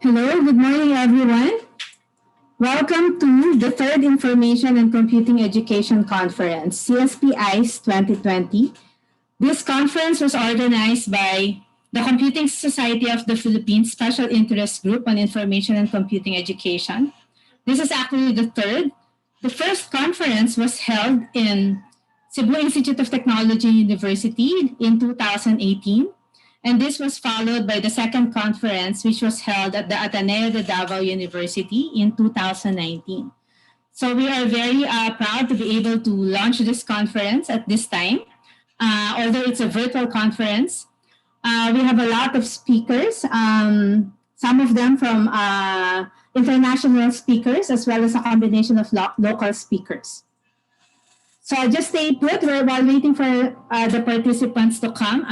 Hello, good morning, everyone. Welcome to the third Information and Computing Education Conference, CSP-ICE 2020. This conference was organized by the Computing Society of the Philippines Special Interest Group on Information and Computing Education. This is actually the third. The first conference was held in Cebu Institute of Technology University in 2018. And this was followed by the second conference, which was held at the Ateneo de Davao University in 2019. So we are very proud to be able to launch this conference at this time. Although it's a virtual conference, we have a lot of speakers, some of them from international speakers, as well as a combination of local speakers. So just stay put while waiting for the participants to come.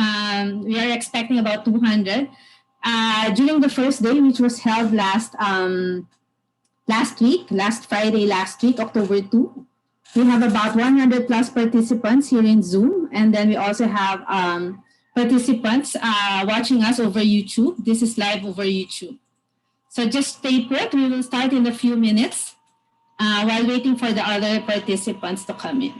We are expecting about 200. During the first day, which was held last Friday last week, October 2, we have about 100 plus participants here in Zoom. And then we also have participants watching us over YouTube. This is live over YouTube. So just stay put. We will start in a few minutes while waiting for the other participants to come in.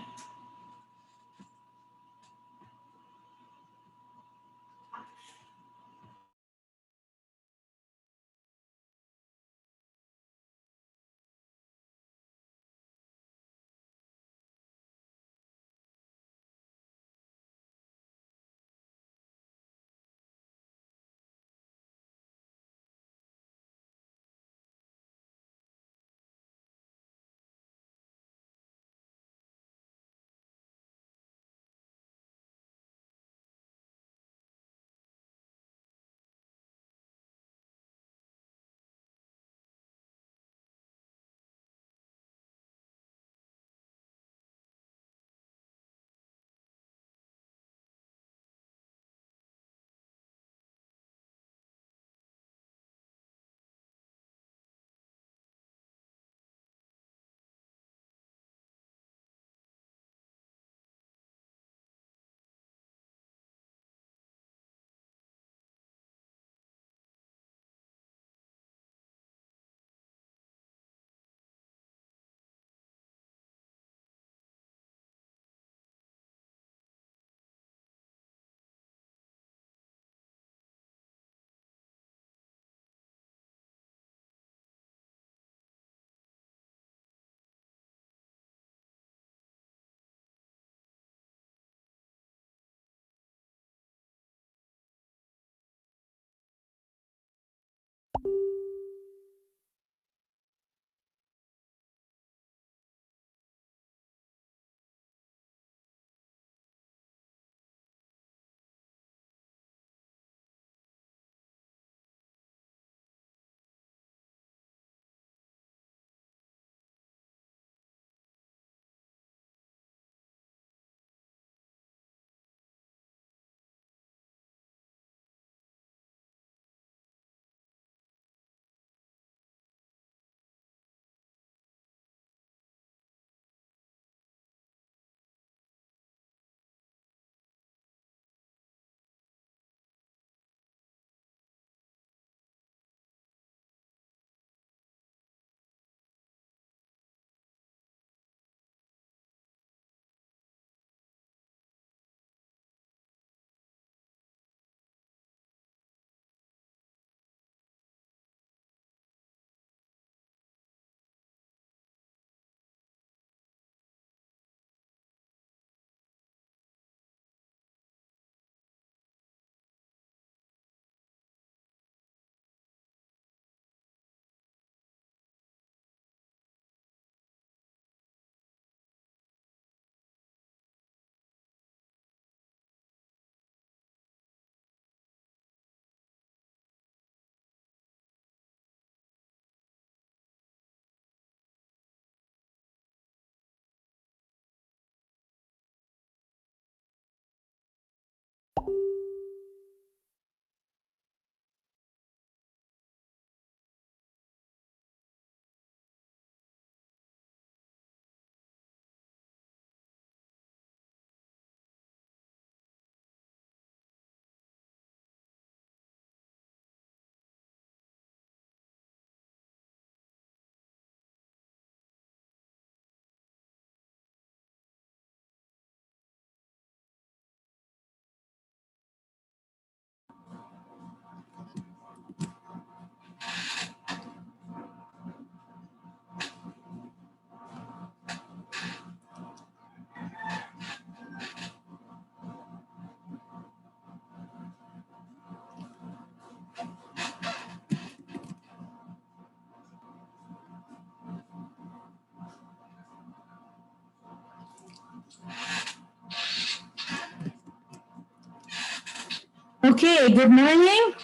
Okay, good morning.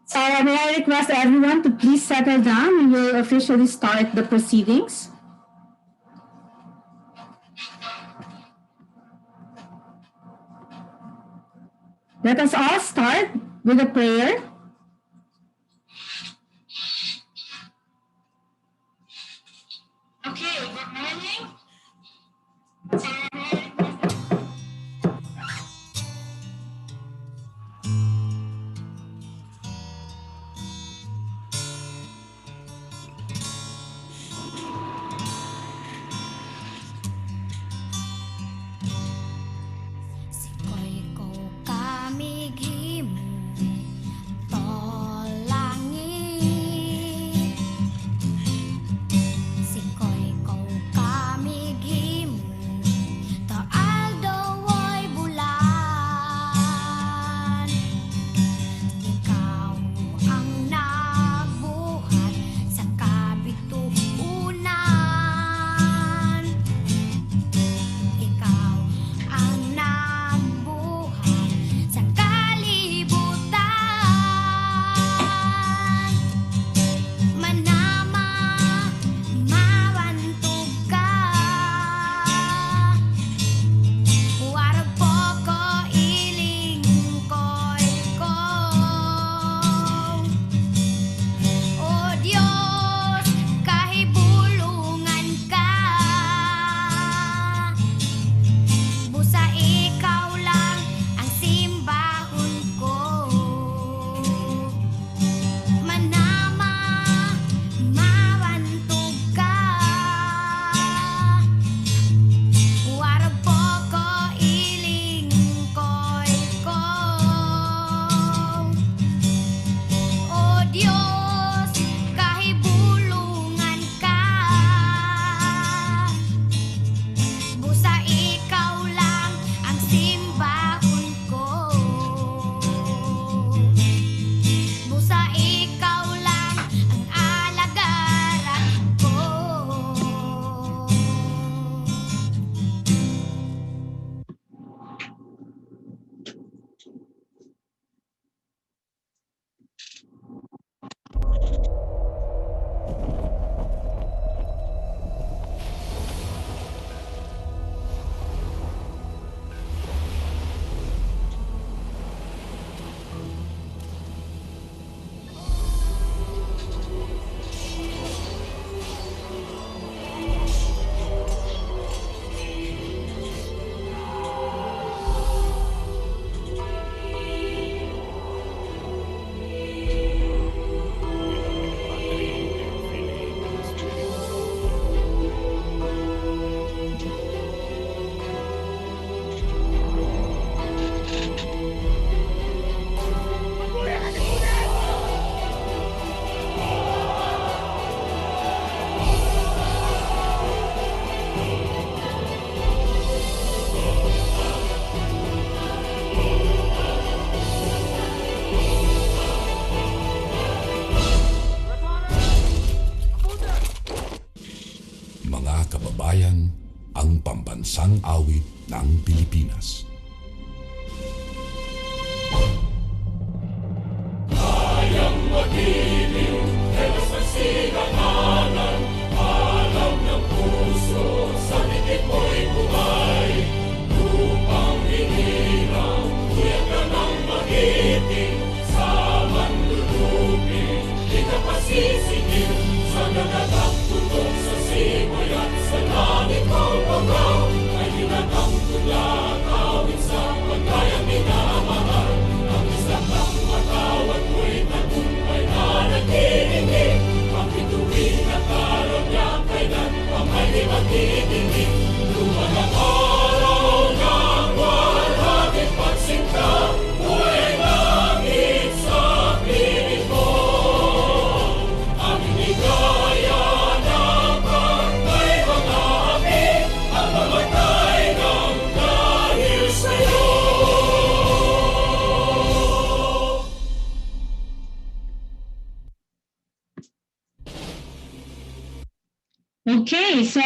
So may I request everyone to please settle down. We will officially start the proceedings. Let us all start with a prayer. Okay, good morning. Sikoy ko kamighimo tolangit. Sikoy ko kamighimo to aldoy bulan. Ikaw ang nagbuhat sa kabituunan. Ikaw ang nagbuhat sa kalibutan. Manama, mawantog ka. Warag po ko ilingkoy ko. O Diyos, kahibulungan ka. Busa ikaw lang ang simbahon ko. Manama, mawantog ka. Warag po ko ilingkoy ko. O Diyos, kahibulungan ka. Busa ikaw lang ang simbahon ko. Busa ikaw lang ang alagaran ko. Mga kababayan, ang pambansang awit ng Pilipinas. Okay, so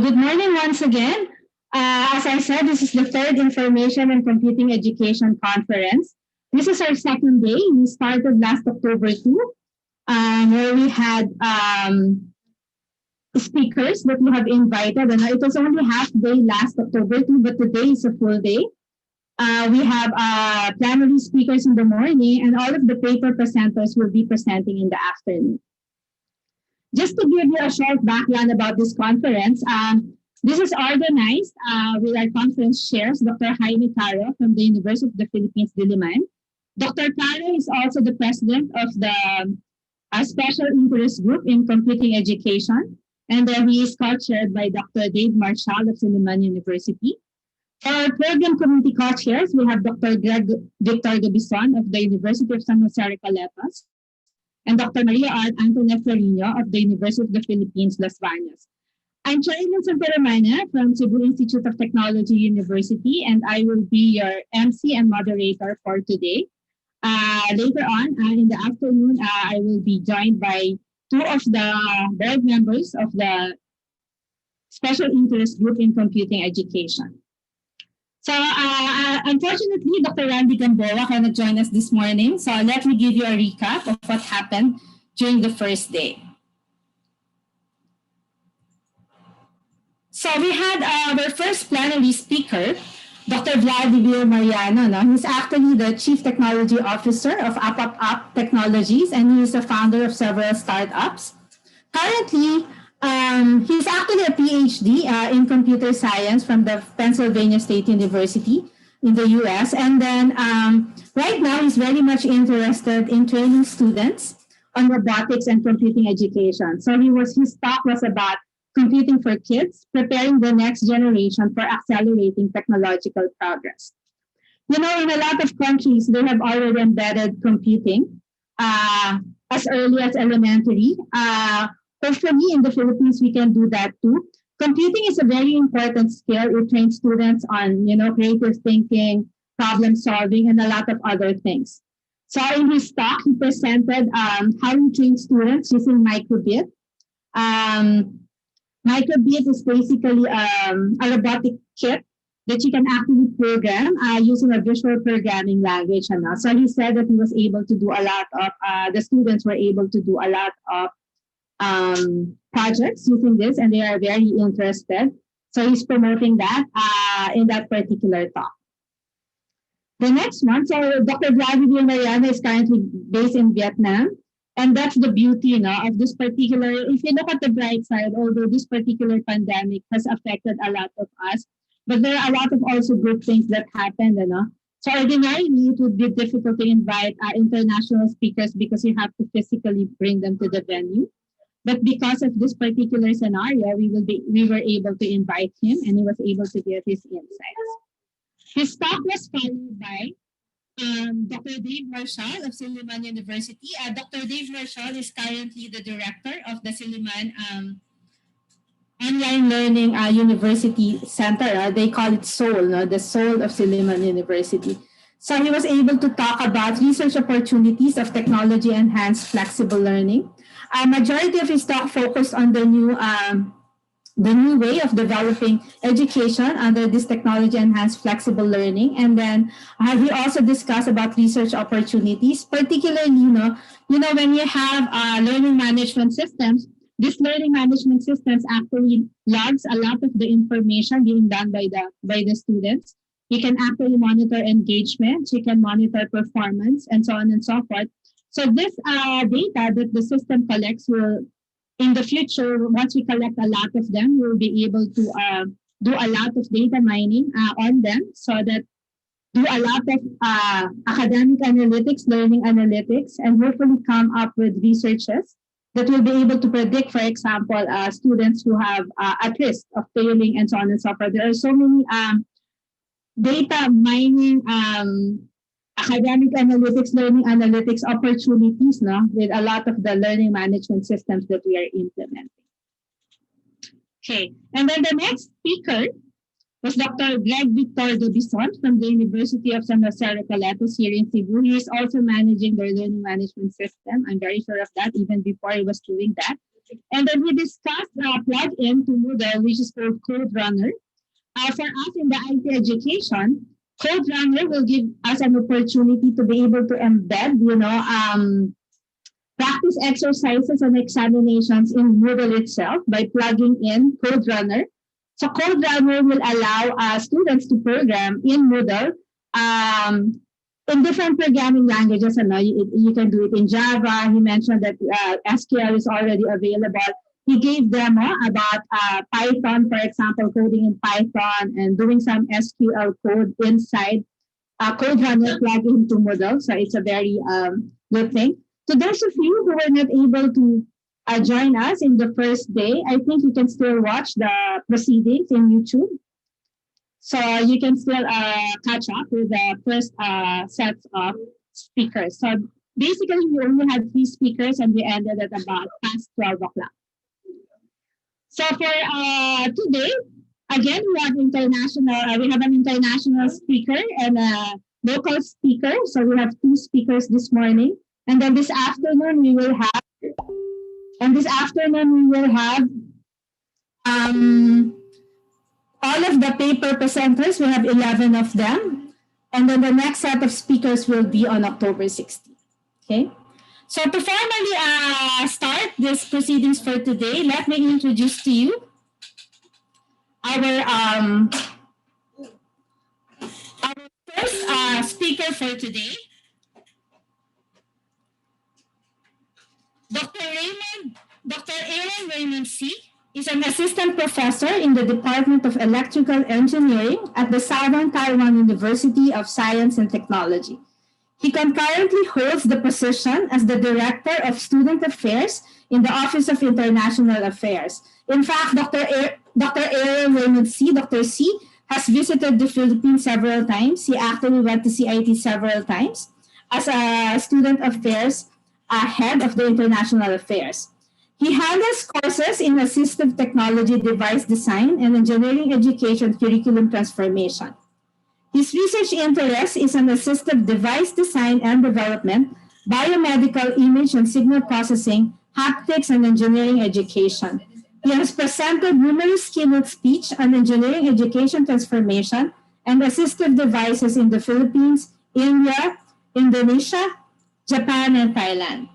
good morning once again. As I said, this is the third Information and Computing Education Conference. This is our second day. We started last October 2, where we had speakers that we have invited. And it was only half day last October 2, but today is a full day. We have plenary speakers in the morning, and all of the paper presenters will be presenting in the afternoon. Just to give you a short background about this conference, this is organized with our conference chairs, Dr. Jaime Caro from the University of the Philippines, Diliman. Dr. Caro is also the president of the Special Interest Group in Computing Education, and he is co-chaired by Dr. Dave Marshall of Silliman University. For our program committee co-chairs, we have Dr. Greg Victor Gabison of the University of San Jose Recoletos and Dr. Maria Art Antoinette Florino of the University of the Philippines, Las Bañas. I'm Chairman Santaramana from Cebu Institute of Technology University, and I will be your MC and moderator for today. Later on in the afternoon, I will be joined by two of the board members of the Special Interest Group in Computing Education. So unfortunately, Dr. Randy Gamboa cannot join us this morning. So let me give you a recap of what happened during the first day. So we had our first plenary speaker, Dr. Vladimir Mariano. No? He's actually the Chief Technology Officer of Up Technologies, and he is the founder of several startups. Currently, he's actually a PhD in computer science from the Pennsylvania State University in the US. And then right now, he's very much interested in training students on robotics and computing education. So his talk was about computing for kids, preparing the next generation for accelerating technological progress. You know, in a lot of countries, they have already embedded computing as early as elementary. Hopefully, in the Philippines, we can do that too. Computing is a very important skill. It trains students on, creative thinking, problem solving, and a lot of other things. So in his talk, he presented how he trains students using microbit. Microbit is basically a robotic kit that you can actually program using a visual programming language. So he said that he was able to do a lot of, the students were able to do a lot of projects using this, and they are very interested. So he's promoting that in that particular talk. The next one, so Dr. Vladimir Mariano is currently based in Vietnam. And that's the beauty of this particular, if you look at the bright side, although this particular pandemic has affected a lot of us, but there are a lot of also good things that happened. So ordinarily, it would be difficult to invite international speakers because you have to physically bring them to the venue. But because of this particular scenario, we were able to invite him, and he was able to give his insights. His talk was followed by Dr. Dave Marshall of Silliman University. Dr. Dave Marshall is currently the director of the Silliman Online Learning University Center. They call it SOUL, the soul of Silliman University. So he was able to talk about research opportunities of technology-enhanced flexible learning. A majority of his talk focused on the new way of developing education under this technology-enhanced flexible learning. And then he also discussed about research opportunities, particularly, when you have learning management systems, these learning management systems actually logs a lot of the information being done by the students. You can actually monitor engagement, you can monitor performance, and so on and so forth. So this data that the system collects will, in the future, once we collect a lot of them, we'll be able to do a lot of data mining on them, so that do a lot of academic analytics, learning analytics, and hopefully come up with researches that will be able to predict, for example, students who have at risk of failing and so on and so forth. There are so many data mining, academic analytics, learning analytics opportunities with a lot of the learning management systems that we are implementing. Okay, and then the next speaker was Dr. Greg Victor Gabison from the University of San Jose Recoletos here in Cebu. He is also managing their learning management system. I'm very sure of that, even before he was doing that. And then we discussed plug-in to Moodle, which is called Code Runner. For us in the IT education, Code Runner will give us an opportunity to be able to embed, practice exercises and examinations in Moodle itself by plugging in Code Runner. So Code Runner will allow students to program in Moodle in different programming languages. You can do it in Java. He mentioned that SQL is already available. He gave demo about Python, for example, coding in Python and doing some SQL code inside Code Runner plug into Moodle. So it's a very good thing. So those of you who were not able to join us in the first day, I think you can still watch the proceedings in YouTube. So you can still catch up with the first sets of speakers. So basically, we only had 3 speakers and we ended at about past 12 o'clock. So for today, again, we have an international speaker and a local speaker. So we have 2 speakers this morning. And then this afternoon we will have all of the paper presenters. We have 11 of them. And then the next set of speakers will be on October 16th. Okay. So to formally start this proceedings for today, let me introduce to you our first speaker for today, Dr. Aaron Raymond C. is an assistant professor in the Department of Electrical Engineering at the Southern Taiwan University of Science and Technology. He concurrently holds the position as the Director of Student Affairs in the Office of International Affairs. In fact, Dr. Aaron Raymond C., Dr. C., has visited the Philippines several times. He actually went to CIT several times as a student affairs head of the international affairs. He handles courses in assistive technology device design and engineering education curriculum transformation. His research interest is in assistive device design and development, biomedical image and signal processing, haptics, and engineering education. He has presented numerous keynote speech on engineering education transformation and assistive devices in the Philippines, India, Indonesia, Japan, and Thailand.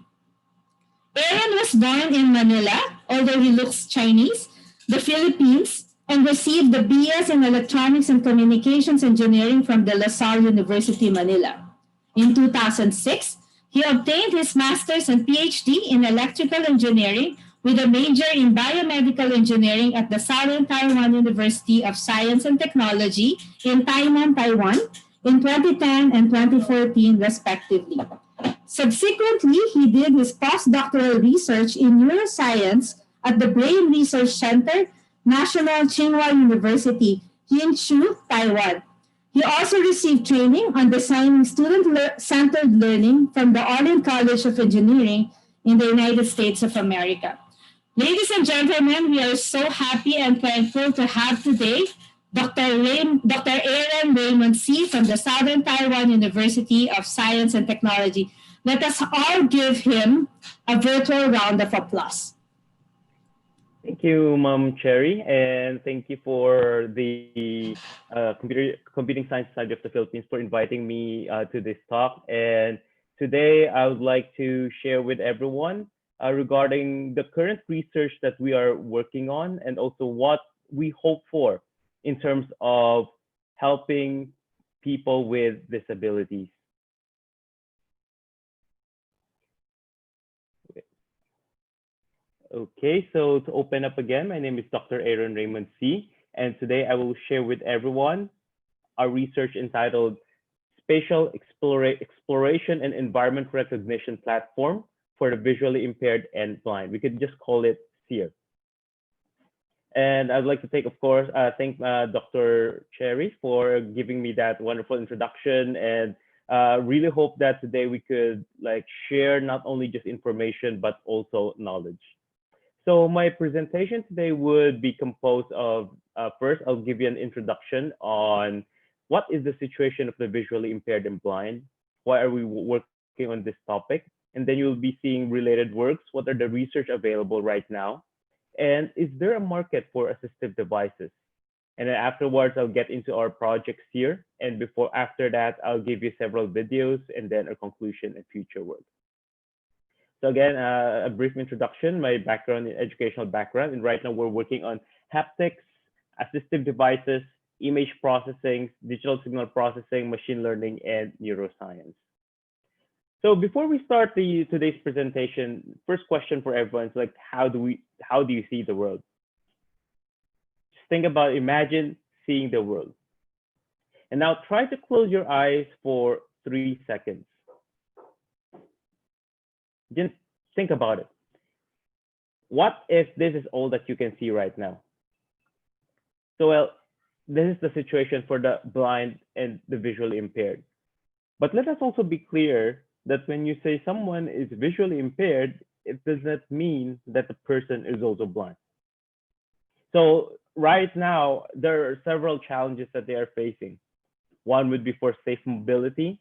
Aaron was born in Manila, although he looks Chinese, the Philippines, and received the BS in Electronics and Communications Engineering from the La Salle University, Manila. In 2006, he obtained his master's and PhD in Electrical Engineering with a major in Biomedical Engineering at the Southern Taiwan University of Science and Technology in Tainan, Taiwan in 2010 and 2014, respectively. Subsequently, he did his postdoctoral research in neuroscience at the Brain Research Center, National Tsinghua University, Hsinchu, Taiwan. He also received training on designing student-centered learning from the Olin College of Engineering in the United States of America. Ladies and gentlemen, we are so happy and thankful to have today Dr. Aaron Raymond C. from the Southern Taiwan University of Science and Technology. Let us all give him a virtual round of applause. Thank you, Ma'am Cherry, and thank you for the Computing Science Society of the Philippines for inviting me to this talk. And today I would like to share with everyone regarding the current research that we are working on and also what we hope for in terms of helping people with disabilities. Okay, so to open up again, my name is Dr. Aaron Raymond C. And today I will share with everyone our research entitled Spatial Exploration and Environment Recognition Platform for the Visually Impaired and Blind. We could just call it SEER. And I'd like to thank Dr. Cherry for giving me that wonderful introduction, and really hope that today we could share not only just information, but also knowledge. So my presentation today would be composed of, first, I'll give you an introduction on what is the situation of the visually impaired and blind, why are we working on this topic, and then you'll be seeing related works, what are the research available right now, and is there a market for assistive devices? And then afterwards, I'll get into our projects here. And after that, I'll give you several videos and then a conclusion and future work. So again, a brief introduction, my background in educational background. And right now we're working on haptics, assistive devices, image processing, digital signal processing, machine learning, and neuroscience. So before we start today's presentation, first question for everyone is like, how do you see the world? Just think about, imagine seeing the world. And now try to close your eyes for 3 seconds. Just think about it. What if this is all that you can see right now? So, well, this is the situation for the blind and the visually impaired. But let us also be clear that when you say someone is visually impaired, it does not mean that the person is also blind. So right now, there are several challenges that they are facing. One would be for safe mobility.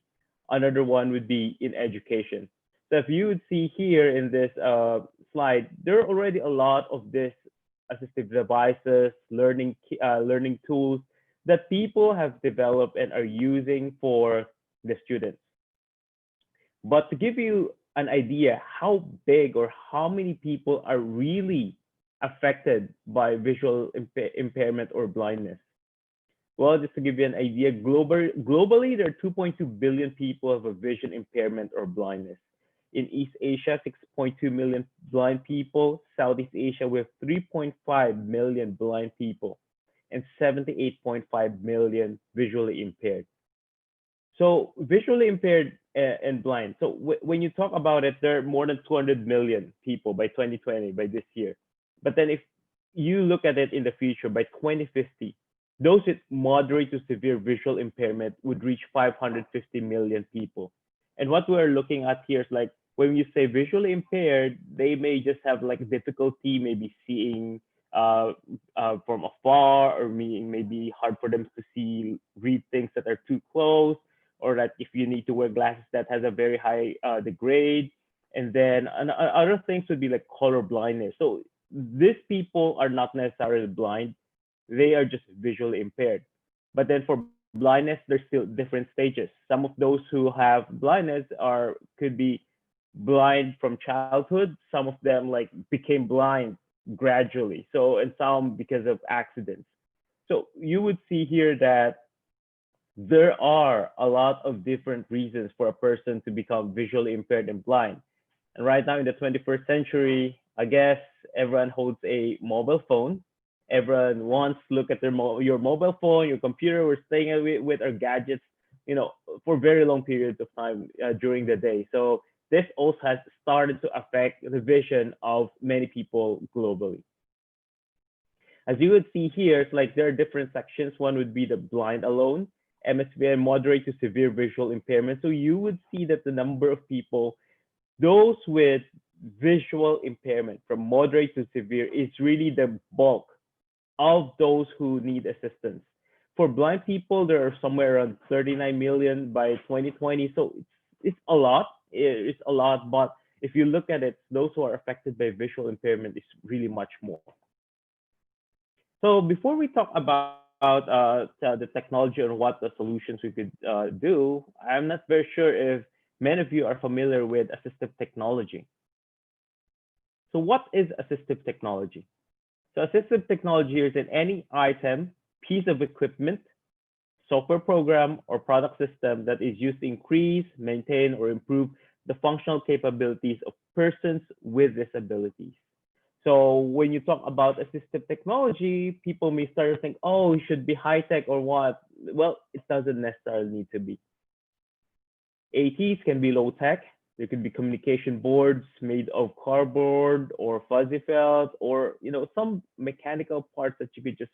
Another one would be in education. So if you would see here in this slide, there are already a lot of this assistive devices, learning tools that people have developed and are using for the students. But to give you an idea how big or how many people are really affected by visual impairment or blindness. Well, just to give you an idea, globally, there are 2.2 billion people have a vision impairment or blindness. In East Asia, 6.2 million blind people. Southeast Asia, we have 3.5 million blind people and 78.5 million visually impaired. So visually impaired and blind. So when you talk about it, there are more than 200 million people by 2020, by this year. But then if you look at it in the future, by 2050, those with moderate to severe visual impairment would reach 550 million people. And what we're looking at here is like, when you say visually impaired, they may just have like difficulty maybe seeing from afar, or maybe hard for them to read things that are too close, or that if you need to wear glasses that has a very high degrade. And then other things would be like color blindness. So these people are not necessarily blind, they are just visually impaired. But then for blindness, there's still different stages. Some of those who have blindness could be blind from childhood. Some of them like became blind gradually. So, and some because of accidents. So you would see here that there are a lot of different reasons for a person to become visually impaired and blind. And right now in the 21st century, I guess everyone holds a mobile phone. Everyone wants to look at your mobile phone, your computer. We're staying with our gadgets, for very long periods of time during the day. So this also has started to affect the vision of many people globally. As you would see here, it's like there are different sections. One would be the blind alone, MSVI, moderate to severe visual impairment. So you would see that the number of people, those with visual impairment from moderate to severe, is really the bulk of those who need assistance. For blind people, there are somewhere around 39 million by 2020. So it's a lot. It's a lot, but if you look at it, those who are affected by visual impairment is really much more. So before we talk about the technology or what the solutions we could do, I'm not very sure if many of you are familiar with assistive technology. So what is assistive technology? So assistive technology is in any item, piece of equipment, software program, or product system that is used to increase, maintain, or improve the functional capabilities of persons with disabilities. So when you talk about assistive technology, people may start to think, oh, it should be high tech or what? Well, it doesn't necessarily need to be. ATs can be low tech. There could be communication boards made of cardboard or fuzzy felt, or some mechanical parts that you could just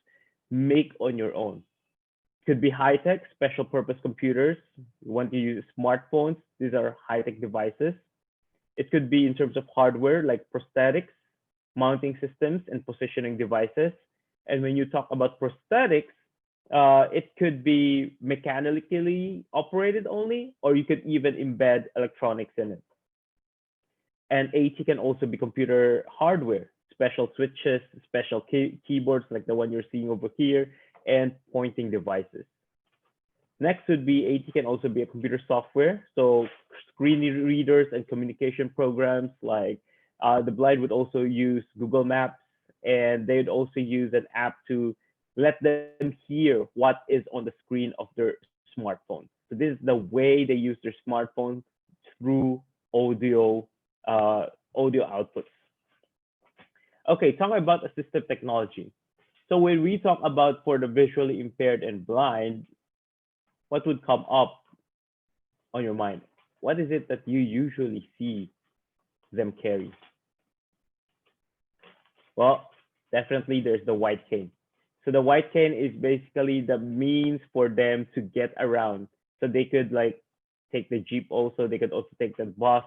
make on your own. Could be high tech, special purpose computers. You want to use smartphones. These are high tech devices. It could be in terms of hardware like prosthetics, mounting systems, and positioning devices. And when you talk about prosthetics, it could be mechanically operated only, or you could even embed electronics in it. And AT can also be computer hardware, special switches, special keyboards like the one you're seeing over here, and pointing devices. Next would be AT can also be a computer software. So screen readers and communication programs like the blind would also use Google Maps, and they'd also use an app to let them hear what is on the screen of their smartphone. So this is the way they use their smartphone through audio audio outputs. Okay, talking about assistive technology. So when we talk about for the visually impaired and blind, what would come up on your mind? What is it that you usually see them carry? Well, definitely there's the white cane. So the white cane is basically the means for them to get around. So they could like take the jeep also. They could also take the bus.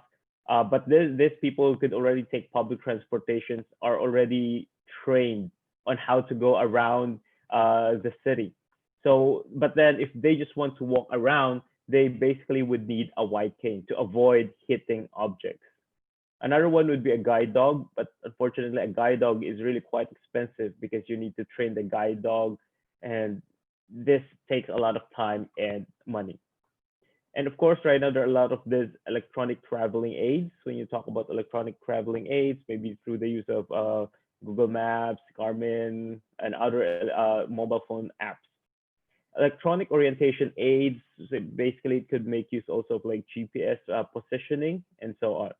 But this people who could already take public transportations are already trained on how to go around the city. So, but then if they just want to walk around, they basically would need a white cane to avoid hitting objects. Another one would be a guide dog, but unfortunately, a guide dog is really quite expensive because you need to train the guide dog, and this takes a lot of time and money. And of course, right now there are a lot of these electronic traveling aids. When you talk about electronic traveling aids, maybe through the use of Google Maps, Garmin, and other mobile phone apps. Electronic orientation aids, so basically it could make use also of like GPS positioning and so on.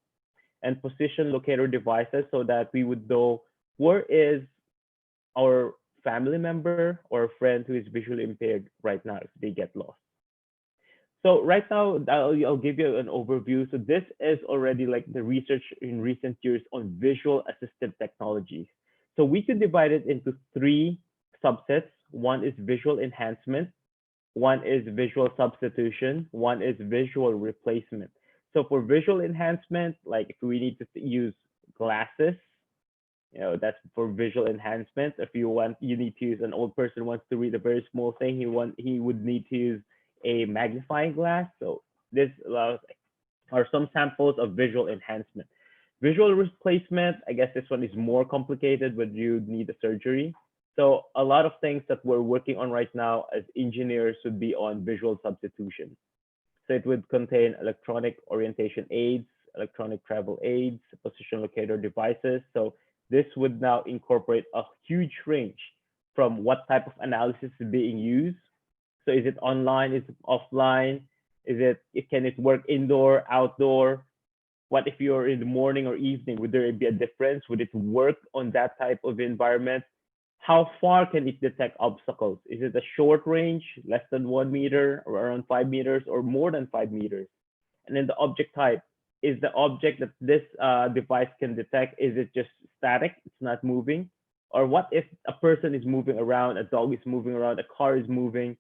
And position locator devices so that we would know where is our family member or friend who is visually impaired right now if they get lost. So right now, I'll give you an overview. So this is already like the research in recent years on visual assistive technologies. So we could divide it into three subsets. One is visual enhancement, one is visual substitution, one is visual replacement. So for visual enhancement, like if we need to use glasses, that's for visual enhancement. If you need to use an old person wants to read a very small thing, he would need to use a magnifying glass. So this allows are some samples of visual enhancement. Visual replacement, I guess this one is more complicated, but you need a surgery. So a lot of things that we're working on right now as engineers would be on visual substitution. So it would contain electronic orientation aids, electronic travel aids, position locator devices. So this would now incorporate a huge range from what type of analysis is being used. So is it online? Is it offline? Can it work indoor, outdoor? What if you're in the morning or evening? Would there be a difference? Would it work on that type of environment? How far can it detect obstacles? Is it a short range, less than 1 meter, or around 5 meters, or more than 5 meters? And then the object type, is the object that this device can detect, is it just static, it's not moving? Or what if a person is moving around, a dog is moving around, a car is moving?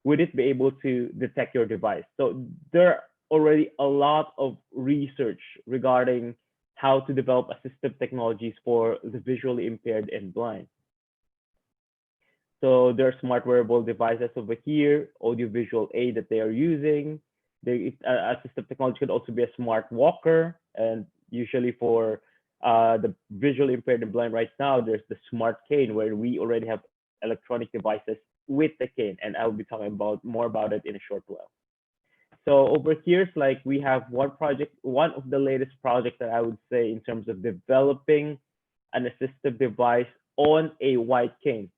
Would it be able to detect your device? So there are already a lot of research regarding how to develop assistive technologies for the visually impaired and blind. So there are smart wearable devices over here, audiovisual aid that they are using. Assistive technology could also be a smart walker. And usually for the visually impaired and blind right now, there's the smart cane where we already have electronic devices with the cane. And I'll be talking more about it in a short while. So over here, like we have one of the latest projects that I would say in terms of developing an assistive device on a white cane.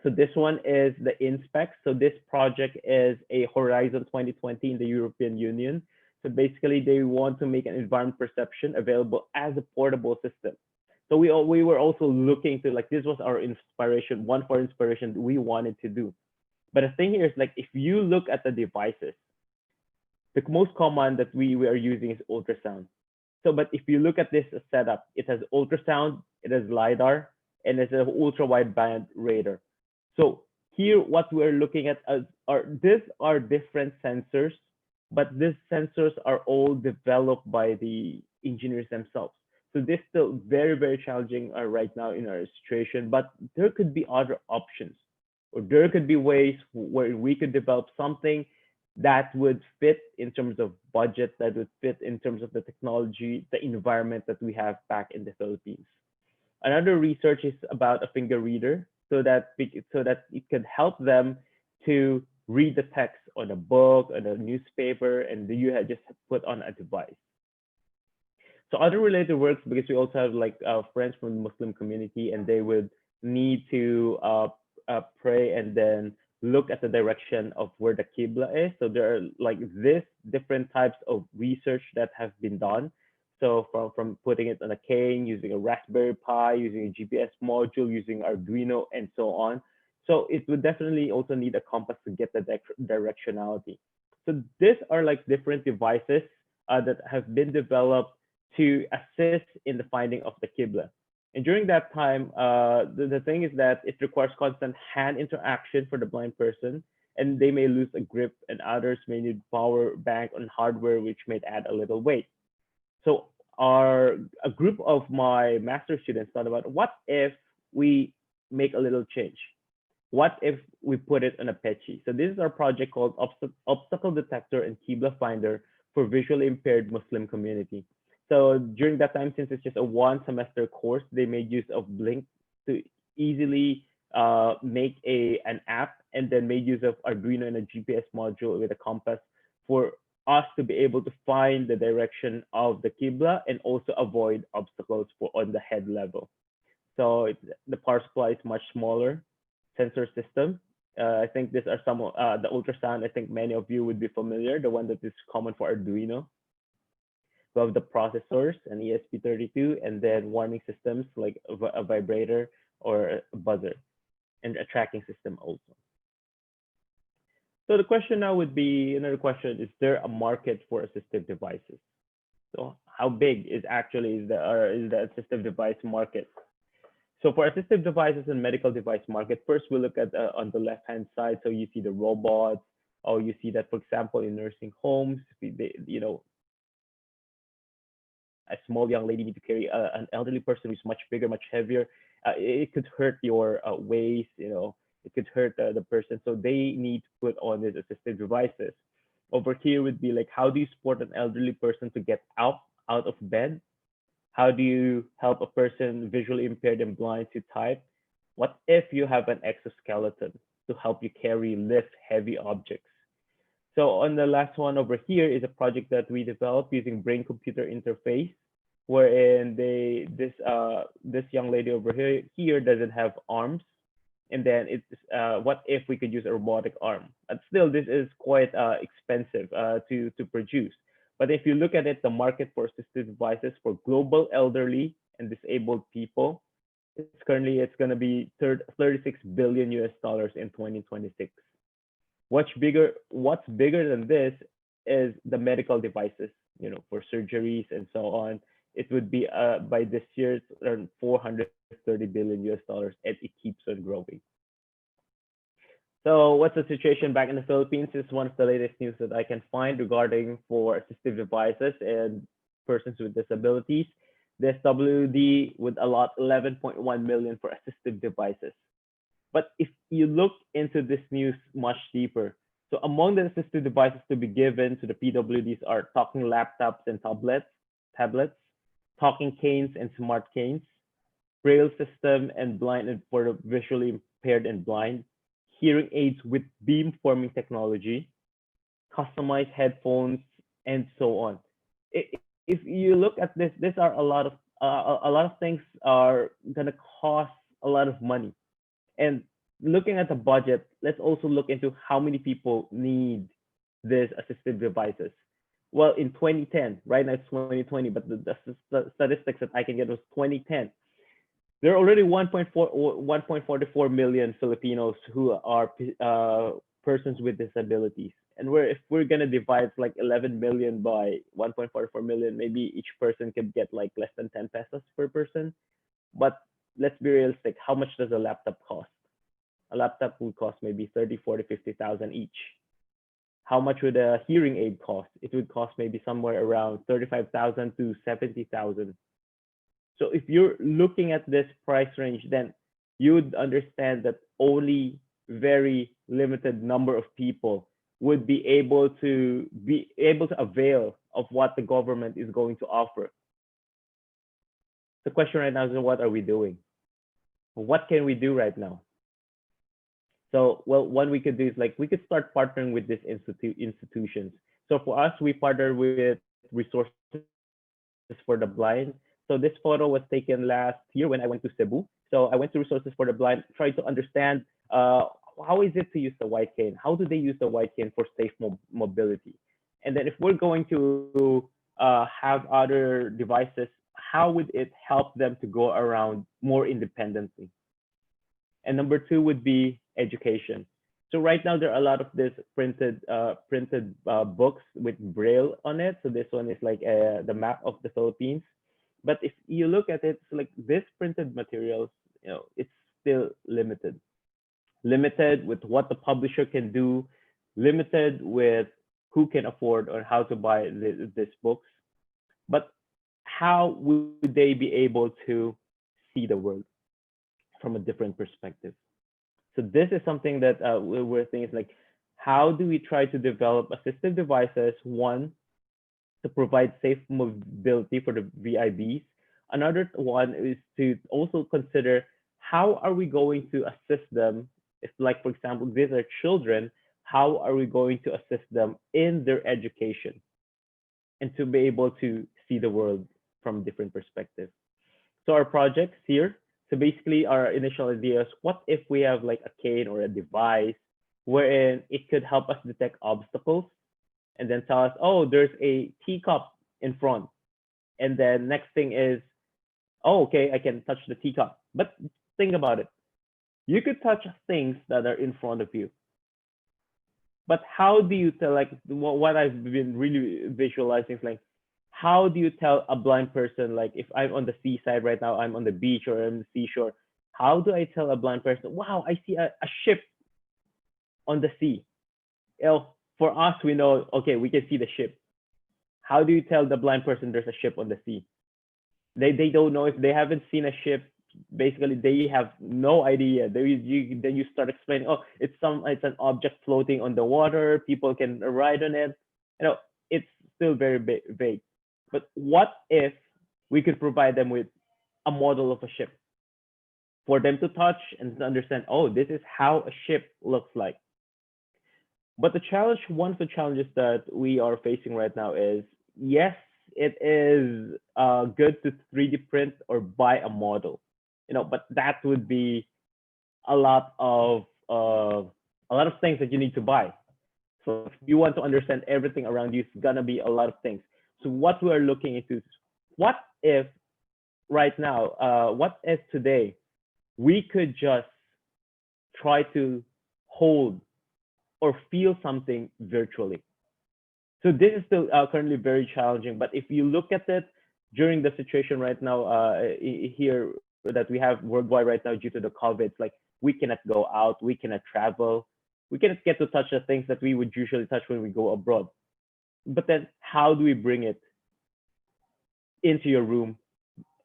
So this one is the InSpec. So this project is a Horizon 2020 in the European Union. So basically they want to make an environment perception available as a portable system. So we were also looking to like, this was our inspiration, one for inspiration we wanted to do. But the thing here is like, if you look at the devices, the most common that we are using is ultrasound. So, but if you look at this setup, it has ultrasound, it has LiDAR, and it's an ultra wideband radar. So here, what we're looking at these are different sensors, but these sensors are all developed by the engineers themselves. So this is still very, very challenging right now in our situation, but there could be other options, or there could be ways where we could develop something that would fit in terms of budget, that would fit in terms of the technology, the environment that we have back in the Philippines. Another research is about a finger reader. so that it could help them to read the text on a book, on a newspaper, and you had just put on a device. So other related works, because we also have like friends from the Muslim community, and they would need to pray and then look at the direction of where the Qibla is. So there are like this different types of research that have been done. So from putting it on a cane, using a Raspberry Pi, using a GPS module, using Arduino, and so on. So it would definitely also need a compass to get the directionality. So these are like different devices that have been developed to assist in the finding of the Qibla. And during that time, the thing is that it requires constant hand interaction for the blind person, and they may lose a grip, and others may need power bank on hardware, which may add a little weight. So a group of my master students thought about, what if we make a little change? What if we put it on a Pechi? So this is our project called Obstacle Detector and Qibla Finder for Visually Impaired Muslim Community. So during that time, since it's just a one semester course, they made use of Blink to easily make an app, and then made use of Arduino and a GPS module with a compass for us to be able to find the direction of the Qibla and also avoid obstacles on the head level. So the power supply is much smaller, sensor system. I think these are some the ultrasound. I think many of you would be familiar, the one that is common for Arduino. We have the processors and ESP32, and then warning systems like a vibrator or a buzzer, and a tracking system also. So the question now would be, another question, is there a market for assistive devices? So how big is the assistive device market? So for assistive devices and medical device market, first we look at on the left-hand side. So you see the robots, or you see that, for example, in nursing homes, a small young lady need to carry an elderly person who's much bigger, much heavier. It could hurt your waist, it could hurt the person. So they need to put on these assistive devices. Over here would be like, how do you support an elderly person to get out of bed? How do you help a person visually impaired and blind to type? What if you have an exoskeleton to help you lift heavy objects? So on the last one over here is a project that we developed using brain-computer interface, wherein this young lady over here doesn't have arms, and then it's what if we could use a robotic arm? And still, this is quite expensive to produce. But if you look at it, the market for assistive devices for global elderly and disabled people, it's going to be 36 billion US dollars in 2026. What's bigger than this is the medical devices, for surgeries and so on. It would be by this year, it's around 430 billion US dollars, and it keeps on growing. So what's the situation back in the Philippines? This is one of the latest news that I can find regarding for assistive devices and persons with disabilities. The SWD would allot 11.1 million for assistive devices. But if you look into this news much deeper, so among the assistive devices to be given to the PWDs are talking laptops and tablets, talking canes and smart canes, braille system and blind and for the visually impaired and blind, hearing aids with beam-forming technology, customized headphones, and so on. If you look at this, these are a lot of things are gonna cost a lot of money. And looking at the budget, let's also look into how many people need these assistive devices. Well, in 2010, right now it's 2020, but the statistics that I can get was 2010. There are already 1.44 million Filipinos who are persons with disabilities. And if we're gonna divide like 11 million by 1.44 million, maybe each person could get like less than 10 pesos per person. But let's be realistic. How much does a laptop cost? A laptop would cost maybe 30, 40, 50,000 each. How much would a hearing aid cost? It would cost maybe somewhere around 35,000 to 70,000. So if you're looking at this price range, then you would understand that only very limited number of people would be able to avail of what the government is going to offer. The question right now is, what are we doing? What can we do right now? So, well, one we could do is like we could start partnering with these institutions. So for us, we partner with Resources for the Blind. So this photo was taken last year when I went to Cebu. So I went to Resources for the Blind, tried to understand how is it to use the white cane? How do they use the white cane for safe mobility? And then if we're going to have other devices, how would it help them to go around more independently? And number two would be education. So right now there are a lot of this printed books with braille on it. So this one is like the map of the Philippines. But if you look at it, it's like this printed materials, it's still limited. Limited with what the publisher can do, limited with who can afford or how to buy these books. But how would they be able to see the world from a different perspective? So this is something that we're thinking is like, how do we try to develop assistive devices? One, to provide safe mobility for the VIBs. Another one is to also consider how are we going to assist them? If, like, for example, these are children, how are we going to assist them in their education and to be able to see the world from different perspectives? So our projects here, so basically our initial idea is what if we have like a cane or a device wherein it could help us detect obstacles and then tell us, oh, there's a teacup in front. And then next thing is, oh, okay, I can touch the teacup. But think about it. You could touch things that are in front of you. But how do you tell, like what I've been really visualizing is like, how do you tell a blind person, like if I'm on the seaside right now, I'm on the beach or I'm the seashore, how do I tell a blind person, wow, I see a ship on the sea? For us, we know, okay, we can see the ship. How do you tell the blind person there's a ship on the sea? They don't know. If they haven't seen a ship, basically they have no idea. Then you start explaining, oh, it's an object floating on the water, people can ride on it. It's still very vague. But what if we could provide them with a model of a ship for them to touch and to understand, oh, this is how a ship looks like. But one of the challenges that we are facing right now is, yes, it is good to 3D print or buy a model, but that would be a lot of things that you need to buy. So if you want to understand everything around you, it's gonna be a lot of things. So what we are looking into is, what if right now, what if today we could just try to hold or feel something virtually? So this is still currently very challenging. But if you look at it during the situation right now here that we have worldwide right now due to the COVID, it's like we cannot go out, we cannot travel, we cannot get to touch the things that we would usually touch when we go abroad. But then how do we bring it into your room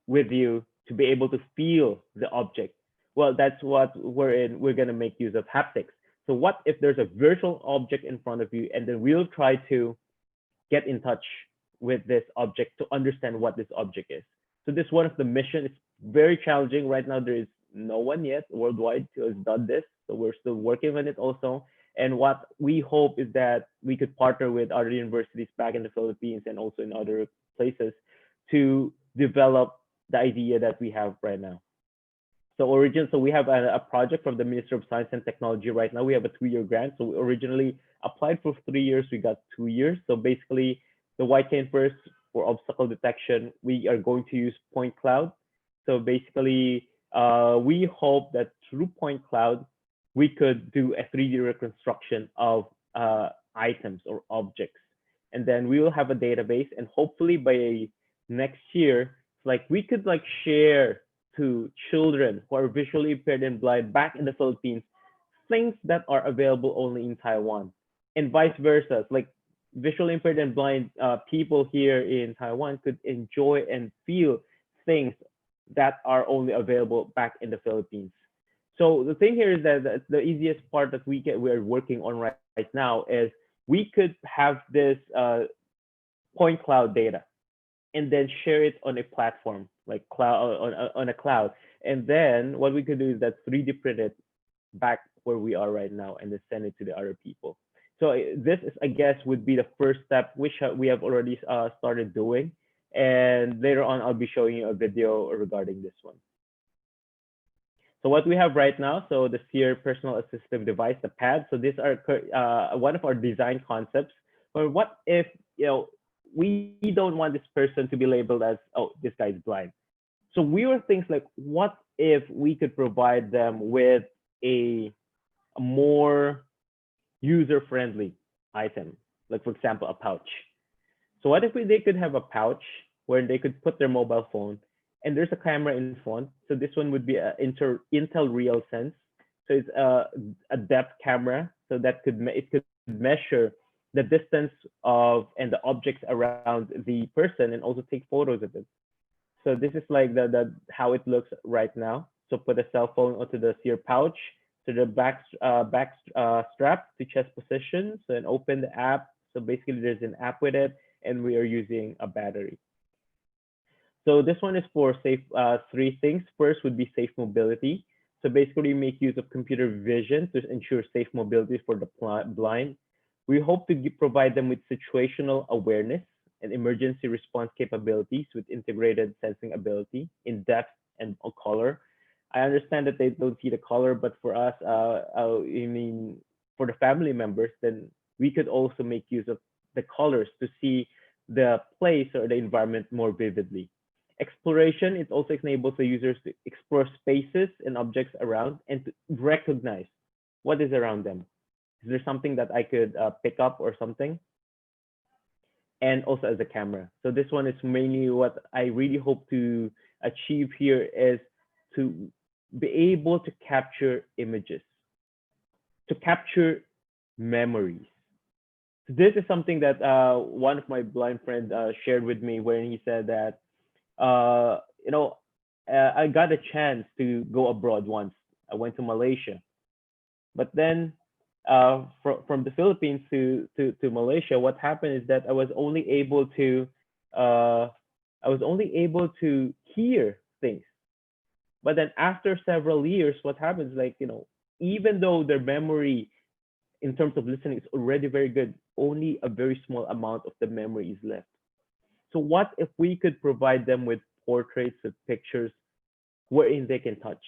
with you to be able to feel the object? Well, that's what we're going to make use of haptics. So what if there's a virtual object in front of you, and then we'll try to get in touch with this object to understand what this object is. So this one of the mission is very challenging. Right now, there is no one yet worldwide who has done this. So we're still working on it also. And what we hope is that we could partner with other universities back in the Philippines and also in other places to develop the idea that we have right now. So we have a project from the Ministry of Science and Technology right now. We have a 3-year grant. So we originally applied for 3 years. We got 2 years. So basically, the white cane first for obstacle detection, we are going to use point cloud. So basically, we hope that through point cloud, we could do a 3D reconstruction of items or objects. And then we will have a database. And hopefully by next year, like we could like share to children who are visually impaired and blind back in the Philippines things that are available only in Taiwan, and vice versa. Like visually impaired and blind people here in Taiwan could enjoy and feel things that are only available back in the Philippines. So the thing here is that the easiest part that we are working on right now is we could have this point cloud data and then share it on a platform like cloud on a cloud. And then what we could do is that 3D print it back where we are right now and then send it to the other people. So this is, I guess, would be the first step, which we have already started doing. And later on, I'll be showing you a video regarding this one. So what we have right now, so the Seer personal assistive device, the pad. So these are one of our design concepts. But what if, we don't want this person to be labeled as, oh, this guy's blind. So we were things like, what if we could provide them with a more user-friendly item, like for example, a pouch. So what if they could have a pouch where they could put their mobile phone and there's a camera in front. So this one would be a Intel Real Sense. So it's a depth camera. So that it could measure the distance of and the objects around the person and also take photos of it. So this is like the how it looks right now. So put a cell phone onto the Seer pouch, to the back strap to chest position. So then open the app. So basically there's an app with it, and we are using a battery. So this one is for safe three things. First would be safe mobility. So basically make use of computer vision to ensure safe mobility for the blind. We hope to provide them with situational awareness and emergency response capabilities with integrated sensing ability in depth and color. I understand that they don't see the color, but for us, I mean, for the family members, then we could also make use of the colors to see the place or the environment more vividly. Exploration, it also enables the users to explore spaces and objects around and to recognize what is around them. Is there something that I could pick up or something? And also as a camera. So this one is mainly what I really hope to achieve here is to be able to capture images, to capture memories. So this is something that one of my blind friends shared with me when he said that, I got a chance to go abroad once. I went to Malaysia, but then from the Philippines to Malaysia, what happened is that I was only able to hear things. But then after several years, what happens, like, even though their memory in terms of listening is already very good, only a very small amount of the memory is left. So what if we could provide them with portraits of pictures wherein they can touch,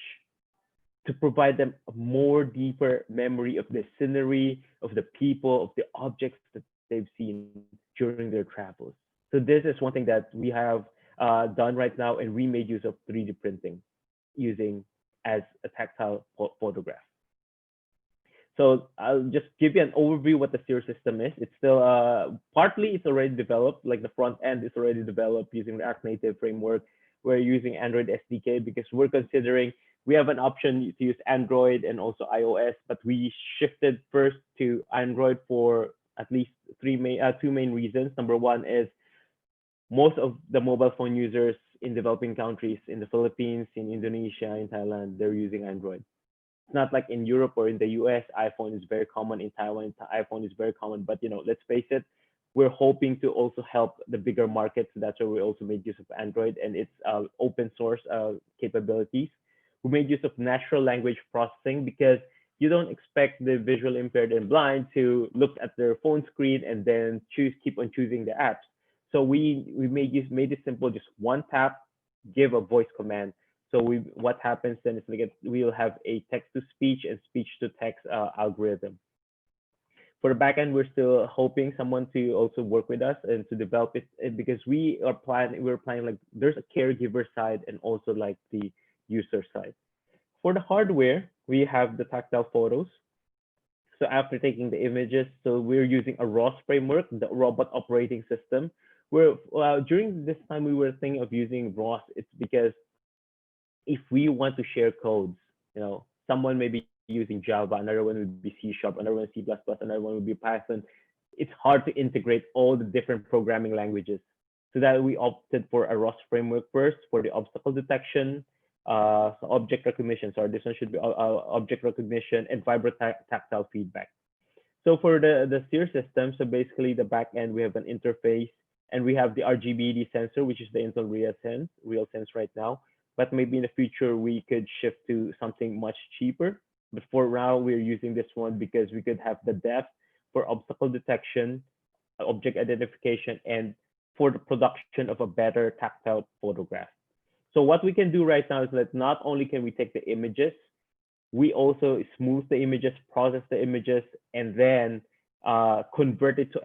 to provide them a more deeper memory of the scenery, of the people, of the objects that they've seen during their travels. So this is one thing that we have done right now, and we made use of 3D printing using as a tactile photograph. So I'll just give you an overview what the Seer system is. It's still partly it's already developed, like the front end is already developed using React Native framework. We're using Android SDK because we're considering we have an option to use Android and also iOS, but we shifted first to Android for at least two main reasons. Number one is most of the mobile phone users in developing countries, in the Philippines, in Indonesia, in Thailand, they're using Android. It's not like in Europe or in the US, iPhone is very common. In Taiwan, iPhone is very common. But let's face it, we're hoping to also help the bigger markets. So that's why we also made use of Android and its open source capabilities. We made use of natural language processing because you don't expect the visual impaired and blind to look at their phone screen and then keep on choosing the apps. So we made it simple, just one tap, give a voice command. So what happens then is we'll have a text to speech and speech to text algorithm. For the backend, we're still hoping someone to also work with us and to develop it because we're planning like there's a caregiver side and also like the user side. For the hardware, we have the tactile photos. So after taking the images, so we're using a ROS framework, the robot operating system. During this time we were thinking of using ROS. It's because if we want to share codes, someone may be using Java, another one would be C#, another one C++, another one would be Python. It's hard to integrate all the different programming languages. So that we opted for a ROS framework first for the obstacle detection, so object recognition. Sorry, this one should be object recognition and tactile feedback. So for the Seer system, so basically the back end, we have an interface and we have the RGBD sensor, which is the Intel Real Sense right now. But maybe in the future, we could shift to something much cheaper But for now, we're using this one because we could have the depth for obstacle detection, object identification, and for the production of a better tactile photograph. So what we can do right now is that not only can we take the images, we also smooth the images, process the images, and then convert it to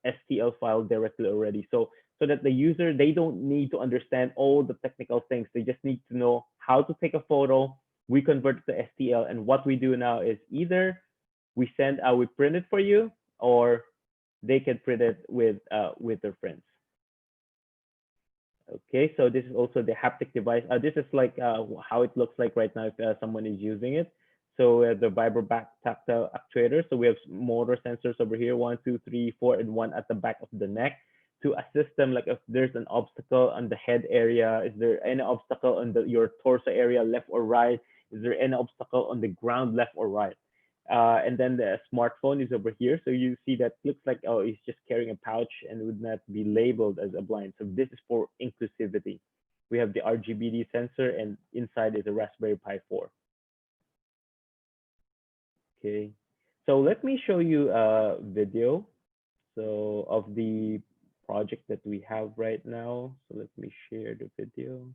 STL file directly already. So that the user, they don't need to understand all the technical things. They just need to know how to take a photo. We convert it to STL, and what we do now is either we print it for you, or they can print it with their friends. Okay, so this is also the haptic device. This is like how it looks like right now if someone is using it. So the vibroback tactile actuator. So we have motor sensors over here, 1, 2, 3, 4, and 1 at the back of the neck to assist them. Like if there's an obstacle on the head area, is there any obstacle on your torso area, left or right? Is there any obstacle on the ground, left or right? And then the smartphone is over here. So you see that looks like, oh, he's just carrying a pouch and would not be labeled as a blind. So this is for inclusivity. We have the RGBD sensor, and inside is a Raspberry Pi 4. Okay, so let me show you a video of the project that we have right now. So let me share the video.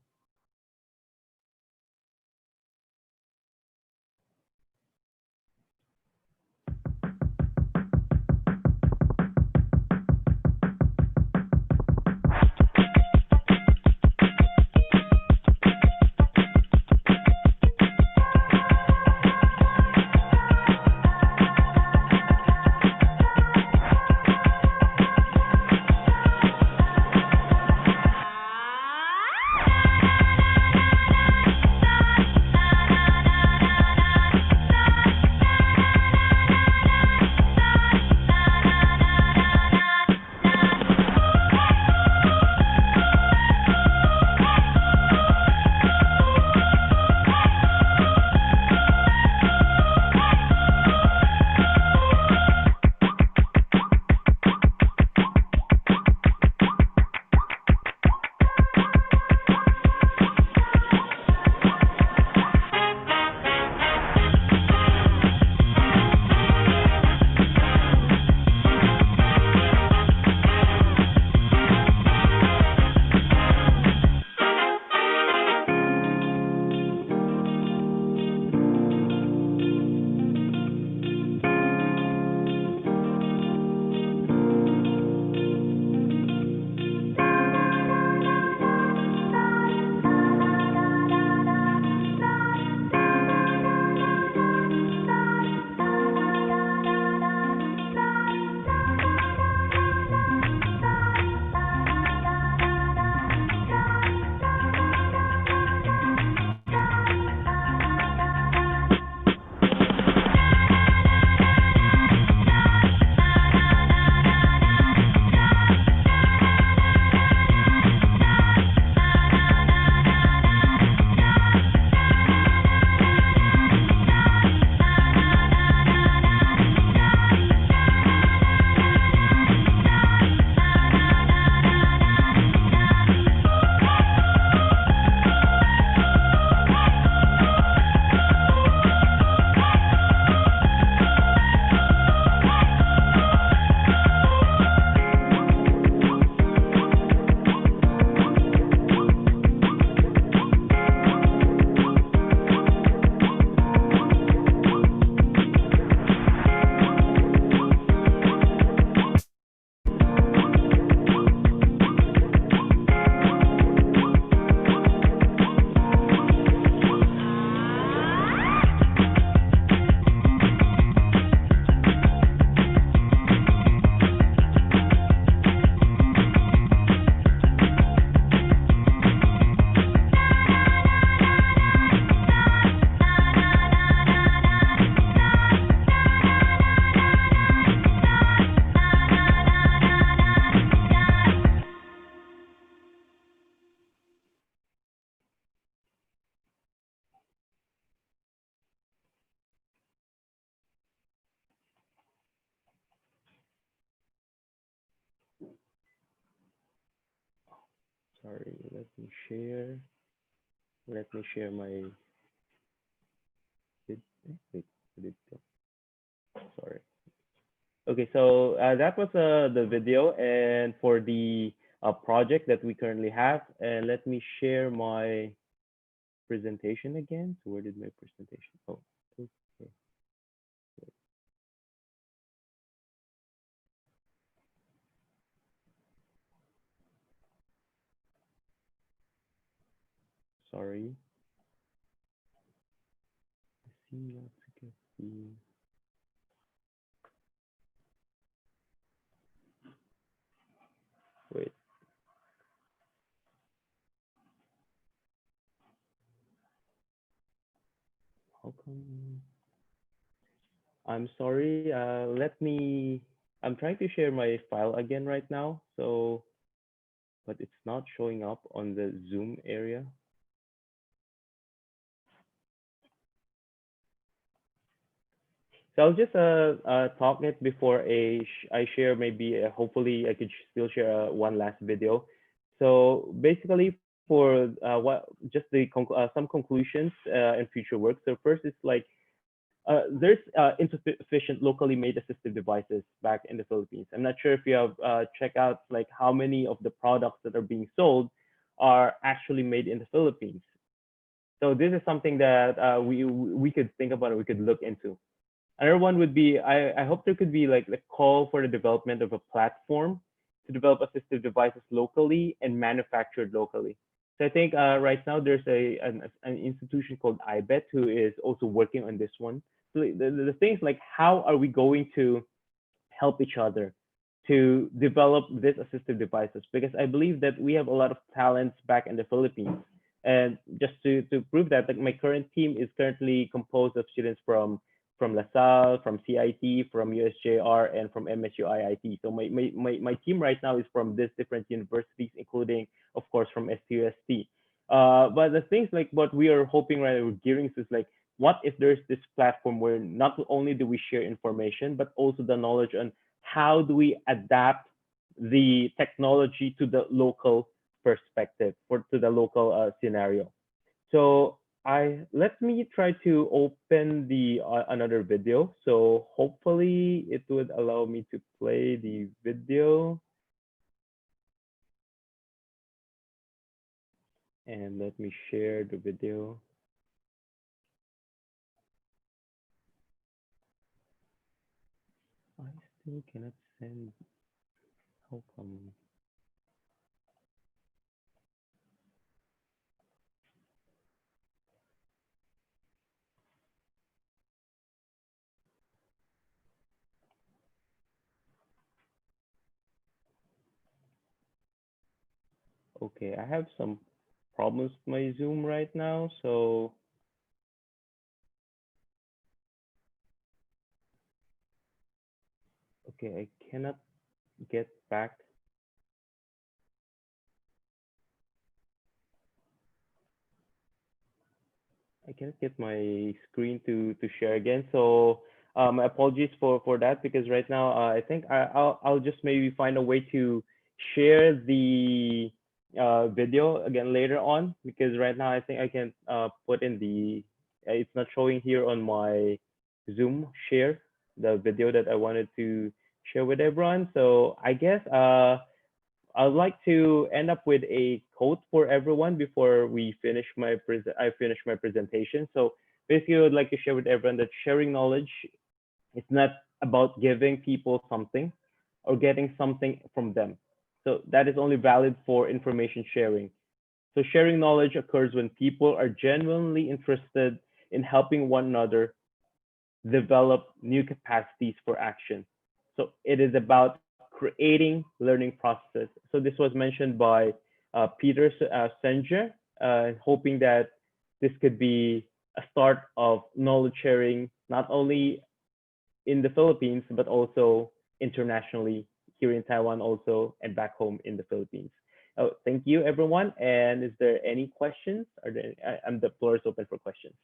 Sorry, let me share. Let me share my Wait, where did it go? Sorry. Okay, so that was the video and for the project that we currently have. And let me share my presentation again. So where did my presentation? Oh, okay. Sorry. See, let's get the. Wait, how come? I'm sorry. Let me. I'm trying to share my file again right now. So, but it's not showing up on the Zoom area. So I'll just talk it before I share maybe hopefully I could still share one last video. So basically for what just the some conclusions and future work. So first is like there's insufficient locally made assistive devices back in the Philippines. I'm not sure if you have checked out like how many of the products that are being sold are actually made in the Philippines. So this is something that we could think about or we could look into. Another one would be I hope there could be like the call for the development of a platform to develop assistive devices locally and manufactured locally. So I think right now there's an institution called IBET who is also working on this one. So the things like how are we going to help each other to develop these assistive devices? Because I believe that we have a lot of talents back in the Philippines. And just to prove that, like my current team is currently composed of students from LaSalle, from CIT, from USJR, and from MSU IIT. So my team right now is from these different universities, including, of course, from STUST. But the things like what we are hoping right now, we're gearing to is like, what if there's this platform where not only do we share information, but also the knowledge on how do we adapt the technology to the local perspective or to the local scenario. So let me try to open the another video. So hopefully it would allow me to play the video. And let me share the video. I still cannot send. How come? Okay, I have some problems with my Zoom right now. So okay, I cannot get back. I cannot get my screen to share again. So my apologies for that because right now I think I'll just maybe find a way to share the video again later on because right now I think I can put in the it's not showing here on my Zoom share the video that I wanted to share with everyone. So I guess I'd like to end up with a quote for everyone before we finish I finish my presentation. So basically, I would like to share with everyone that sharing knowledge is not about giving people something or getting something from them. So that is only valid for information sharing. So sharing knowledge occurs when people are genuinely interested in helping one another develop new capacities for action. So it is about creating learning processes. So this was mentioned by Peter Senger, hoping that this could be a start of knowledge sharing, not only in the Philippines, but also internationally here in Taiwan also, and back home in the Philippines. Oh, thank you, everyone. And is there any questions? Are there, the floor is open for questions.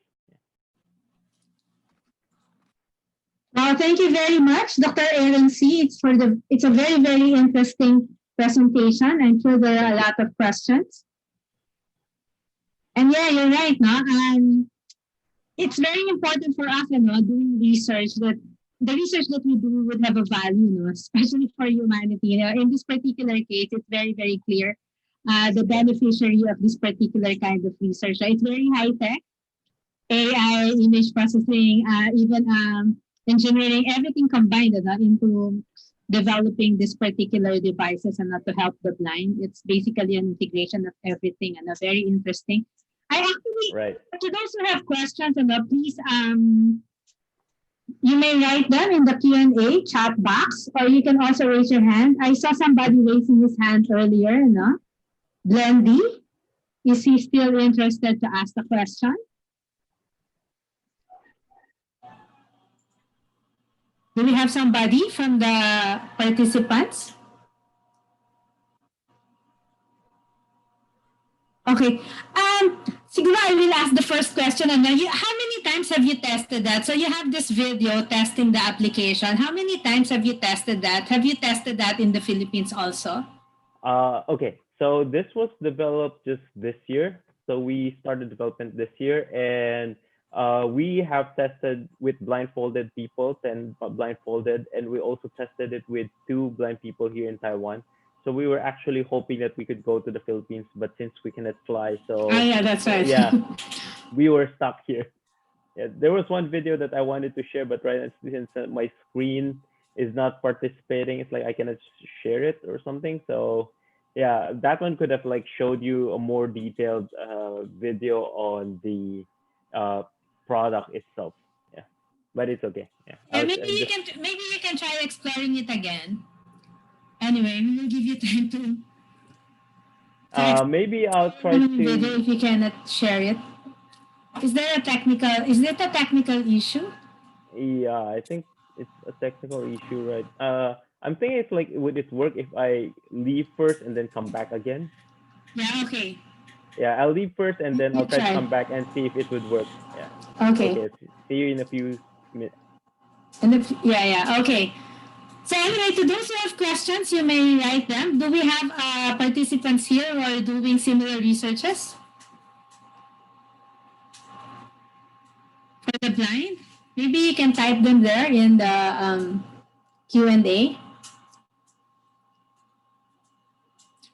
Well, thank you very much, Dr. Aaron C. It's a very, very interesting presentation. I'm sure there are a lot of questions. And yeah, you're right, no? it's very important for us, doing research, that the research that we do would have a value, especially for humanity. In this particular case, it's very, very clear the beneficiary of this particular kind of research. Right? It's very high tech, AI, image processing, even engineering, everything combined into developing these particular devices and not to help the blind. It's basically an integration of everything and a very interesting. I actually, Right. to those who have questions, please, you may write them in the Q&A chat box, or you can also raise your hand. I saw somebody raising his hand earlier, Blendy. Is he still interested to ask the question? Do we have somebody from the participants? Okay. Siguro I will ask the first question. And then how many times have you tested that? So you have this video testing the application. How many times have you tested that? Have you tested that in the Philippines also? Okay, so this was developed just this year. So we started development this year, and we have tested with blindfolded people, 10 blindfolded, and we also tested it with 2 blind people here in Taiwan. So we were actually hoping that we could go to the Philippines, but since we cannot fly, so yeah, that's right. yeah, we were stuck here. Yeah, there was one video that I wanted to share, but right now since my screen is not participating, it's like I cannot share it or something. So yeah, that one could have like showed you a more detailed video on the product itself. Yeah, but it's okay. Yeah, Yeah, maybe you can try exploring it again. Anyway, we will give you time to maybe I'll try video to. if you cannot share it. Is it a technical issue? Yeah, I think it's a technical issue, right? I'm thinking it's like, would it work if I leave first and then come back again? Yeah, okay. Yeah, I'll leave first and then I'll try to Try. come back and see if it would work. Yeah. Okay. Okay. See you in a few minutes. Yeah. Okay. So anyway, to those who have questions, you may write them. Do we have participants here who are doing similar researches for the blind? Maybe you can type them there in the Q&A.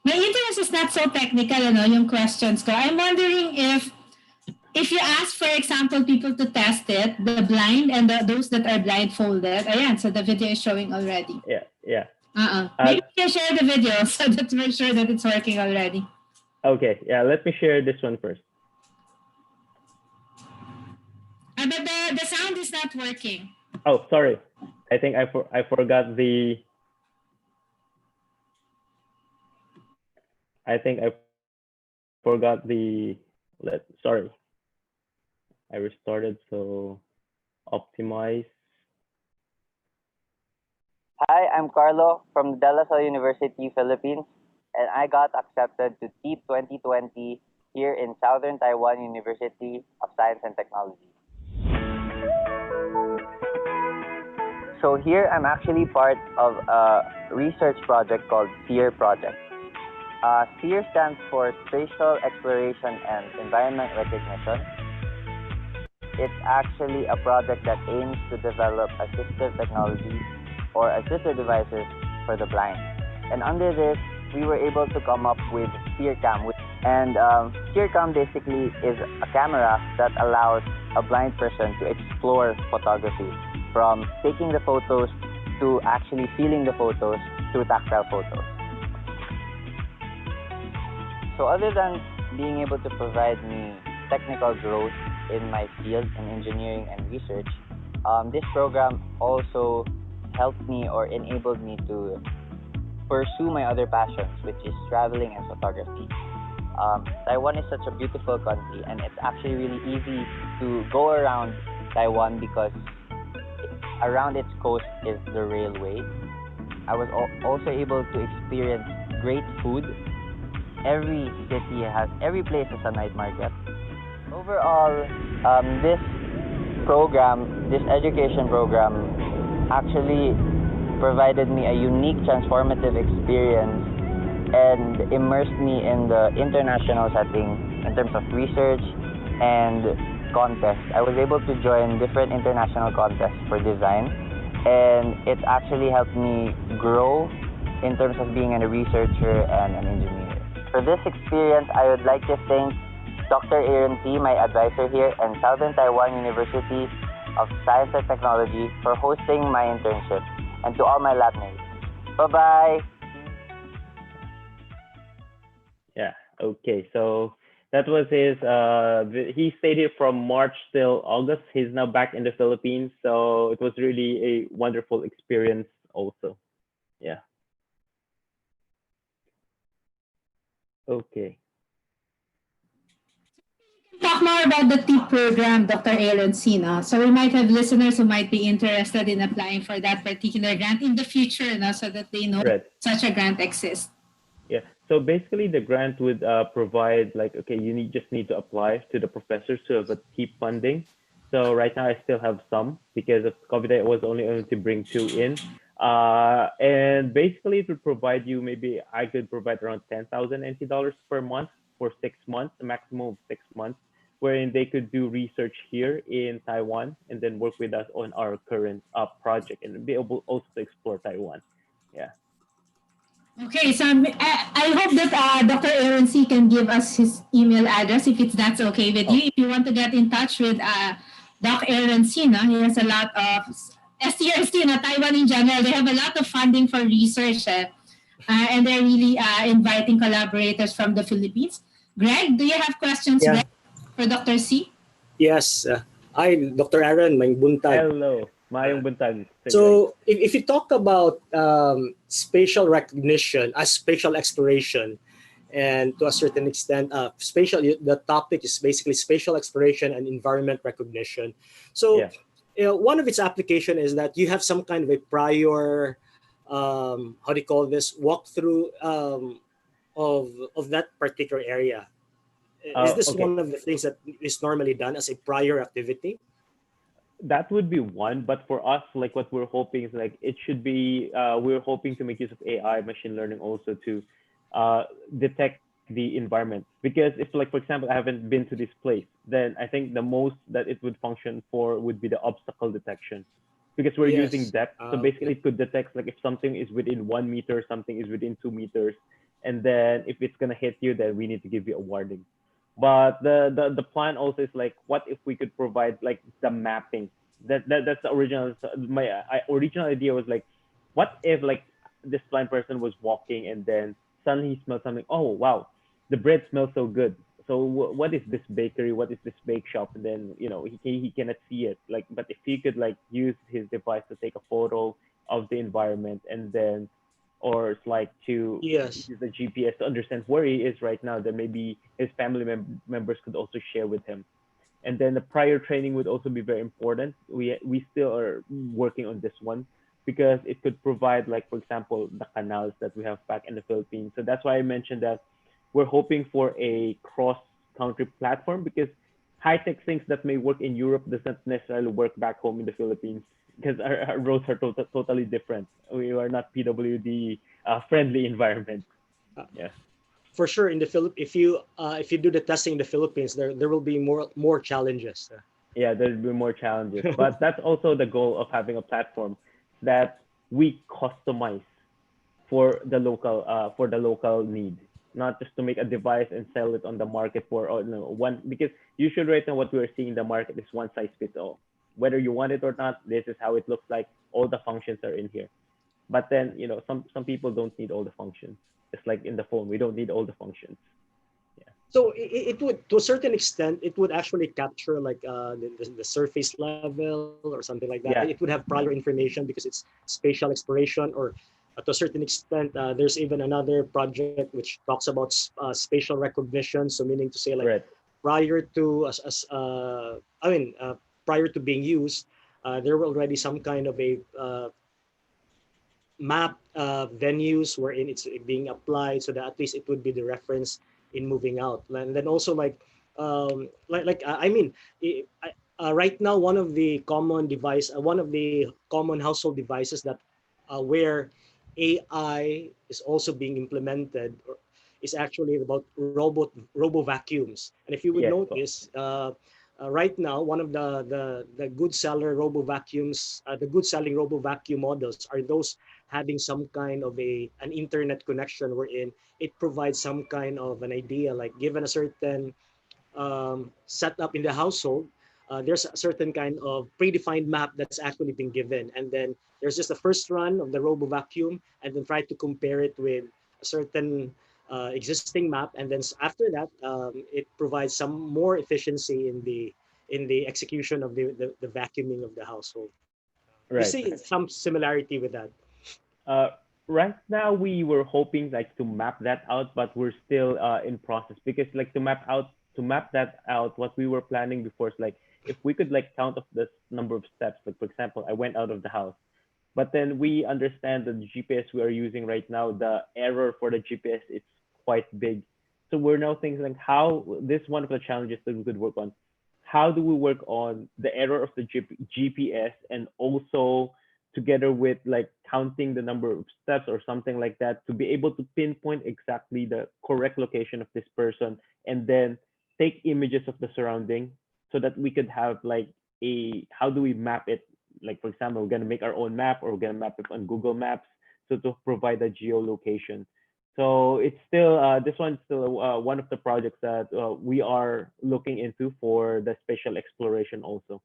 My interest is not so technical, yung questions ko. I'm wondering if you ask, for example, people to test it, the blind and those that are blindfolded, ayan, so the video is showing already. Yeah. Maybe you can share the video so that we're sure that it's working already. Okay, yeah, let me share this one first. But the sound is not working. Oh, sorry. I think I forgot the. Sorry. I restarted, so optimize. Hi, I'm Carlo from De La Salle University, Philippines, and I got accepted to TEEP 2020 here in Southern Taiwan University of Science and Technology. So here I'm actually part of a research project called SEER project. SEER stands for Spatial Exploration and Environment Recognition. It's actually a project that aims to develop assistive technology or assistive devices for the blind. And under this, we were able to come up with SEERcam. And SEERcam basically is a camera that allows a blind person to explore photography, from taking the photos to actually feeling the photos through tactile photos. So other than being able to provide me technical growth in my field in engineering and research, this program also helped me or enabled me to pursue my other passions, which is traveling and photography. Taiwan is such a beautiful country, and it's actually really easy to go around Taiwan because around its coast is the railway. I was also able to experience great food. Every place has a night market. Overall, this education program actually provided me a unique transformative experience and immersed me in the international setting in terms of research and contests. I was able to join different international contests for design, and it actually helped me grow in terms of being a researcher and an engineer. For this experience, I would like to thank Dr. Aaron T., my advisor here, and Southern Taiwan University of Science and Technology for hosting my internship, and to all my lab mates. Bye-bye! Yeah. Okay. So that was his. He stayed here from March till August. He's now back in the Philippines. So it was really a wonderful experience. Also. Yeah. Okay. Talk more about the TIP program, Dr. Aaron Sina. So we might have listeners who might be interested in applying for that particular grant in the future, so that they know Right. such a grant exists. Yeah. So basically, the grant would provide like, okay, just need to apply to the professors to have a TIP funding. So right now, I still have some because of COVID. I was only able to bring 2 in. And basically, it would provide you, maybe I could provide around 10,000 NT dollars per month for 6 months, a maximum of 6 months, wherein they could do research here in Taiwan and then work with us on our current project and be able also to explore Taiwan. Yeah. Okay, so I hope that Dr. Aaron C. can give us his email address if that's okay with you. If you want to get in touch with Doc Aaron C., he has a lot of STRC, Taiwan in general. They have a lot of funding for research, and they're really inviting collaborators from the Philippines. Greg, do you have questions Yeah. for Dr. C? Yes. Hi, Dr. Aaron, may buntag. Hello. Mayong buntag. So if you talk about spatial recognition as spatial exploration, and to a certain extent, the topic is basically spatial exploration and environment recognition. So one of its application is that you have some kind of a prior, how do you call this, walkthrough of that particular area. Is this one of the things that is normally done as a prior activity? That would be one, but for us, like what we're hoping is like it should be. We're hoping to make use of AI, machine learning, also to detect the environment. Because if, like, for example, I haven't been to this place, then I think the most that it would function for would be the obstacle detection, because we're using depth. So basically, it could detect like if something is within 1 meter, something is within 2 meters, and then if it's gonna hit you, then we need to give you a warning. But the plan also is like, what if we could provide like the mapping? That's the original. My original idea was like, what if like this blind person was walking and then suddenly he smelled something? Oh wow, the bread smells so good. So what is this bakery? What is this bake shop? And then he cannot see it. Like, but if he could like use his device to take a photo of the environment and then, or it's like to use the GPS to understand where he is right now, then maybe his family members could also share with him. And then the prior training would also be very important. We still are working on this one because it could provide, like, for example, the canals that we have back in the Philippines. So that's why I mentioned that we're hoping for a cross-country platform, because high-tech things that may work in Europe doesn't necessarily work back home in the Philippines, because our roads are totally different. We are not PWD friendly environment. Yeah. For sure, in the if you do the testing in the Philippines, there will be more challenges. Yeah, there'll be more challenges, but that's also the goal of having a platform that we customize for the local need, not just to make a device and sell it on the market for one. Because usually right now what we're seeing in the market is one size fits all. Whether you want it or not, this is how it looks like. All the functions are in here. But then, some people don't need all the functions. It's like in the phone, we don't need all the functions. Yeah. So it would, to a certain extent, it would actually capture like the surface level or something like that. Yeah. It would have prior information because it's spatial exploration, or to a certain extent, there's even another project which talks about spatial recognition. So meaning to say, like, prior to prior to being used, there were already some kind of a map venues wherein it's being applied, so that at least it would be the reference in moving out. And then also right now, one of the common household devices that where AI is also being implemented is actually about robo vacuums. And if you would notice, right now, one of the good seller robo vacuums, the good selling robo vacuum models are those having some kind of an internet connection wherein it provides some kind of an idea, like given a certain setup in the household, there's a certain kind of predefined map that's actually been given, and then there's just the first run of the robo vacuum, and then try to compare it with a certain existing map, and then after that, it provides some more efficiency in the execution of the vacuuming of the household. You Right, see right. some similarity with that. Uh, right now we were hoping like to map that out, but we're still in process because like to map that out, what we were planning before is like if we could like count of this number of steps, like for example, I went out of the house, but then we understand that the GPS we are using right now, the error for the GPS is quite big. So we're now thinking like how this one of the challenges that we could work on. How do we work on the error of the GPS and also together with like counting the number of steps or something like that to be able to pinpoint exactly the correct location of this person and then take images of the surrounding so that we could have like a how do we map it, like for example we're going to make our own map or we're going to map it on Google Maps so to provide a geolocation. So it's still this one's still one of the projects that we are looking into for the spatial exploration also.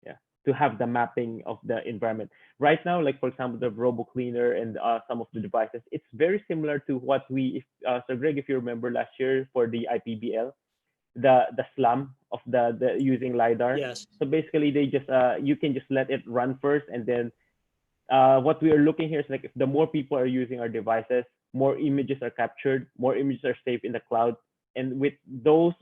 Yeah, to have the mapping of the environment. Right now, like for example, the robo cleaner and some of the devices, it's very similar to what we. If, so Greg, if you remember last year for the IPBL, the slum of the using lidar. Yes. So basically, they just you can just let it run first, and then what we are looking here is like if the more people are using our devices, more images are captured, more images are saved in the cloud, and with those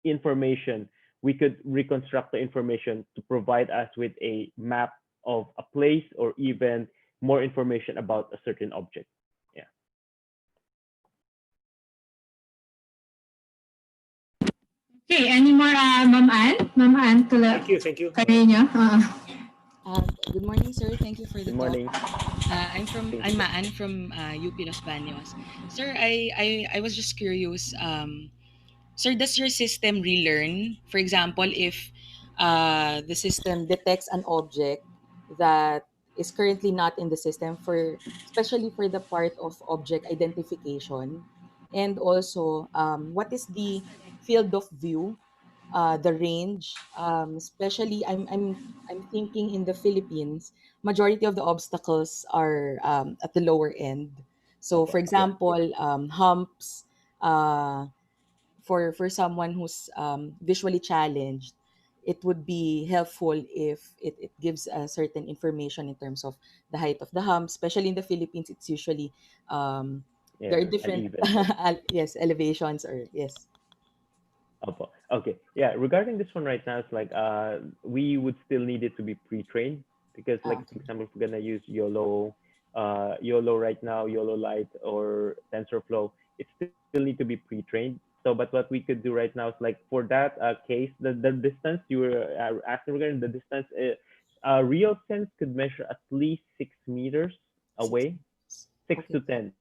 information, we could reconstruct the information to provide us with a map of a place or even more information about a certain object. Yeah. Okay, any more, Ma'am Ann? Ma'am Ann Thank you. Thank you. Carino? Good morning, sir. Thank you for the Good talk. morning. Thank I'm you. Maan from UP Los Baños. Sir, I was just curious. Sir, does your system relearn? For example, if the system detects an object that is currently not in the system, for especially for the part of object identification, and also what is the field of view, the range, especially I'm thinking in the Philippines, majority of the obstacles are at the lower end. So, Opo. for Yeah. example, humps, uh, for someone who's visually challenged, it would be helpful if it gives a certain information in terms of the height of the hump. Especially in the Philippines, it's usually there are Yeah. different Uneven. yes, elevations, or yes. Opo. Okay. Yeah. Regarding this one right now, it's like we would still need it to be pre-trained because like for Okay. example, if we're gonna use YOLO right now, YOLO Lite or TensorFlow, it still need to be pre-trained. So, but what we could do right now is like for that case, the distance you were asking regarding the distance, real sense could measure at least 6 meters Six. away, six Okay. to ten.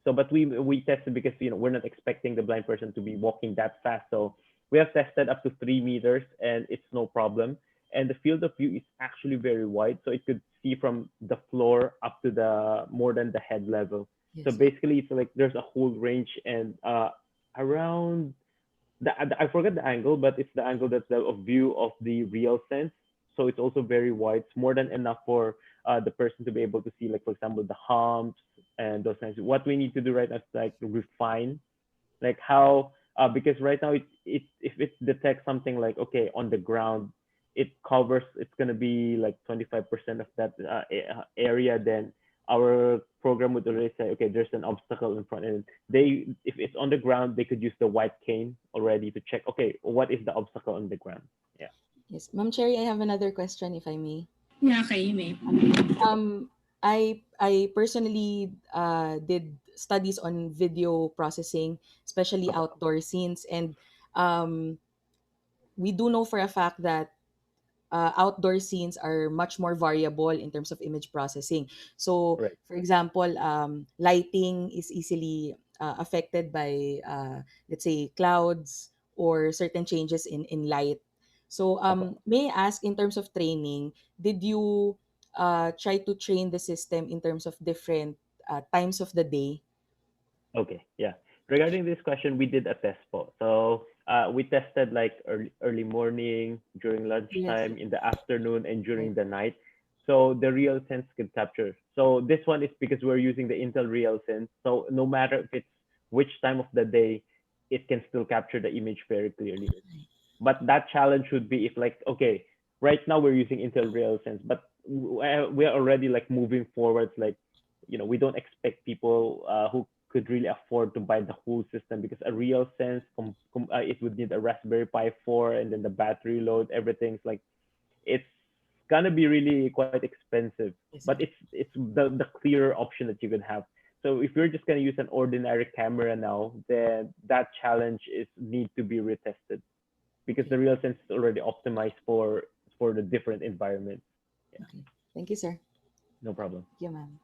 So, but we tested because we're not expecting the blind person to be walking that fast. So we have tested up to 3 meters, and it's no problem. And the field of view is actually very wide, so it could see from the floor up to the more than the head level. So Yes. basically, it's like there's a whole range and around I forget the angle, but it's the angle that's the of view of the real sense. So it's also very wide. It's more than enough for the person to be able to see, like for example, the humps and those things. What we need to do right now is like refine, like how because right now it if it detects something like okay on the ground, it covers it's gonna be like 25% of that area. Then our program would already say okay there's an obstacle in front, and they if it's on the ground they could use the white cane already to check okay what is the obstacle on the ground. Yeah. Yes. Ma'am Cherry, I have another question, if I may. Yeah, okay, you may. Um, I personally did studies on video processing, especially Opo. outdoor scenes, and um, we do know for a fact that outdoor scenes are much more variable in terms of image processing. So, Right. for example, lighting is easily affected by, let's say, clouds or certain changes in light. So may I ask, in terms of training, did you try to train the system in terms of different times of the day? Okay, yeah. Regarding this question, we did a test po. So we tested like early morning, during Yes. lunchtime, in the afternoon, and Right. during the night. So the real sense could capture. So this one is because we're using the Intel Real Sense. So no matter if it's which time of the day, it can still capture the image very clearly. But that challenge would be if like, okay, right now we're using Intel Real Sense, but we're already like moving forward, like, we don't expect people who could really afford to buy the whole system, because a Real Sense, it would need a Raspberry Pi 4, and then the battery load, everything's like, it's gonna be really quite expensive. Yes, But sir. it's the clearer option that you could have. So if you're just gonna use an ordinary camera now, then that challenge is need to be retested, because Okay. the real sense is already optimized for the different environments. Yeah, Okay. Thank you, sir. no problem. Thank you, ma'am.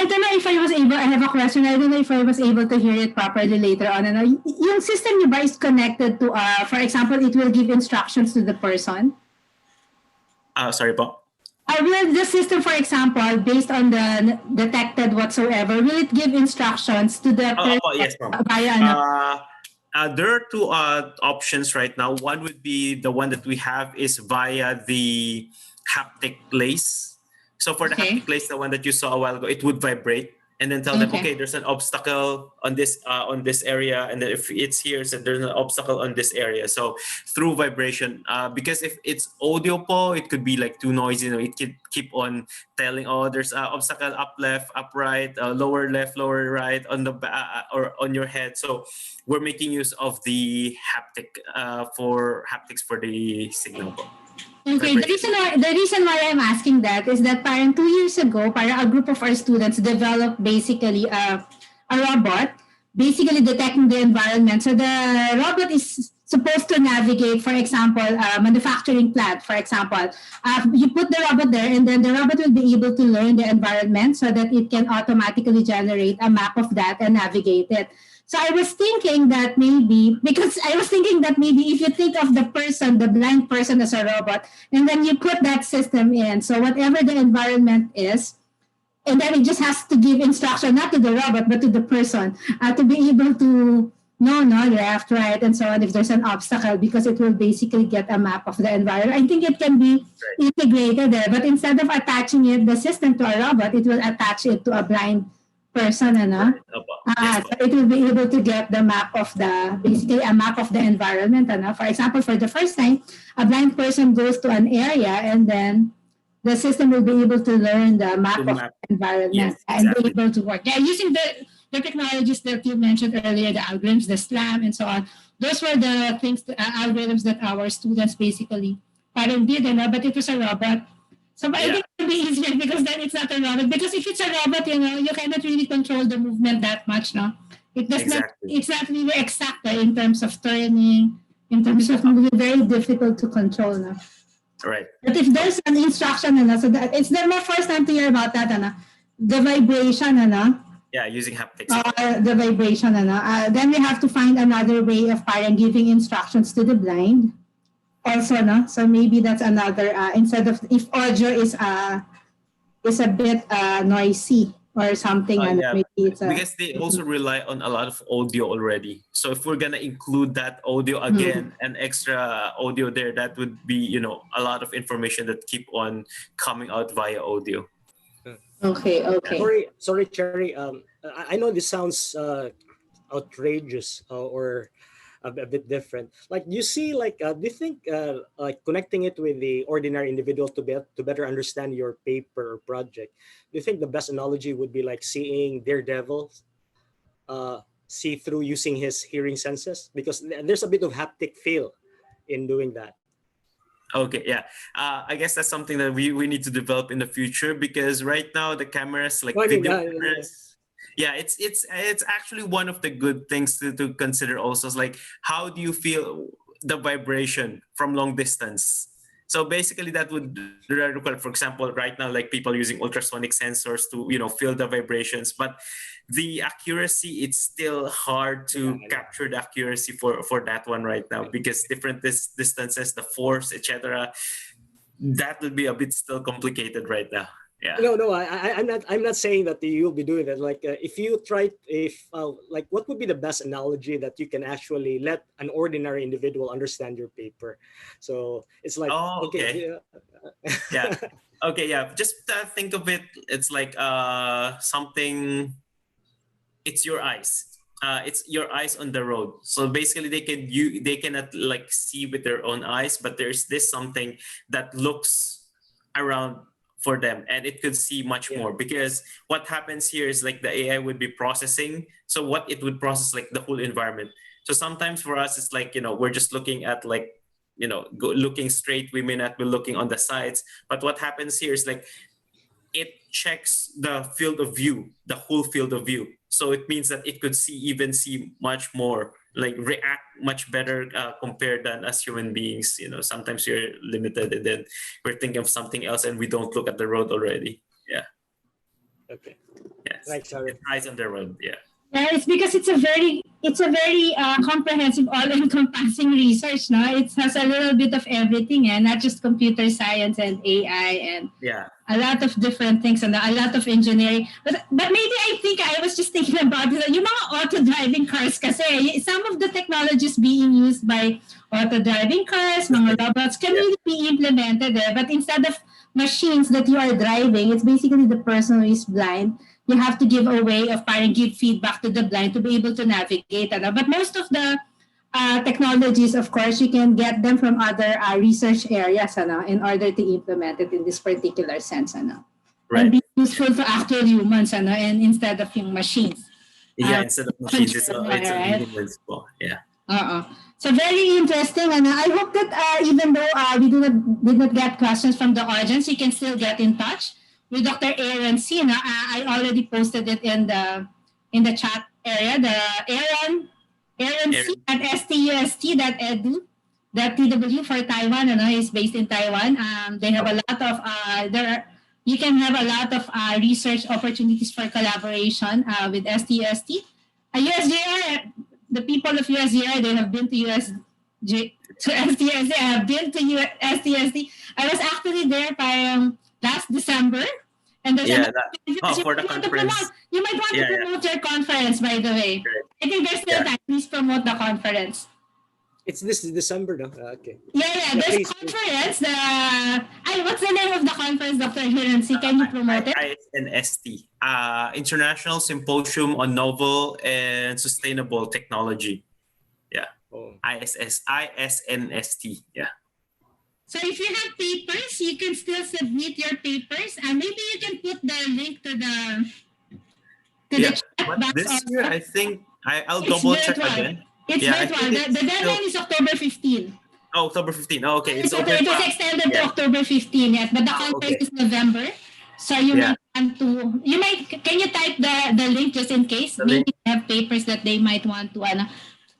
I don't know if I was able, I have a question. I don't know if I was able to hear it properly later on. Ano, yung system niyo ba is connected to, for example, it will give instructions to the person? Sorry po. Will the system, for example, based on the detected whatsoever, will it give instructions to the person Yes, ma'am. via ano? There are two options right now. One would be the one that we have is via the haptic lace. So for the Okay. haptic lace, the one that you saw a while ago, it would vibrate and then tell them, Okay. okay, there's an obstacle on this area, and then if it's here, so there's an obstacle on this area. So through vibration, because if it's audio po, it could be like too noisy. It could keep on telling, oh, there's an obstacle up left, up right, lower left, lower right on the or on your head. So we're making use of the haptics for the signal po. Okay, the reason why I'm asking that is that parang 2 years ago, parang a group of our students developed basically a robot, basically detecting the environment. So the robot is supposed to navigate, for example, a manufacturing plant, for example. You put the robot there, and then the robot will be able to learn the environment so that it can automatically generate a map of that and navigate it. So I was thinking that maybe, because I was thinking that maybe if you think of the person, the blind person as a robot, and then you put that system in, so whatever the environment is, and then it just has to give instruction, not to the robot, but to the person, to be able to know, no, left, right, and so on, if there's an obstacle, because it will basically get a map of the environment. I think it can be integrated there, but instead of attaching the system to a robot, it will attach it to a blind person, ano? Yes, So it will be able to get the map of basically a map of the environment. Ano? For example, for the first time, a blind person goes to an area, and then the system will be able to learn the map of the environment, Yes, and be exactly. able to work. Yeah, using the technologies that you mentioned earlier, the algorithms, the SLAM, and so on. Those were the things, algorithms that our students basically parang did, but it was a robot. So but I think it would be easier because then it's not a robot. Because if it's a robot, you cannot really control the movement that much, no? It does not. Exactly. It's not really exact in terms of turning, in terms of moving. Very difficult to control, no? Right. But if there's an instruction, so that it's my first time to hear about that, the vibration, Yeah, using haptics. the vibration, then we have to find another way of parang giving instructions to the blind. Also, no? So maybe that's another, instead of, if audio is a bit noisy or something, Yeah, maybe it's because they also rely on a lot of audio already. So if we're gonna include that audio again, and extra audio there, that would be a lot of information that keep on coming out via audio. Okay. Sorry, Cherry. I know this sounds outrageous or a bit different. Like, you see, like, do you think like connecting it with the ordinary individual to better understand your paper or project? Do you think the best analogy would be like seeing Daredevil see through using his hearing senses? Because there's a bit of haptic feel in doing that. Okay, yeah. I guess that's something that we need to develop in the future, because right now the cameras, like video cameras, yeah, it's actually one of the good things to consider also. Is like, how do you feel the vibration from long distance? So basically, that would require, for example, right now, like people using ultrasonic sensors to feel the vibrations, but the accuracy, it's still hard to capture the accuracy for that one right now, because different distances, the force, etc. That would be a bit still complicated right now. Yeah. No, I'm not saying that you'll be doing that. Like, if you try, like, what would be the best analogy that you can actually let an ordinary individual understand your paper? So it's like, Oh, okay. Yeah. Okay. Yeah. Just think of it. It's like something. It's your eyes. It's your eyes on the road. So basically, they cannot like see with their own eyes, but there's this something that looks around for them, and it could see much more, because what happens here is like the AI would be processing. So what it would process, like the whole environment. So sometimes for us, it's like, we're just looking at like, looking straight. We may not be looking on the sides, but what happens here is like it checks the field of view, the whole field of view. So it means that it could even see much more, like react much better compared than us human beings. Sometimes we're limited, and then we're thinking of something else, and we don't look at the road already. Yeah. Okay. Yes. Thanks, Harry. It's eyes on the road. Yeah. Yeah, it's because it's a very comprehensive, all-encompassing research. No, it has a little bit of everything, and not just computer science and AI and Yeah. a lot of different things and a lot of engineering. But maybe I think I was just thinking about it. Yung mga auto-driving cars kasi, some of the technologies being used by auto-driving cars, mga robots, can really be implemented there. But instead of machines that you are driving, it's basically the person who is blind. You have to give a way of give feedback to the blind to be able to navigate. But most of the technologies, of course, you can get them from other research areas in order to implement it in this particular sense. Right. And be useful to actual humans and instead of yung machines. Yeah, instead of machines, it's humans. Yeah. So very interesting, and I hope that even though we did not get questions from the audience, you can still get in touch with Dr. Aaron C. I already posted it in the chat area. The Aaron C at stust.edu.tw for Taiwan. Is based in Taiwan. They have a lot of you can have a lot of research opportunities for collaboration with STST. USJR, the people of USJR, they have been to STST. I have been to STST. I was actually there last December. And there's for the conference. You might want to promote your conference, by the way. Great. I think there's still time. Please promote the conference. It's this December, no? Okay. Yeah. There's a conference. What's the name of the conference, Dr. Hiransi? Can you promote it? ISNST, International Symposium on Novel and Sustainable Technology. Yeah. ISNST. Yeah. So if you have papers, you can still submit your papers, and maybe you can put the link to the chat box. This year, I think I'll double check again. It's virtual. The deadline is October 15. Oh, October 15. Oh, okay. It's open. It was extended to October 15 yet, but the conference is November. So you might want to. Can you type the link just in case? Maybe they have papers that they might want to.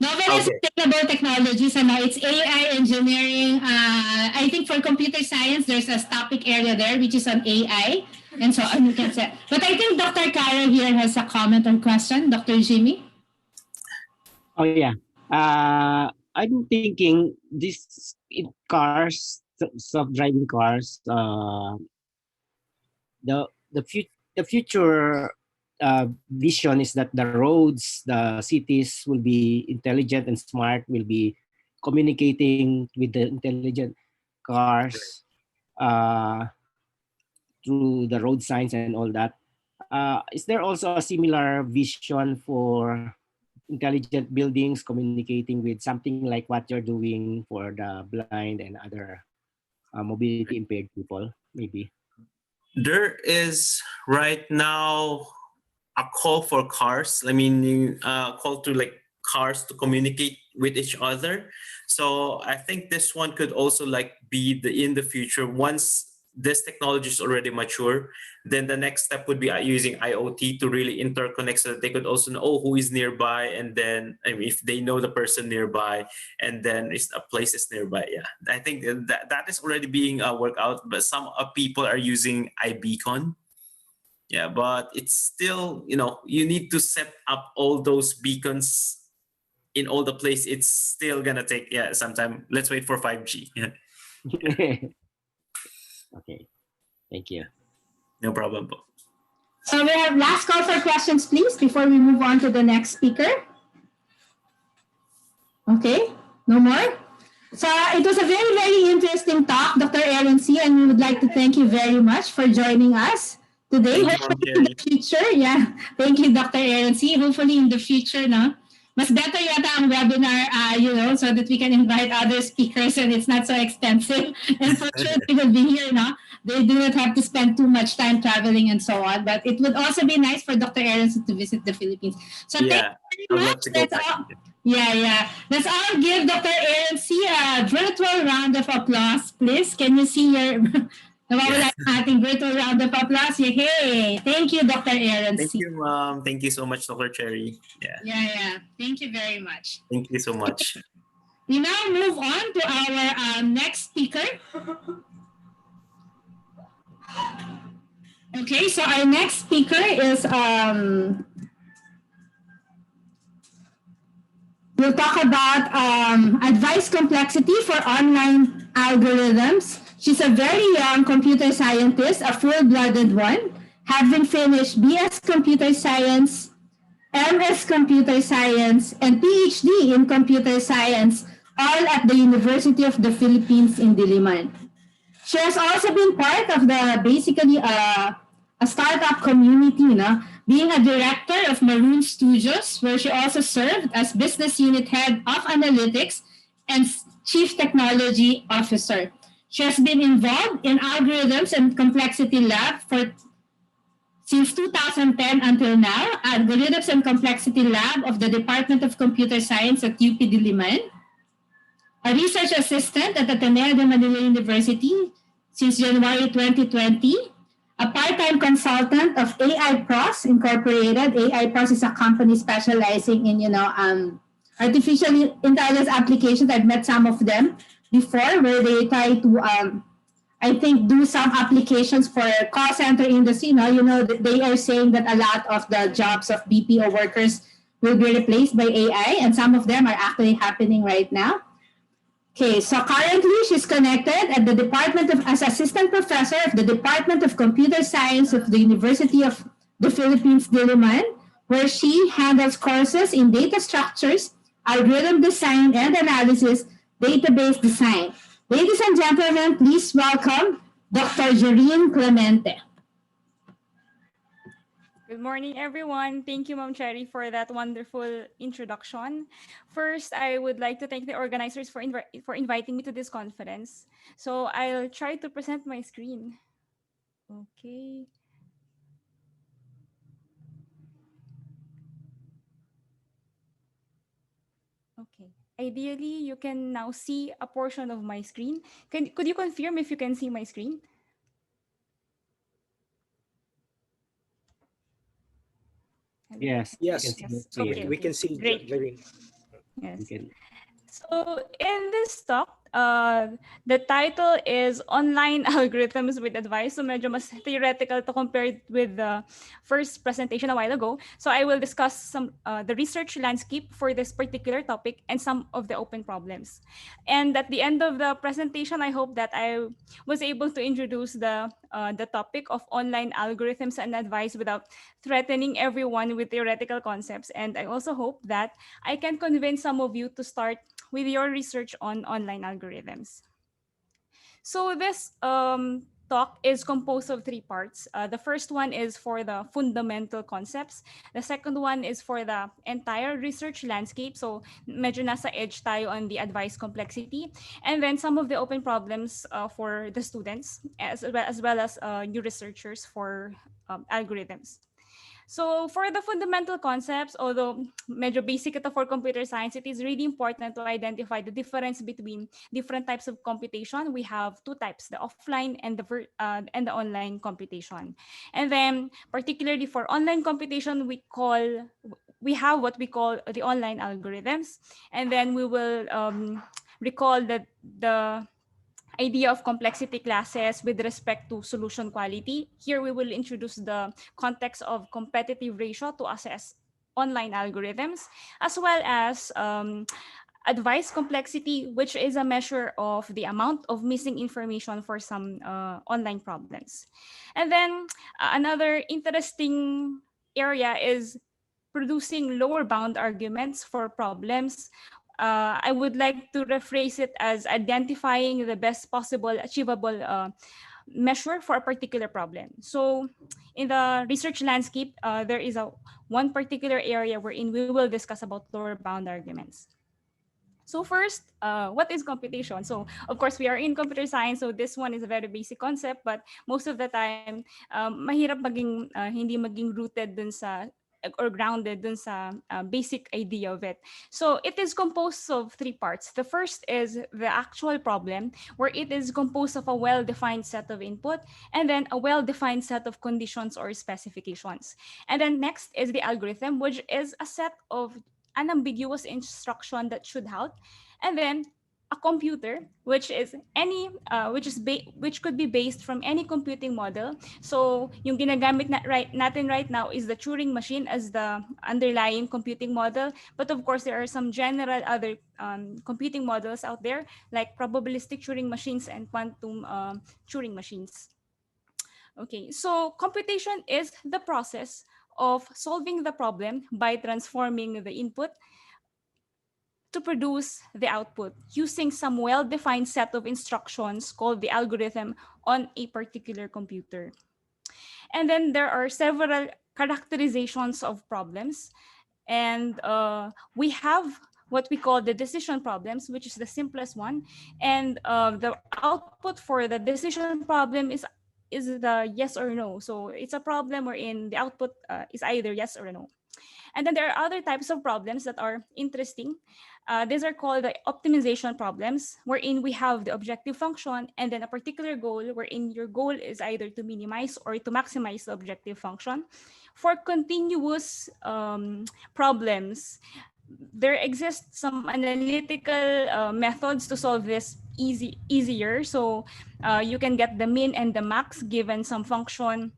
Novel and sustainable technologies, it's AI engineering. I think for computer science, there's a topic area there which is on AI, and so on. You can say. But I think Dr. Kara here has a comment or question. Dr. Jimmy. Oh yeah, I'm thinking this cars, self-driving cars. The future vision is that the roads, the cities will be intelligent and smart, will be communicating with the intelligent cars through the road signs and all that. Is there also a similar vision for intelligent buildings communicating with something like what you're doing for the blind and other mobility impaired people, maybe? There is right now a call for cars. I mean, call to like cars to communicate with each other. So I think this one could also like be in the future, once this technology is already mature, then the next step would be using IoT to really interconnect so that they could also know, oh, who is nearby, and then I mean, if they know the person nearby, and then if a place is nearby. Yeah, I think that is already being worked out, but some people are using iBeacon. Yeah, but it's still, you need to set up all those beacons in all the place. It's still gonna take some time. Let's wait for 5G. Yeah. Okay, thank you. No problem. So we have last call for questions, please, before we move on to the next speaker. Okay, no more? So it was a very, very interesting talk, Dr. Aaron C., and we would like to thank you very much for joining us today. Thank you, Ma'am Hopefully in the future, yeah. Thank you, Dr. Aaron C. Hopefully in the future, no? Mas better yata ang webinar, so that we can invite other speakers and it's not so expensive. And for sure, they will be here, no? They do not have to spend too much time traveling and so on. But it would also be nice for Dr. Aaron to visit the Philippines. So Yeah, thank you I'd very love much. to go That's back. all. Yeah. Let's all give Dr. Aaron C. a virtual round of applause, please. Can you see your nawawala yung ating virtual round of applause? Yay! Thank you, Dr. Aaron Thank C. you, Ma'am. Thank you so much, Dr. Cherry. Yeah, Yeah. Thank you very much. thank you so much. We now move on to our next speaker. Okay, so our next speaker is we'll talk about advice complexity for online algorithms. She's a very young computer scientist, a full-blooded one, having finished BS Computer Science, MS Computer Science, and PhD in Computer Science, all at the University of the Philippines in Diliman. She has also been part of a startup community, being a director of Maroon Studios, where she also served as business unit head of analytics and chief technology officer. She has been involved in algorithms and complexity lab since 2010 until now, Algorithms and Complexity Lab of the Department of Computer Science at UP Diliman, a research assistant at Ateneo de Manila University since January 2020, a part-time consultant of AI Pros Incorporated. AI Pros is a company specializing in, artificial intelligence applications. I've met some of them before where they try to, do some applications for call center industry. They are saying that a lot of the jobs of BPO workers will be replaced by AI, and some of them are actually happening right now. Okay, so currently she's connected at the as assistant professor of the Department of Computer Science of the University of the Philippines, Diliman, where she handles courses in data structures, algorithm design and analysis, database design. Ladies and gentlemen, please welcome Dr. Joreen Clemente. Good morning, everyone. Thank you, Ma'am Cherry, for that wonderful introduction. First, I would like to thank the organizers for inviting me to this conference. So I'll try to present my screen. Okay. Okay. Ideally, you can now see a portion of my screen. Could you confirm if you can see my screen? Yes. Yes. So Okay, we can see great. Joreen. Yes. Can, So in this talk, the title is Online Algorithms with Advice. So medyo mas theoretical to compare with the first presentation a while ago. So I will discuss some the research landscape for this particular topic and some of the open problems. And at the end of the presentation, I hope that I was able to introduce the topic of online algorithms and advice without threatening everyone with theoretical concepts. And I also hope that I can convince some of you to start with your research on online algorithms. So this talk is composed of three parts. The first one is for the fundamental concepts. The second one is for the entire research landscape. So medyo nasa edge tayo on the advice complexity. And then some of the open problems for the students as well as new researchers for algorithms. So for the fundamental concepts, although medyo basic ito for computer science, it is really important to identify the difference between different types of computation. We have two types, the offline and the online computation. And then particularly for online computation, we have what we call the online algorithms. And then we will recall that the idea of complexity classes with respect to solution quality. Here we will introduce the context of competitive ratio to assess online algorithms, as well as advice complexity, which is a measure of the amount of missing information for some online problems. And then another interesting area is producing lower bound arguments for problems. I would like to rephrase it as identifying the best possible achievable measure for a particular problem. So in the research landscape, there is a one particular area wherein we will discuss about lower bound arguments. So first, what is computation? So of course, we are in computer science, so this one is a very basic concept, but most of the time, mahirap maging, hindi maging rooted dun sa or grounded dun sa basic idea of it. So it is composed of three parts. The first is the actual problem, where it is composed of a well-defined set of input, and then a well-defined set of conditions or specifications. And then next is the algorithm, which is a set of unambiguous instruction that should help, and then a computer, which is any which could be based from any computing model. So yung ginagamit natin right now is the Turing machine as the underlying computing model, but of course there are some general other computing models out there, like probabilistic Turing machines and quantum Turing machines. Okay, so computation is the process of solving the problem by transforming the input to produce the output using some well-defined set of instructions called the algorithm on a particular computer. And then there are several characterizations of problems. And we have what we call the decision problems, which is the simplest one. And the output for the decision problem is the yes or no. So it's a problem wherein the output is either yes or no. And then there are other types of problems that are interesting. These are called the optimization problems, wherein we have the objective function and then a particular goal, wherein your goal is either to minimize or to maximize the objective function. For continuous problems, there exists some analytical methods to solve this easier. So you can get the min and the max given some function.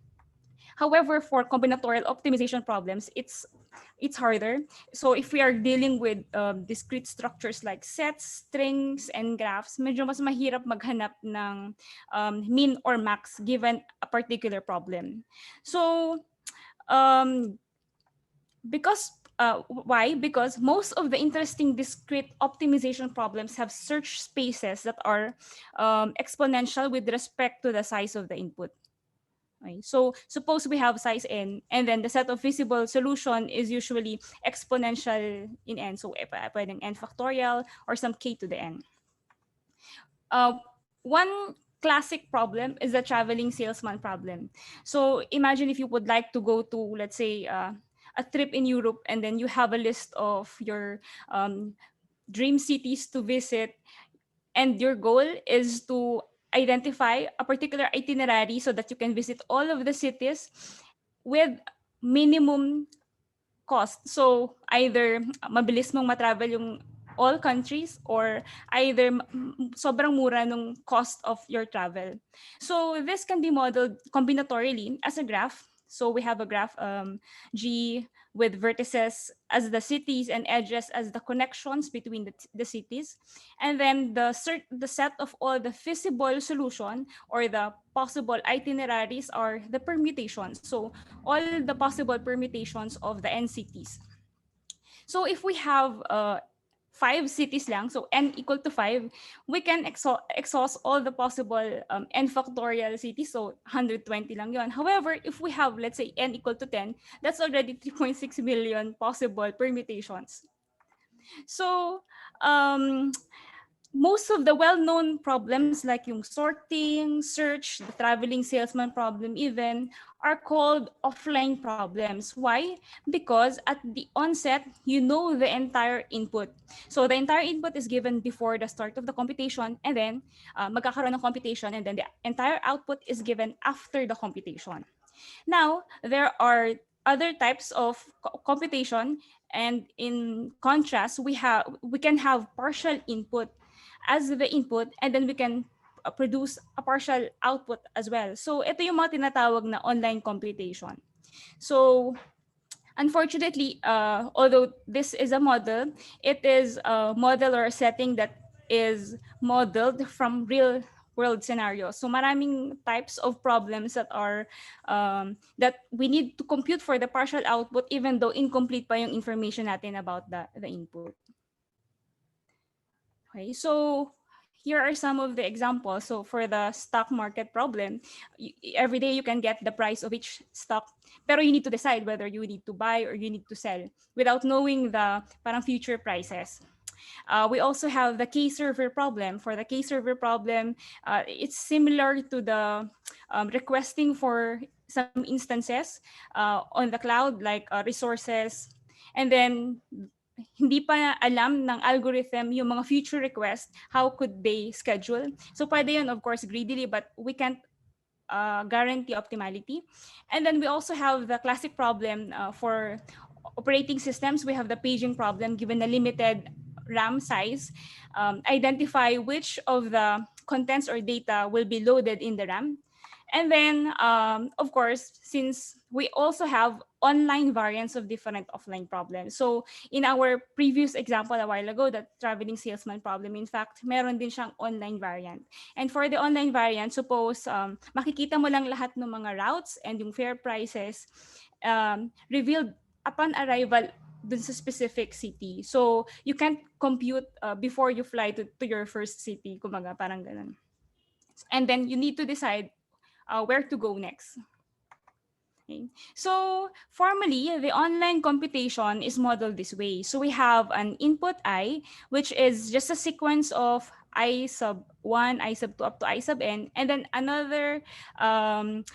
However, for combinatorial optimization problems, it's harder. So if we are dealing with discrete structures like sets, strings, and graphs, medyo mas mahirap maghanap ng min or max given a particular problem. So why? Because most of the interesting discrete optimization problems have search spaces that are exponential with respect to the size of the input. Okay. So suppose we have size n, and then the set of feasible solution is usually exponential in n. So pwedeng n factorial or some k to the n. One classic problem is the traveling salesman problem. So imagine if you would like to go to, let's say, a trip in Europe, and then you have a list of your dream cities to visit, and your goal is to identify a particular itinerary so that you can visit all of the cities with minimum cost. So either mabilis mong matravel yung all countries, or either sobrang mura nung cost of your travel. So this can be modeled combinatorially as a graph. So we have a graph G with vertices as the cities and edges as the connections between the cities. And then the set of all the feasible solution or the possible itineraries are the permutations. So all the possible permutations of the n cities. So if we have 5 cities lang, so n equal to 5, we can exhaust all the possible n factorial cities, so 120 lang yon. However, if we have, let's say, n equal to 10, that's already 3.6 million possible permutations. So most of the well-known problems like yung sorting, search, the traveling salesman problem even are called offline problems. Why? Because at the onset, you know the entire input. So the entire input is given before the start of the computation, and then magkakaroon ng computation, and then the entire output is given after the computation. Now, there are other types of computation, and in contrast, we can have partial input as the input, and then we can produce a partial output as well. So ito yung mga tinatawag na online computation. So unfortunately, although this is a model, it is a model or a setting that is modeled from real world scenarios. So maraming types of problems that are that we need to compute for the partial output even though incomplete pa yung information natin about the input. Okay, so here are some of the examples. So for the stock market problem, every day you can get the price of each stock, pero you need to decide whether you need to buy or you need to sell without knowing the parang future prices. We also have the K-server problem. For the K-server problem, it's similar to the requesting for some instances on the cloud, like resources. And then hindi pa alam ng algorithm yung mga future requests, how could they schedule. So pwede yun, of course, greedily, but we can't guarantee optimality. And then we also have the classic problem for operating systems. We have the paging problem given a limited RAM size. Identify which of the contents or data will be loaded in the RAM. And then, of course, since we also have online variants of different offline problems. So in our previous example a while ago, the traveling salesman problem, in fact, meron din siyang online variant. And for the online variant, suppose makikita mo lang lahat ng mga routes and yung fare prices revealed upon arrival dun sa specific city. So you can't compute before you fly to your first city, kumaga, parang ganun. And then you need to decide where to go next. Okay. So formally, the online computation is modeled this way. So we have an input I, which is just a sequence of I sub 1, I sub 2 up to I sub n, and then another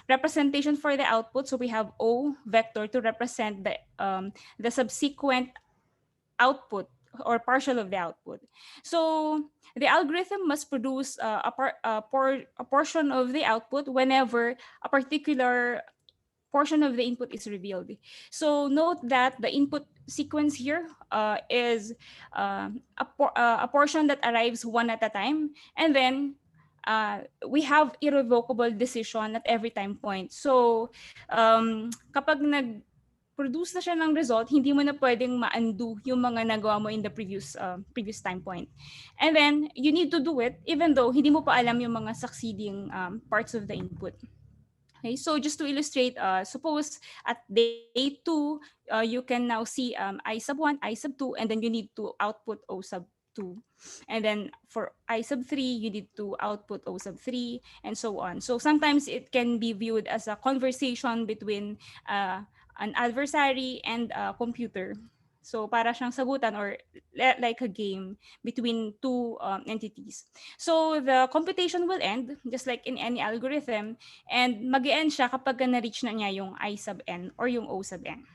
representation for the output. So we have O vector to represent the subsequent output or partial of the output. So the algorithm must produce a portion of the output whenever a particular portion of the input is revealed. So note that the input sequence here is a portion that arrives one at a time, and then we have irrevocable decision at every time point. So kapag produce na siya ng result, hindi mo na pwedeng ma-undo yung mga nagawa mo in the previous time point. And then, you need to do it even though hindi mo pa alam yung mga succeeding parts of the input. Okay, so just to illustrate, suppose at day 2, you can now see I sub 1, I sub 2, and then you need to output O sub 2. And then for I sub 3, you need to output O sub 3, and so on. So sometimes it can be viewed as a conversation between an adversary and a computer. So para siyang sagutan or like a game between two entities. So the computation will end just like in any algorithm, and mag-end siya kapag na-reach na niya yung I sub n or yung O sub n.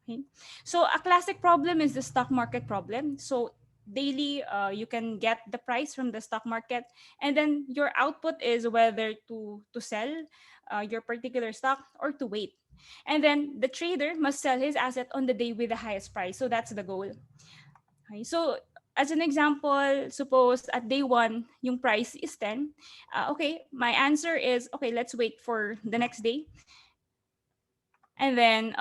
Okay? So a classic problem is the stock market problem. So daily you can get the price from the stock market, and then your output is whether to sell your particular stock or to wait. And then the trader must sell his asset on the day with the highest price. So that's the goal. Okay, so as an example, suppose at day 1, yung price is 10. Okay, my answer is, okay, let's wait for the next day. And then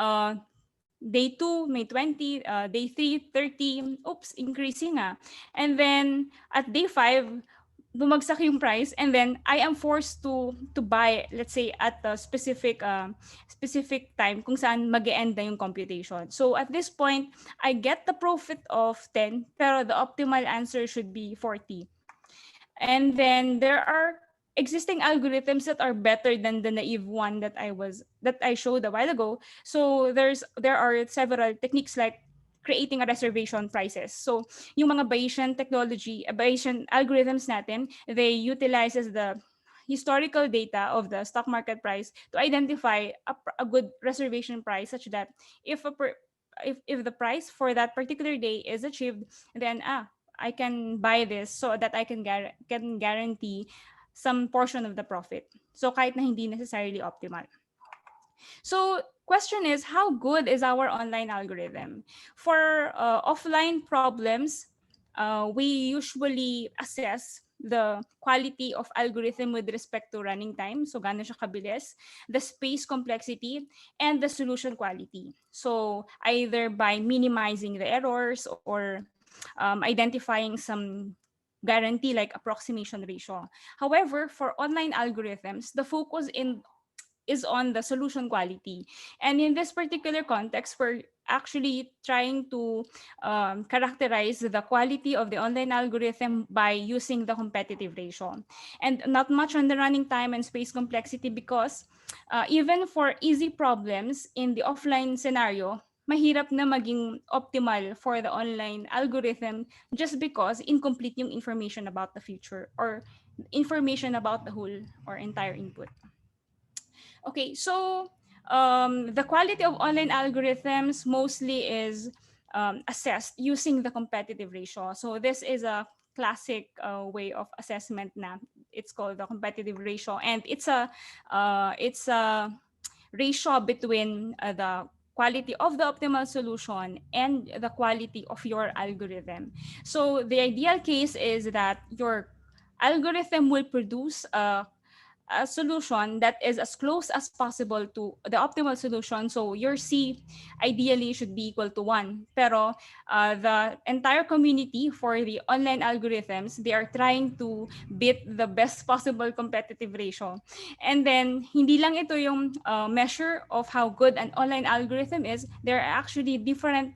day 2, may 20, day 3, 30, oops, increasing nga. And then at day 5, bumagsak yung price, and then I am forced to buy, let's say, at a specific time kung saan mag-e-end na yung computation. So at this point, I get the profit of 10, pero the optimal answer should be 40. And then there are existing algorithms that are better than the naive one that I showed a while ago. So there are several techniques like creating a reservation prices. So yung mga Bayesian technology, Bayesian algorithms natin, they utilizes the historical data of the stock market price to identify a good reservation price, such that if if the price for that particular day is achieved, then I can buy this so that I can guarantee some portion of the profit. So kahit na hindi necessarily optimal. So question is, how good is our online algorithm? For offline problems, we usually assess the quality of algorithm with respect to running time. So gaano siya kabilis, the space complexity, and the solution quality. So either by minimizing the errors or identifying some guarantee like approximation ratio. However, for online algorithms, the focus is on the solution quality. And in this particular context, we're actually trying to characterize the quality of the online algorithm by using the competitive ratio. And not much on the running time and space complexity, because even for easy problems in the offline scenario, mahirap na maging optimal for the online algorithm just because incomplete yung information about the future or information about the whole or entire input. Okay, so the quality of online algorithms mostly is assessed using the competitive ratio. So this is a classic way of assessment na. It's called the competitive ratio, and it's a ratio between the quality of the optimal solution and the quality of your algorithm. So the ideal case is that your algorithm will produce a solution that is as close as possible to the optimal solution. So your C ideally should be equal to 1. Pero the entire community for the online algorithms, they are trying to beat the best possible competitive ratio. And then, hindi lang ito yung measure of how good an online algorithm is. There are actually different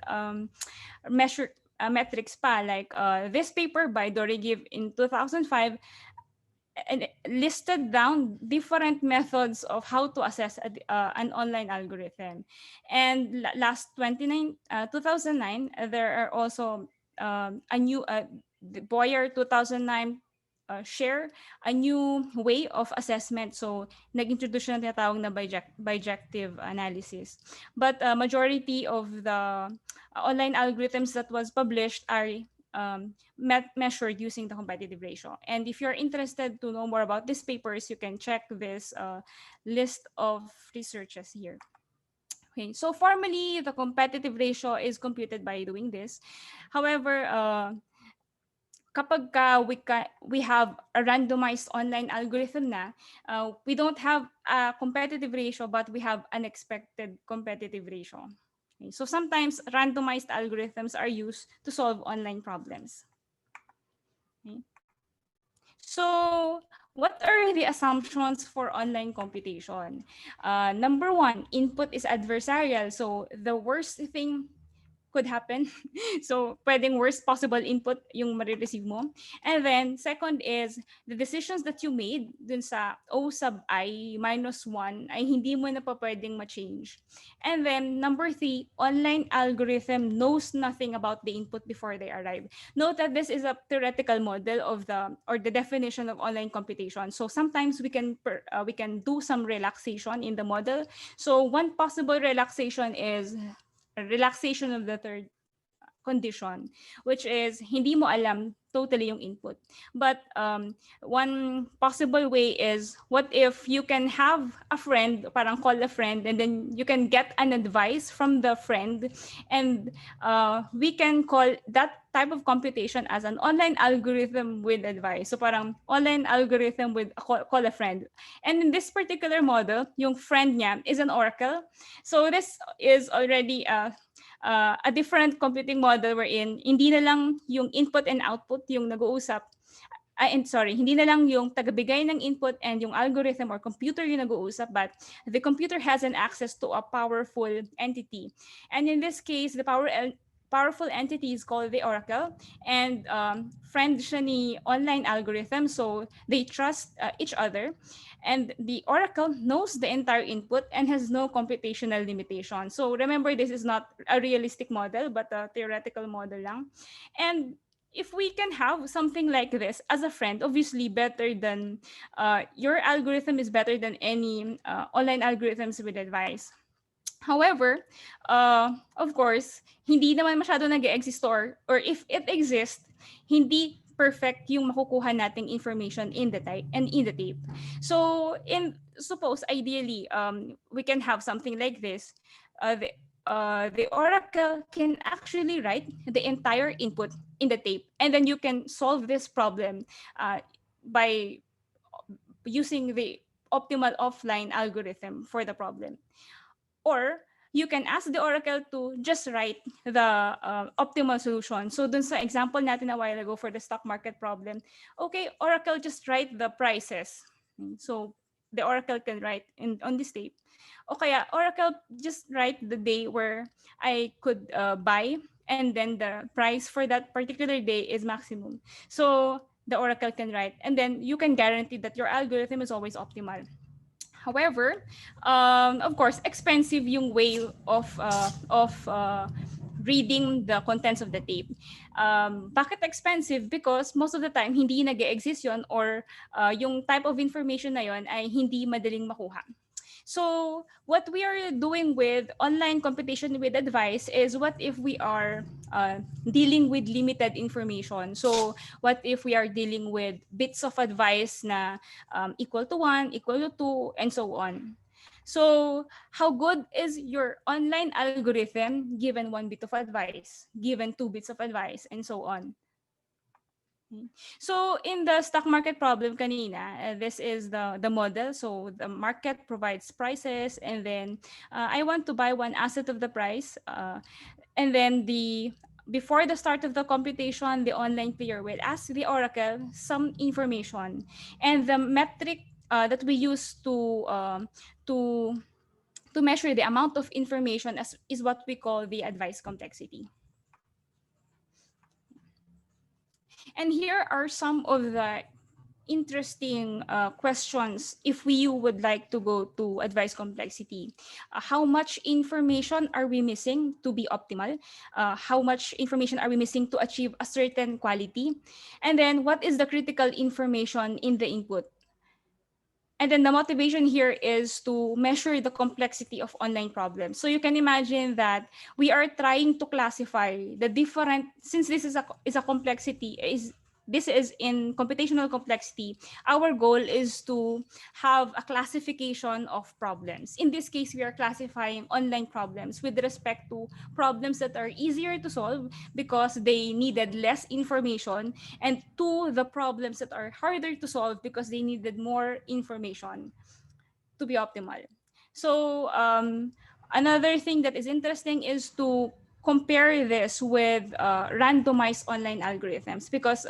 metrics pa. Like this paper by Dorigiv in 2005 and listed down different methods of how to assess an online algorithm. And last 2009, there are also a new, the Boyer 2009 share a new way of assessment. So, nag-introduce na tinatawag na bijective analysis. But majority of the online algorithms that was published are measured using the competitive ratio. And if you're interested to know more about these papers, you can check this list of researches here. Okay, so formally, the competitive ratio is computed by doing this. However, kapag we have a randomized online algorithm na, we don't have a competitive ratio, but we have an expected competitive ratio. Okay, so sometimes randomized algorithms are used to solve online problems. Okay. So, what are the assumptions for online computation? Number one, input is adversarial. So, the worst thing could happen. So, pwedeng worst possible input yung marireceive mo. And then, second is, the decisions that you made dun sa O sub I minus 1 ay hindi mo na pa pwedeng ma-change. And then, number 3, online algorithm knows nothing about the input before they arrive. Note that this is a theoretical model of the definition of online computation. So, sometimes we can do some relaxation in the model. So, one possible relaxation is relaxation of the third condition, which is hindi mo alam totally yung input. But one possible way is, what if you can have a friend, parang call a friend, and then you can get an advice from the friend, and we can call that type of computation as an online algorithm with advice. So parang online algorithm with call a friend. And in this particular model, yung friend niya is an oracle. So this is already a different computing model wherein hindi na lang yung input and output yung nag-uusap. Hindi na lang yung tagabigay ng input and yung algorithm or computer yung nag-uusap, but the computer has an access to a powerful entity. And in this case, the powerful entities called the Oracle, and friend siya ni online algorithm, so they trust each other. And the Oracle knows the entire input and has no computational limitation. So remember, this is not a realistic model, but a theoretical model lang. And if we can have something like this as a friend, obviously better than your algorithm is better than any online algorithms with advice. However, of course, hindi naman masyado nag-exist, or if it exists, hindi perfect yung makukuha nating information in the type and in the tape. So, in suppose ideally, we can have something like this. The Oracle can actually write the entire input in the tape, and then you can solve this problem by using the optimal offline algorithm for the problem. Or you can ask the Oracle to just write the optimal solution. So dun sa example natin a while ago for the stock market problem, okay, Oracle, just write the prices. So the Oracle can write on this tape. O kaya, Oracle, just write the day where I could buy, and then the price for that particular day is maximum. So the Oracle can write, and then you can guarantee that your algorithm is always optimal. However, of course, expensive yung way of reading the contents of the tape. Bakit expensive? Because most of the time, hindi nag-exist yun, or yung type of information na yun ay hindi madaling makuha. So what we are doing with online computation with advice is, what if we are dealing with limited information? So what if we are dealing with bits of advice na equal to 1, equal to 2, and so on. So how good is your online algorithm given 1 bit of advice, given 2 bits of advice, and so on? So in the stock market problem kanina, this is the model. So the market provides prices, and then I want to buy one asset of the price, and then before the start of the computation, the online player will ask the Oracle some information, and the metric that we use to to measure the amount of information is what we call the advice complexity. And here are some of the interesting questions if we would like to go to advice complexity. How much information are we missing to be optimal? How much information are we missing to achieve a certain quality? And then what is the critical information in the input? And then the motivation here is to measure the complexity of online problems. So you can imagine that we are trying to classify the different, since this is a complexity, this is in computational complexity, our goal is to have a classification of problems. In this case, we are classifying online problems with respect to problems that are easier to solve because they needed less information, and to the problems that are harder to solve because they needed more information to be optimal. So another thing that is interesting is to compare this with randomized online algorithms, because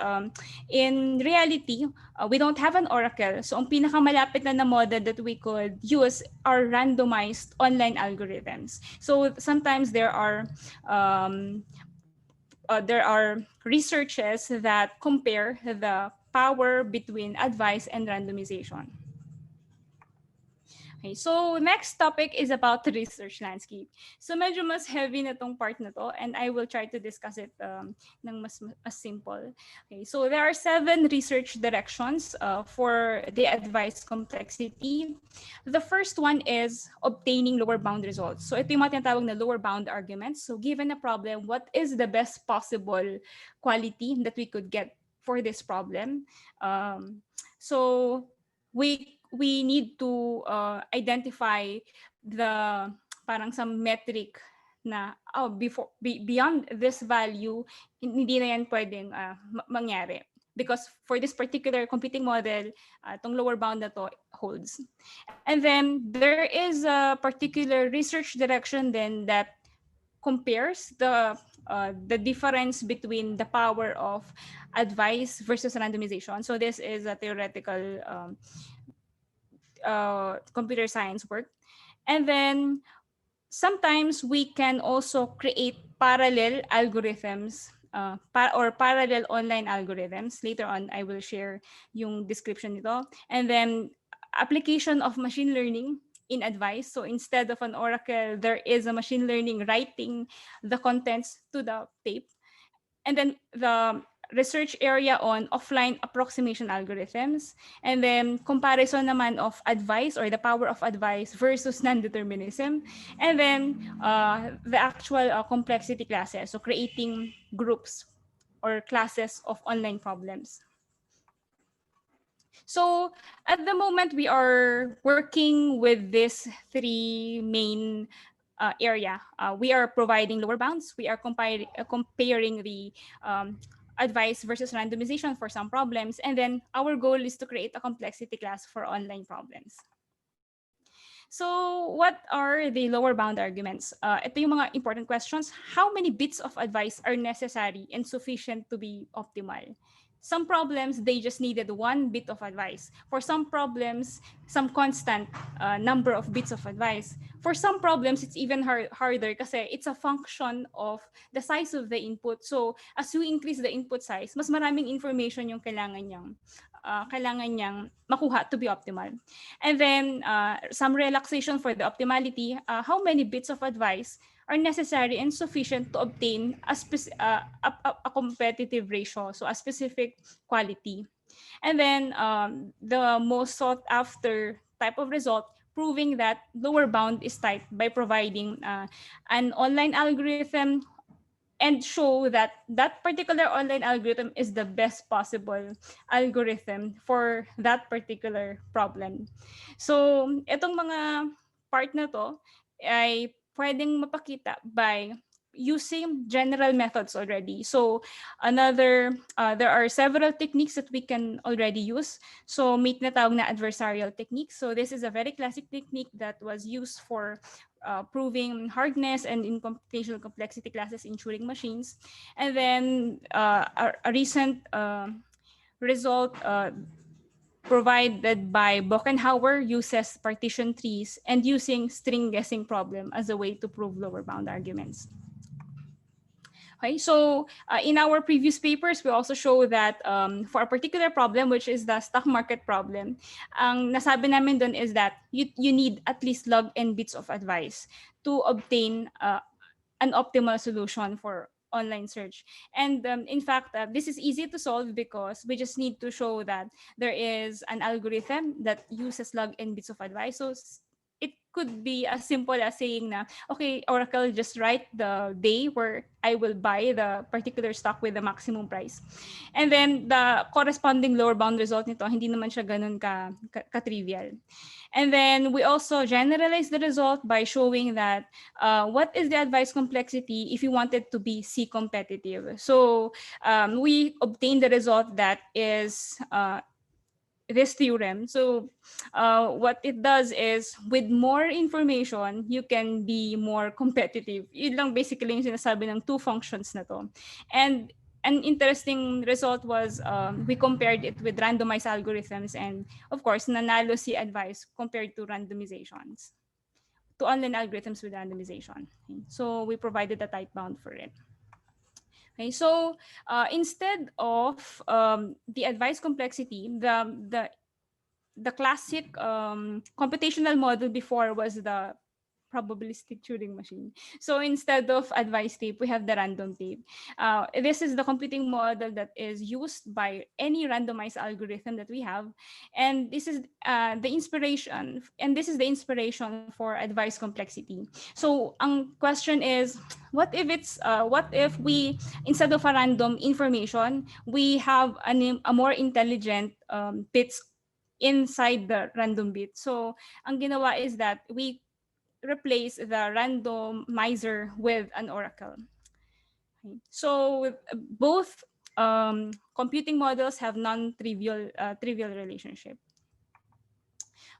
in reality, we don't have an oracle. So ang pinakamalapit na model that we could use are randomized online algorithms. So sometimes there are researches that compare the power between advice and randomization. Okay, so next topic is about the research landscape. So medyo mas heavy na tong part na to, and I will try to discuss it ng mas simple. Okay, so there are 7 research directions for the advice complexity. The first one is obtaining lower bound results. So ito yung mga tinatawag na lower bound arguments. So given a problem, what is the best possible quality that we could get for this problem? So we need to identify the parang some metric na beyond this value, hindi na yan pwedeng mangyari, because for this particular computing model, itong lower bound na to holds. And then there is a particular research direction then that compares the difference between the power of advice versus randomization. So this is a theoretical computer science work. And then sometimes we can also create parallel algorithms or parallel online algorithms. Later on, I will share yung description nito. And then application of machine learning in advice. So instead of an oracle, there is a machine learning writing the contents to the tape. And then the research area on offline approximation algorithms, and then comparison naman of advice or the power of advice versus non-determinism, and then the actual complexity classes, so creating groups or classes of online problems. So at the moment, we are working with these three main area. We are providing lower bounds. We are comparing the advice versus randomization for some problems. And then our goal is to create a complexity class for online problems. So what are the lower bound arguments? Ito yung mga important questions. How many bits of advice are necessary and sufficient to be optimal? Some problems, they just needed one bit of advice. For some problems, some constant number of bits of advice. For some problems, it's even harder kasi it's a function of the size of the input. So as you increase the input size, mas maraming information yung kailangan niyang makuha to be optimal. And then some relaxation for the optimality. How many bits of advice are necessary and sufficient to obtain a competitive ratio, so a specific quality. And then the most sought after type of result, proving that lower bound is tight by providing an online algorithm and show that that particular online algorithm is the best possible algorithm for that particular problem. So, itong mga part na to ay pwedeng mapakita by using general methods already. So, there are several techniques that we can already use. So, may tinatawag na adversarial technique. So, this is a very classic technique that was used for proving hardness and in computational complexity classes in Turing machines. And then a recent result provided by Bokenhauer uses partition trees and using string guessing problem as a way to prove lower bound arguments. Okay, so in our previous papers, we also show that for a particular problem, which is the stock market problem, ang nasabi namin dun is that you need at least log n bits of advice to obtain an optimal solution for online search. And in fact, this is easy to solve because we just need to show that there is an algorithm that uses log n bits of advice. So it could be as simple as saying na, okay, Oracle, just write the day where I will buy the particular stock with the maximum price. And then the corresponding lower bound result nito, hindi naman siya ganun ka-trivial. And then we also generalize the result by showing that what is the advice complexity if you wanted to be C competitive. So we obtain the result that is this theorem. So what it does is with more information, you can be more competitive. Yun lang basically yung sinasabi ng two functions na to. And an interesting result was we compared it with randomized algorithms, and of course, nanalo si advice compared to randomizations, to online algorithms with randomization. Okay. So we provided a tight bound for it. Okay, so instead of the advice complexity, the classic computational model before was the probabilistic Turing machine. So instead of advice tape, we have the random tape. This is the computing model that is used by any randomized algorithm that we have, and this is the inspiration. And this is the inspiration for advice complexity. So ang question is, what if we, instead of a random information, we have a more intelligent bits inside the random bit. So ang ginawa is that we replace the randomizer with an oracle. Okay. So both computing models have non-trivial trivial relationship.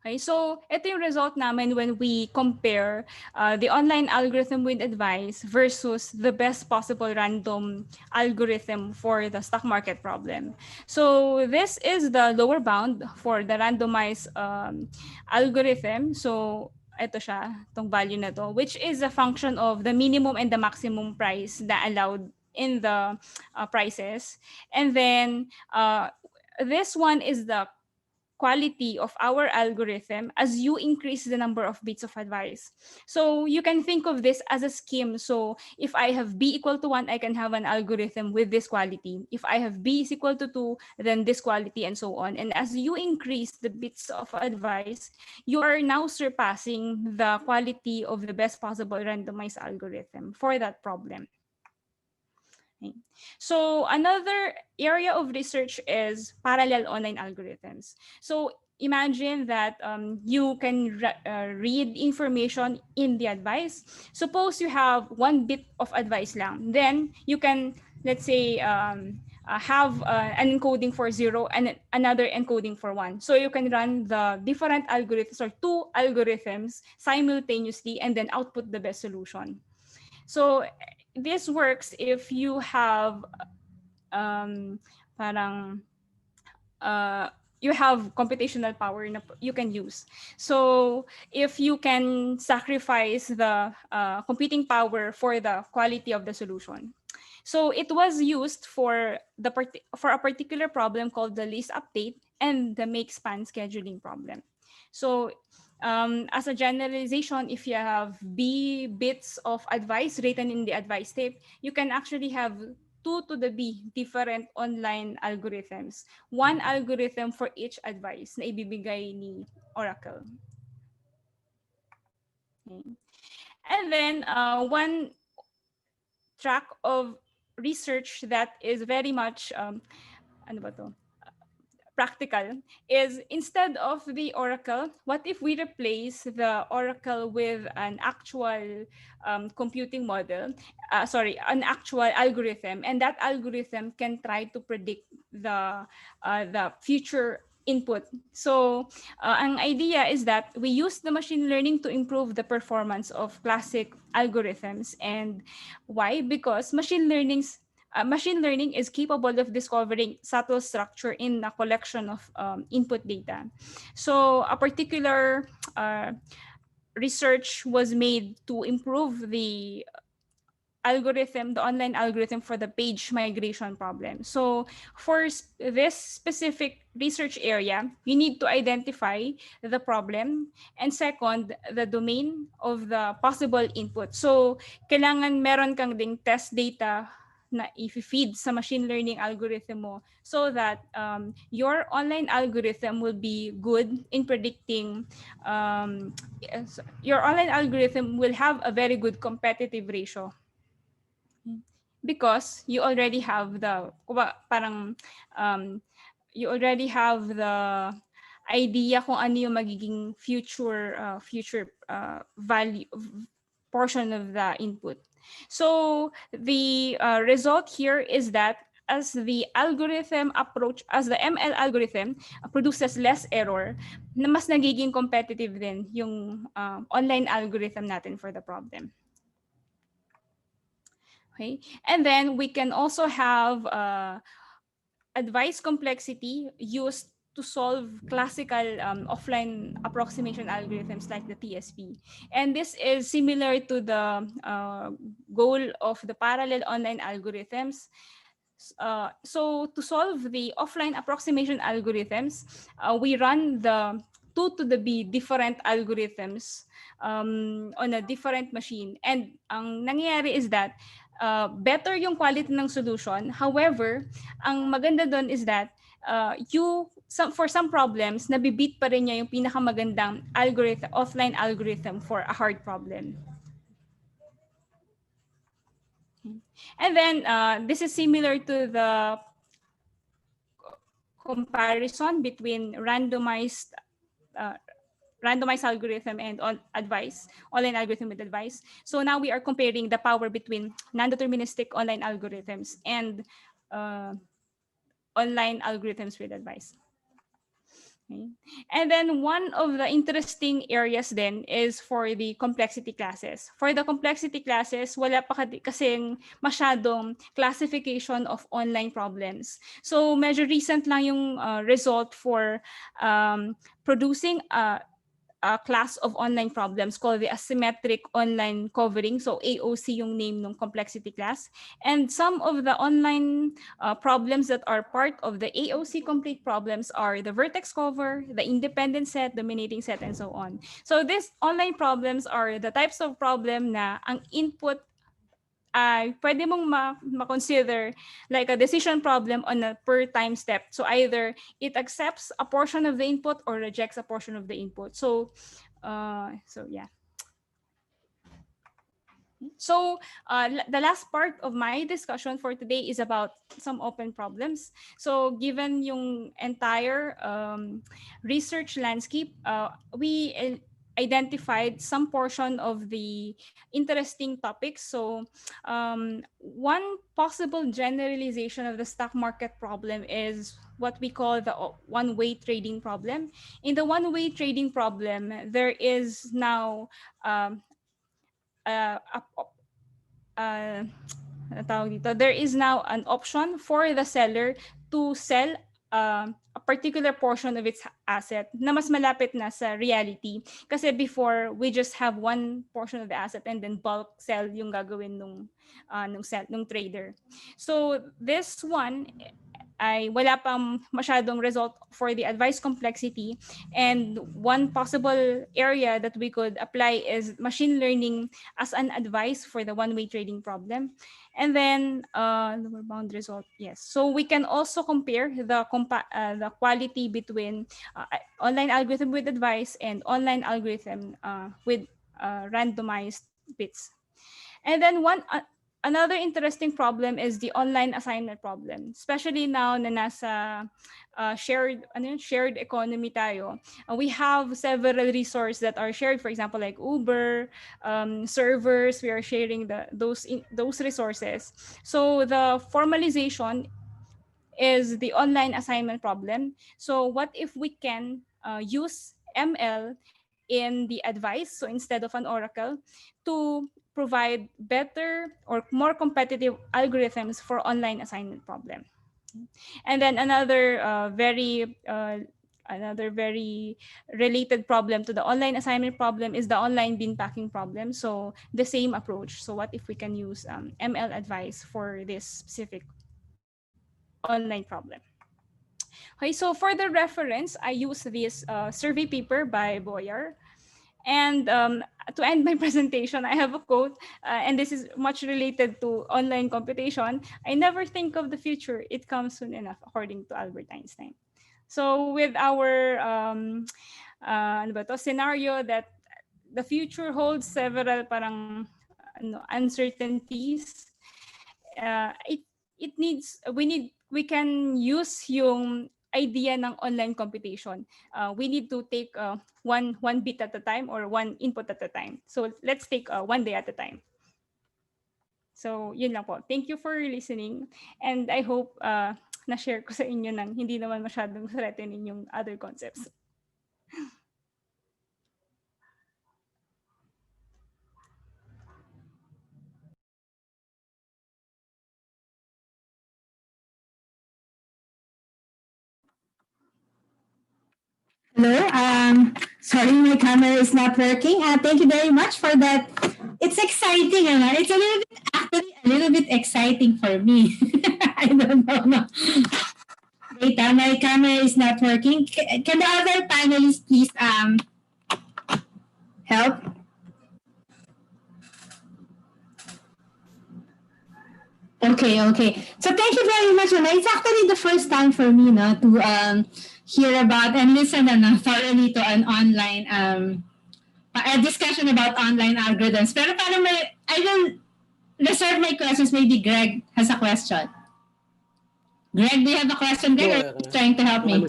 Okay, so ito yung result namin when we compare the online algorithm with advice versus the best possible random algorithm for the stock market problem. So this is the lower bound for the randomized algorithm. So ito siya, tong value na to, which is a function of the minimum and the maximum price na allowed in the prices. And then this one is the quality of our algorithm as you increase the number of bits of advice. So you can think of this as a scheme. So if I have b equal to 1, I can have an algorithm with this quality. If I have b is equal to 2, then this quality, and so on. And as you increase the bits of advice, you are now surpassing the quality of the best possible randomized algorithm for that problem. Okay. So another area of research is parallel online algorithms. So imagine that you can read information in the advice. Suppose you have one bit of advice lang. Then you can, let's say, have an encoding for 0 and another encoding for 1. So you can run the different algorithms or two algorithms simultaneously and then output the best solution. So this works if you have parang you have computational power na you can use. So if you can sacrifice the computing power for the quality of the solution. So it was used for for a particular problem called the list update and the make span scheduling problem. So as a generalization, if you have b bits of advice written in the advice tape, you can actually have 2 to the b different online algorithms. One algorithm for each advice na ibibigay ni Oracle. Okay. And then one track of research that is very much ano ba to? Practical is, instead of the oracle, what if we replace the oracle with an actual computing model, an actual algorithm, and that algorithm can try to predict the future input. So ang idea is that we use the machine learning to improve the performance of classic algorithms. And why? Because machine learning is capable of discovering subtle structure in a collection of input data. So a particular research was made to improve the online algorithm for the page migration problem. So for this specific research area, you need to identify the problem, and second, the domain of the possible input. So kailangan meron kang ding test data na i-feed sa machine learning algorithm mo, so that your online algorithm will be good in predicting your online algorithm will have a very good competitive ratio, because you already have the you already have the idea kung ano yung magiging future value portion of the input. So the result here is that as the ML algorithm produces less error, na mas nagiging competitive din yung online algorithm natin for the problem. Okay, and then we can also have advice complexity used to solve classical offline approximation algorithms like the TSP. And this is similar to the goal of the parallel online algorithms. So to solve the offline approximation algorithms, we run the 2 to the b different algorithms on a different machine. And ang nangyayari is that better yung quality ng solution. However, ang maganda doon is that for some problems, nabibeat pa rin niya yung pinakamagandang offline algorithm for a hard problem. And then this is similar to the comparison between randomized algorithm and online algorithm with advice. So now we are comparing the power between non-deterministic online algorithms and online algorithms with advice. Okay. And then one of the interesting areas then is for the complexity classes. For the complexity classes, wala pa kasing masyadong classification of online problems. So medyo recent lang yung result for producing class of online problems called the asymmetric online covering. So AOC yung name ng complexity class. And some of the online problems that are part of the AOC complete problems are the vertex cover, the independent set, dominating set, and so on. So these online problems are the types of problem na ang input ay pwede mong ma-consider like a decision problem on a per time step. So either it accepts a portion of the input or rejects a portion of the input. So yeah. So the last part of my discussion for today is about some open problems. So given yung entire research landscape, we identified some portion of the interesting topics. So one possible generalization of the stock market problem is what we call the one-way trading problem. In the one-way trading problem, there is now there is now an option for the seller to sell a particular portion of its asset na mas malapit na sa reality. Kasi before, we just have one portion of the asset and then bulk sell yung gagawin nung trader. So this one ay wala pang masyadong result for the advice complexity, and one possible area that we could apply is machine learning as an advice for the one-way trading problem. And then lower bound result, yes. So we can also compare the quality between online algorithm with advice and online algorithm with randomized bits. And then another interesting problem is the online assignment problem, especially now na nasa shared economy tayo. We have several resources that are shared, for example, like Uber, servers. We are sharing those resources. So the formalization is the online assignment problem. So what if we can use ML in the advice, so instead of an oracle, to provide better or more competitive algorithms for online assignment problem. And then another very related problem to the online assignment problem is the online bin packing problem. So the same approach. So what if we can use ML advice for this specific online problem? Okay, so for the reference, I use this survey paper by Boyer. And to end my presentation, I have a quote, and this is much related to online computation. I never think of the future. It comes soon enough, according to Albert Einstein. So with our scenario that the future holds several parang uncertainties, we can use yung idea ng online computation. We need to take one bit at a time or one input at a time. So let's take one day at a time. So yun lang po. Thank you for listening, and I hope na-share ko sa inyo nang hindi naman masyadong threatening yung other concepts. Hello. Sorry, my camera is not working. Thank you very much for that. It's exciting, It's actually a little bit exciting for me. I don't know. No. Wait, my camera is not working. Can the other panelists please help? Okay. So thank you very much. It's actually the first time for me to hear about and listen thoroughly to an online a discussion about online algorithms. Pero I will reserve my questions. Maybe Greg has a question. Greg, do you have a question? Greg, or are you trying to help me?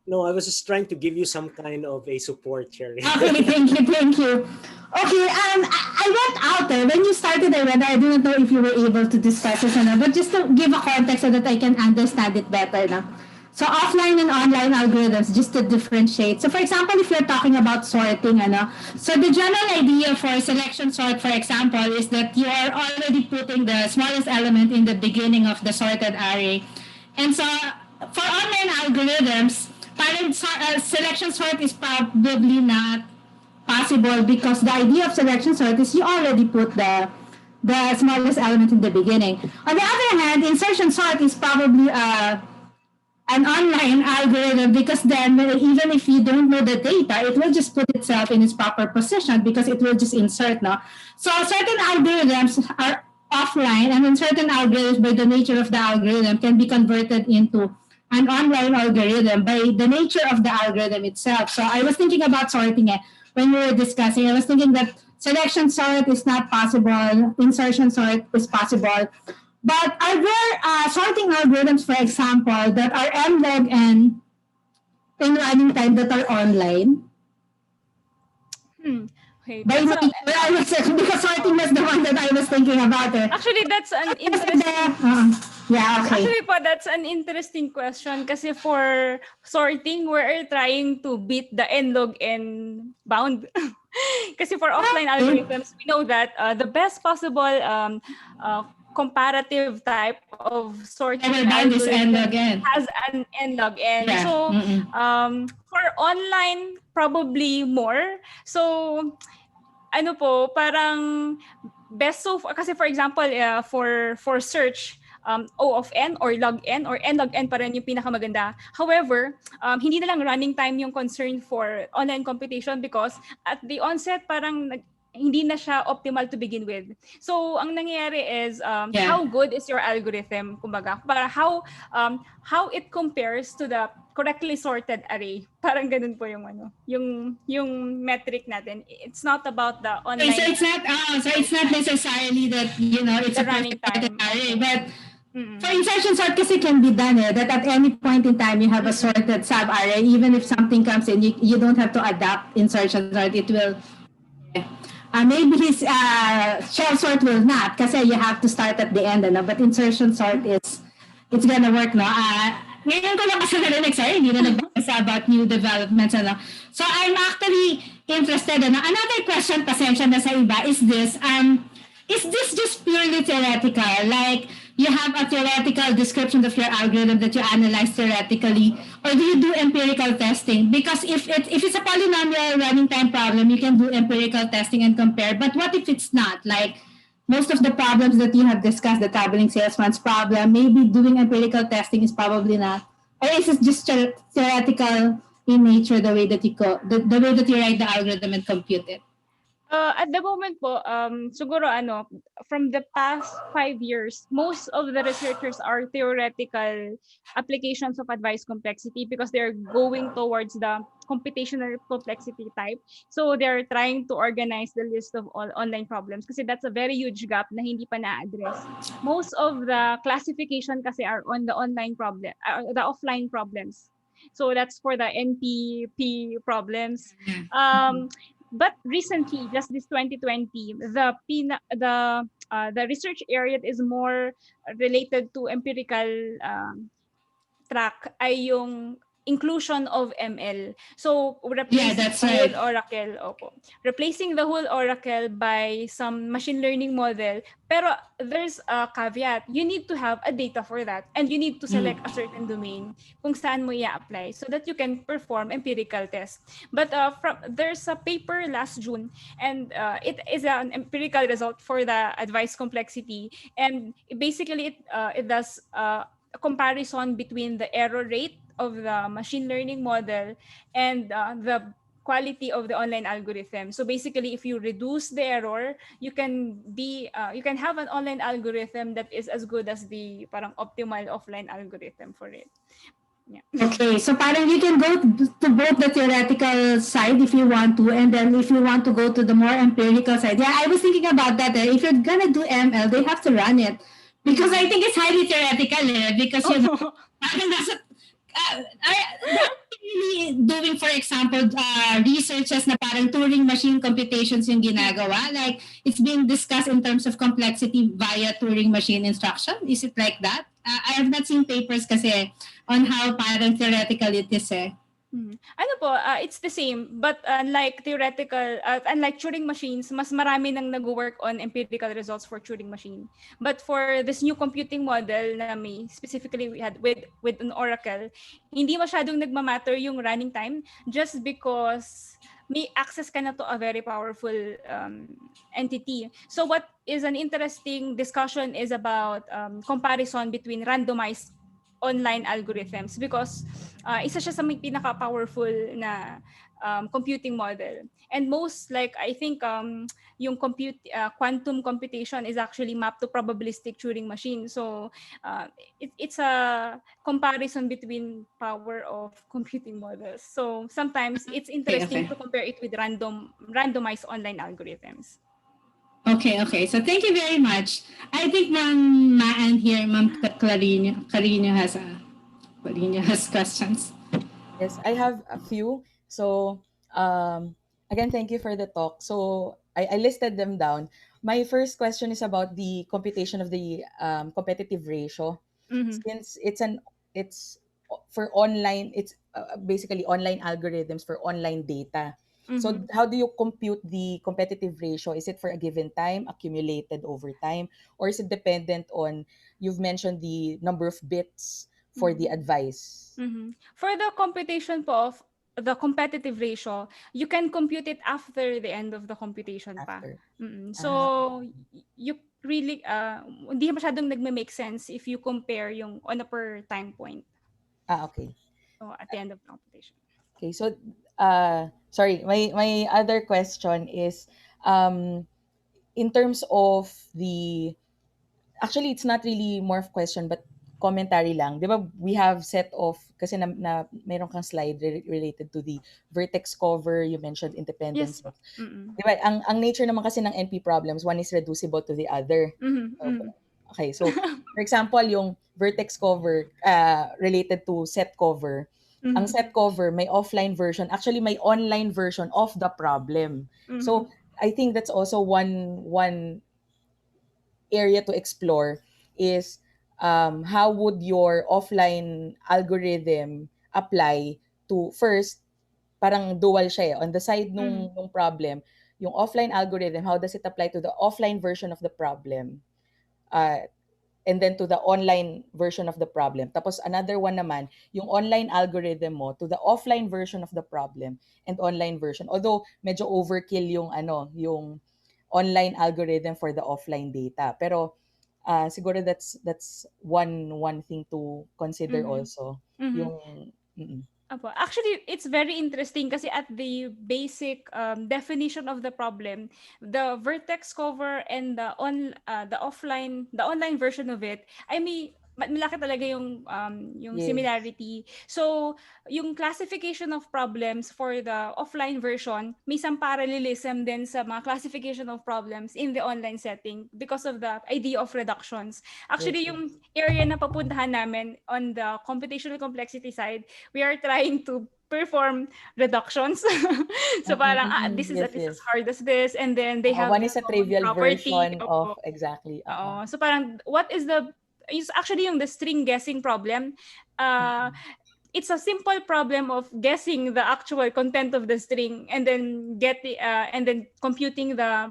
No, I was just trying to give you some kind of a support here. Okay, thank you. Okay, I went out there. When you started, I didn't know if you were able to discuss this, but just to give a context so that I can understand it better. So offline and online algorithms, just to differentiate. So for example, if you're talking about sorting, so the general idea for selection sort, for example, is that you are already putting the smallest element in the beginning of the sorted array. And so for online algorithms, parang selection sort is probably not possible because the idea of selection sort is you already put the smallest element in the beginning. On the other hand, insertion sort is probably an online algorithm because then even if you don't know the data, it will just put itself in its proper position because it will just insert. No, so certain algorithms are offline, and then certain algorithms, by the nature of the algorithm, can be converted into an online algorithm by the nature of the algorithm itself. So I was thinking about sorting it when we were discussing. I was thinking that selection sort is not possible, insertion sort is possible. But are there sorting algorithms, for example, that are M log n in running time that are online? Okay, By that's a, nature, I was because sorting was the one that I was thinking about. actually that's an Because interesting. yeah, okay. Actually po, that's an interesting question kasi for sorting, we're trying to beat the n log n bound. Kasi for offline algorithms, we know that the best possible comparative type of sorting Never bound is n log algorithm n. has an n log n. Yeah. So for online, probably more. So ano po, parang best so kasi for example for search O of n or log n log n pa rin yung pinakamaganda. However, hindi na lang running time yung concern for online computation because at the onset parang hindi na siya optimal to begin with. So ang nangyayari is how good is your algorithm, kumbaga how it compares to the correctly sorted array. Parang ganun po yung yung metric natin. It's not about the online. So it's not necessarily that it's the a running perfect time. array, but for insertion sort kasi can be done that at any point in time you have a sorted sub array. Even if something comes in, you don't have to adapt insertion sort. It will. Maybe his shell sort will not kasi you have to start at the end, but insertion sort it's gonna work, no? Ngayon ko lang kasi narinig, sorry, hindi na nagbasa about new developments, So I'm actually interested, Another question, pasensya na sa iba, is this just purely theoretical? Like, you have a theoretical description of your algorithm that you analyze theoretically, or do you do empirical testing? Because if it's a polynomial running time problem, you can do empirical testing and compare. But what if it's not? Like, most of the problems that you have discussed, the traveling salesman's problem, maybe doing empirical testing is probably not. Or is it just theoretical in nature, the way that you the way that you write the algorithm and compute it? At the moment po, siguro from the past 5 years, most of the researchers are theoretical applications of advice complexity because they're going towards the computational complexity type. So they're trying to organize the list of all online problems kasi that's a very huge gap na hindi pa na-address. Most of the classification kasi are on the online problem, the offline problems. So that's for the NPP problems. But recently, just this 2020, the research area is more related to empirical track ay yung inclusion of ML. So replacing the whole oracle, replacing the whole oracle by some machine learning model. Pero there's a caveat. You need to have a data for that, and you need to select a certain domain kung saan mo i-apply so that you can perform empirical tests. But there's a paper last June, and it is an empirical result for the advice complexity, and basically it does a comparison between the error rate of the machine learning model and the quality of the online algorithm. So basically, if you reduce the error, you can have an online algorithm that is as good as the parang optimal offline algorithm for it. Yeah. Okay, so parang you can go to both the theoretical side if you want to, and then if you want to go to the more empirical side. Yeah, I was thinking about that. If you're gonna do ML, they have to run it because I think it's highly theoretical. Because parang nasa really doing, for example, researches na parang Turing machine computations yung ginagawa. Like, it's being discussed in terms of complexity via Turing machine instruction. Is it like that? I have not seen papers kasi on how parang theoretical it is. Ano po, it's the same, but unlike Turing machines, mas marami nang nag-work on empirical results for Turing machine. But for this new computing model na may specifically we had with an Oracle, hindi masyadong nagmamatter yung running time just because may access ka na to a very powerful entity. So what is an interesting discussion is about comparison between randomized online algorithms because isa siya sa may pinaka-powerful na computing model. And most like I think yung quantum computation is actually mapped to probabilistic Turing machine. So it's a comparison between power of computing models. So sometimes it's interesting to compare it with randomized online algorithms. Okay. So thank you very much. I think Ma'am Maan here, Ma'am Carino has questions. Yes, I have a few. So, again, thank you for the talk. So, I listed them down. My first question is about the computation of the competitive ratio. Since it's for online, it's basically online algorithms for online data. So, how do you compute the competitive ratio? Is it for a given time, accumulated over time, or is it dependent on, you've mentioned the number of bits for the advice? For the computation po of the competitive ratio, you can compute it after the end of the computation pa. After. So, you really, hindi masyadong nagme-make sense if you compare yung on a per time point. Okay. So, at the end of the computation. Okay, so sorry, my other question is in terms of the, actually it's not really more of question but commentary lang. 'Di ba we have set of, kasi na mayroon kang slide related to the vertex cover, you mentioned independence. Yes. 'Di ba ang nature naman kasi ng NP problems, one is reducible to the other. Okay, so for example, yung vertex cover related to set cover. Ang set cover may offline version, actually may online version of the problem. So I think that's also one area to explore is how would your offline algorithm apply to, first, parang dual siya eh. On the side nung problem, yung offline algorithm, how does it apply to the offline version of the problem? And then to the online version of the problem. Tapos another one naman, yung online algorithm mo to the offline version of the problem and online version. Although medyo overkill yung yung online algorithm for the offline data. Pero siguro that's one thing to consider also. Yung Actually, it's very interesting kasi at the basic definition of the problem, the vertex cover and the online version of it, I mean, malaki talaga yung Yes. similarity. So, yung classification of problems for the offline version, may some parallelism din sa mga classification of problems in the online setting because of the idea of reductions. Actually, yung area na papuntahan namin on the computational complexity side, we are trying to perform reductions. So parang this is yes, this as hard as this, and then they have one is a their own trivial property. version of exactly. So parang what is actually yung the string guessing problem. It's a simple problem of guessing the actual content of the string and then and then computing the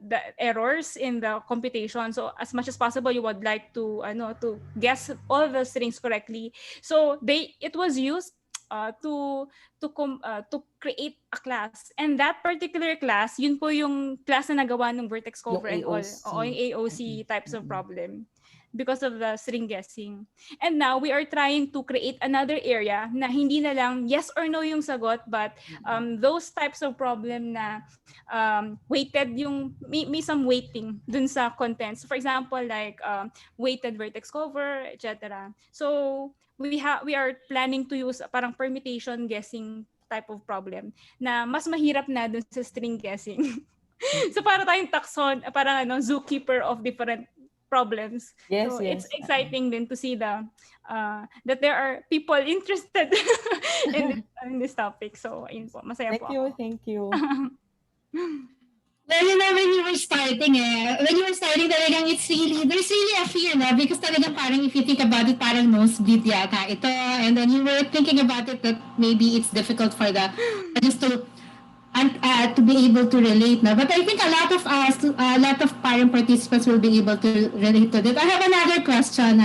the errors in the computation. So as much as possible, you would like to to guess all the strings correctly. So it was used to create a class, and that particular class, yun po yung class na nagawa ng vertex cover and all, yung AOC types of problem, because of the string guessing. And now we are trying to create another area na hindi na lang yes or no yung sagot, but those types of problem na weighted yung may some weighting dun sa contents. For example, like weighted vertex cover, etc. So we are planning to use parang permutation guessing type of problem na mas mahirap na dun sa string guessing. So para tayong parang zookeeper of different problems. Yes, so yes. It's exciting then to see that there are people interested in this topic. So ayun po, masaya po ako. Thank you. Well, when you were starting talagang there's really a fear, no? Because talagang parang if you think about it, parang nosebleed yata ito. And then you were thinking about it that maybe it's difficult for the just to be able to relate, no? But I think a lot of parent participants will be able to relate to that. I have another question.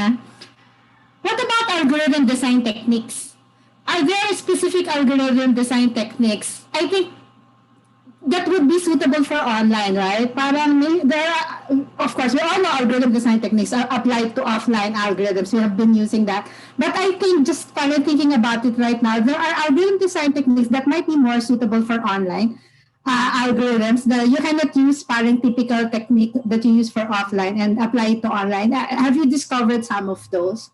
What about algorithm design techniques? Are there specific algorithm design techniques? I think that would be suitable for online, right? Parang there are, of course, we all know algorithm design techniques are applied to offline algorithms. We have been using that. But I think just parang thinking about it right now, there are algorithm design techniques that might be more suitable for online algorithms. That you cannot use parang typical technique that you use for offline and apply it to online. Have you discovered some of those?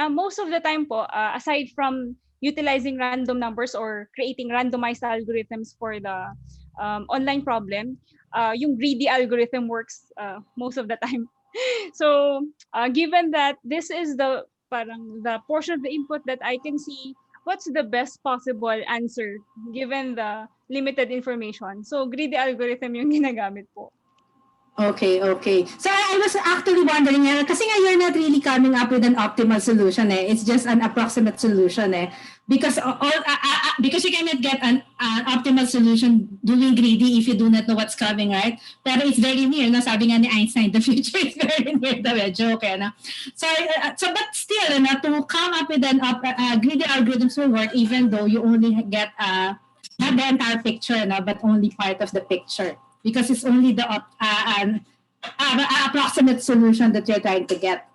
Most of the time po, aside from utilizing random numbers or creating randomized algorithms for the online problem, yung greedy algorithm works most of the time. So, given that this is the portion of the input that I can see, what's the best possible answer given the limited information? So, greedy algorithm yung ginagamit po. Okay, okay. So I was actually wondering, kasi nga you're not really coming up with an optimal solution It's just an approximate solution Because because you cannot get an optimal solution doing greedy if you do not know what's coming, right? Pero it's very near, no? Sabi nga ni Einstein, the future is very near daw. Joke, no? So but still, to come up with an greedy algorithms will work even though you only get not the entire picture, no? But only part of the picture. Because it's only the approximate solution that you're trying to get.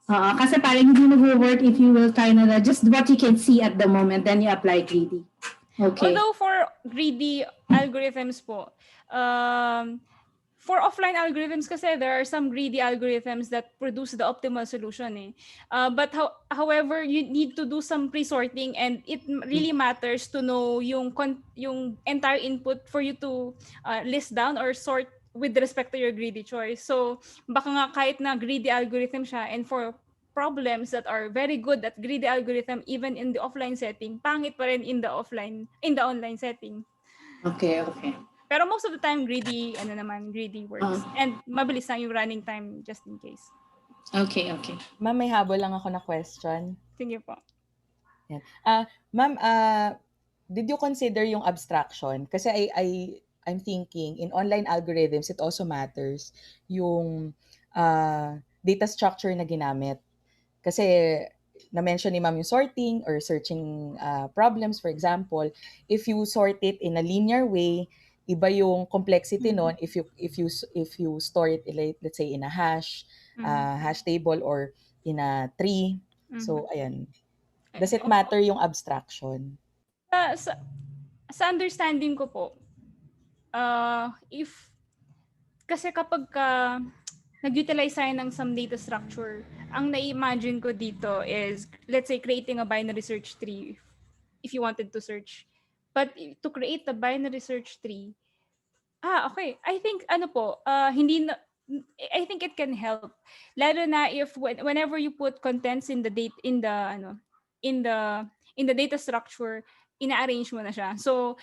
Kasi parang hindi mag-work if you will kind of just what you can see at the moment, then you apply greedy. Okay. Although for greedy algorithms po, for offline algorithms kasi there are some greedy algorithms that produce the optimal solution but however you need to do some pre-sorting and it really matters to know yung entire input for you to list down or sort with respect to your greedy choice. So baka nga kahit na greedy algorithm siya and for problems that are very good at greedy algorithm even in the offline setting, pangit pa rin in the online setting. Okay, okay. Pero most of the time, greedy works. And mabilis lang yung running time just in case. Okay, okay. Ma'am, may habol lang ako na question. Sige po. Yan. Ma'am, did you consider yung abstraction? Kasi I'm thinking, in online algorithms, it also matters yung data structure na ginamit. Kasi na-mention ni ma'am yung sorting or searching problems, for example. If you sort it in a linear way, iba yung complexity nun if you store it let's say in a hash table or in a tree. So ayan, does it matter yung abstraction? Sa understanding ko po, if kasi kapag nag-utilize tayo ng some data structure, ang na-imagine ko dito is let's say creating a binary search tree if you wanted to search. But to create a binary search tree, okay. I think I think it can help. Lalo na if whenever you put contents in the data structure, ina-arrange mo na siya. So,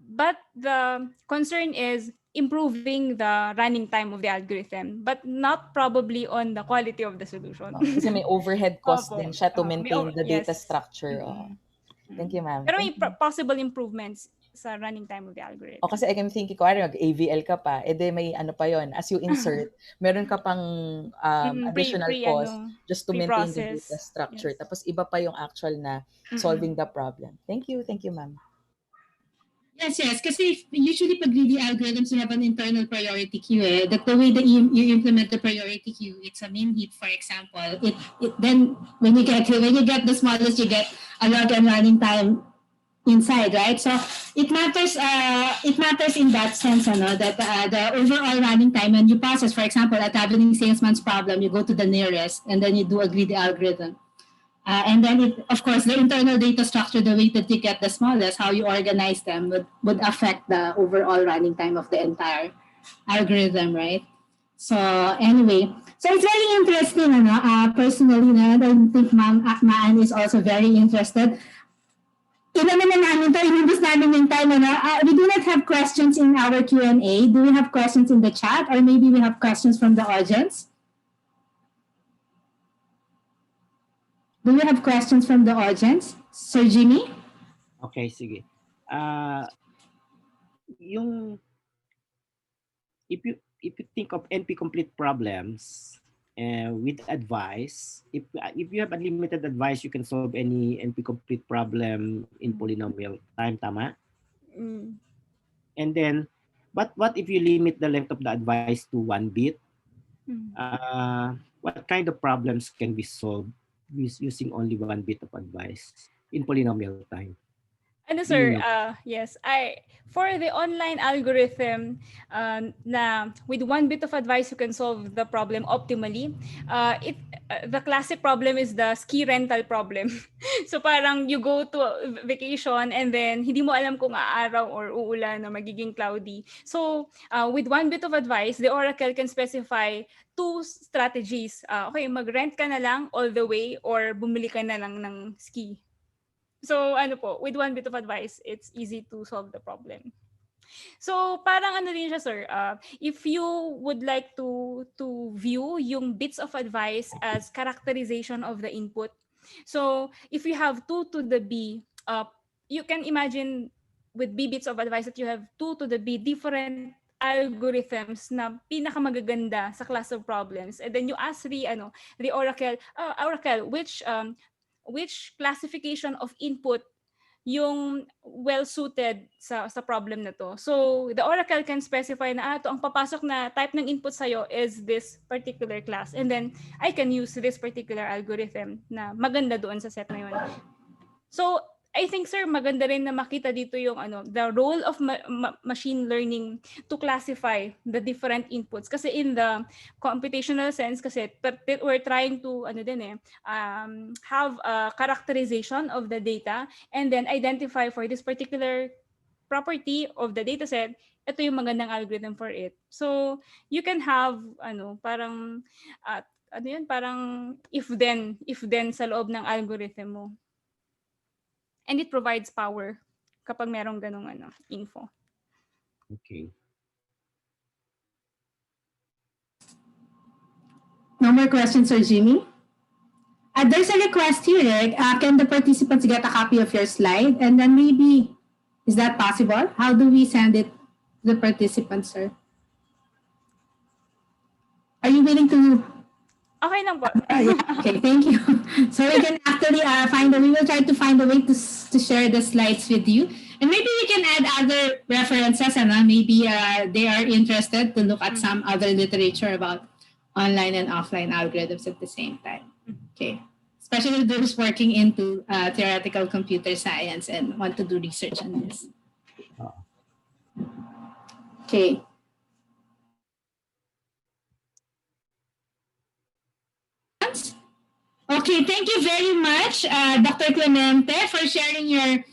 but the concern is improving the running time of the algorithm, but not probably on the quality of the solution. Kasi may overhead cost din siya to maintain the data structure. Thank you, ma'am. Pero may possible improvements sa running time of the algorithm. O kasi I'm thinking ko, AVL ka pa, may ano pa yon. As you insert, meron ka pang additional cost just to maintain the data structure. Yes. Tapos iba pa yung actual na solving the problem. Thank you, ma'am. Yes. Kasi usually pag greedy algorithms, you have an internal priority queue. That the way that you implement the priority queue, it's a min heap, for example. It then when you get the smallest, you get a log and running time inside, right? So it matters in that sense, that the overall running time when you process, for example, a traveling salesman's problem, you go to the nearest and then you do a greedy algorithm. And then, of course, the internal data structure, the way that you get the smallest, how you organize them would affect the overall running time of the entire algorithm, right? So anyway, so it's very interesting. Personally, I think Ma'am is also very interested. Inano na namin to, inubos namin yung time. We do not have questions in our Q&A. Do we have questions in the chat? Or maybe we have questions from the audience? Do we have questions from the audience? Sir Jimmy? Okay, sige. Yung if you think of NP complete problems with advice, if you have unlimited advice, you can solve any NP complete problem in polynomial time, tama? And then, but what if you limit the length of the advice to 1 bit? What kind of problems can be solved using only 1 bit of advice in polynomial time? Sir, yes, for the online algorithm na with 1 bit of advice you can solve the problem optimally. The classic problem is the ski rental problem. So parang you go to vacation and then hindi mo alam kung aaraw or uulan na magiging cloudy. So with 1 bit of advice, the Oracle can specify 2 strategies. Okay, mag-rent ka na lang all the way or bumili ka na lang ng ski. So with 1 bit of advice, it's easy to solve the problem. So parang din siya, sir, if you would like to view yung bits of advice as characterization of the input. So if you have 2 to the b, you can imagine with b bits of advice that you have 2 to the b different algorithms na pinakamagaganda sa class of problems. And then you ask the Oracle, which classification of input yung well-suited sa problem na to. So, the Oracle can specify na ito, ang papasok na type ng input sa'yo is this particular class. And then, I can use this particular algorithm na maganda doon sa set na yun. So, I think, sir, maganda rin na makita dito yung the role of machine learning to classify the different inputs. Kasi in the computational sense, kasi we're trying to have a characterization of the data and then identify for this particular property of the data set, ito yung magandang algorithm for it. So, you can have parang if then sa loob ng algorithm mo. And it provides power kapag merong ganong info. Okay. No more questions, Sir Jimmy? There's a request here. Can the participants get a copy of your slide? And then maybe, is that possible? How do we send it to the participants, sir? Are you willing to? Okay lang po. Okay, thank you. So we can actually we will try to find a way to share the slides with you. And maybe we can add other references and maybe they are interested to look at some other literature about online and offline algorithms at the same time. Okay. Especially those working into theoretical computer science and want to do research on this. Okay. Okay, thank you very much, Dr. Clemente, for sharing your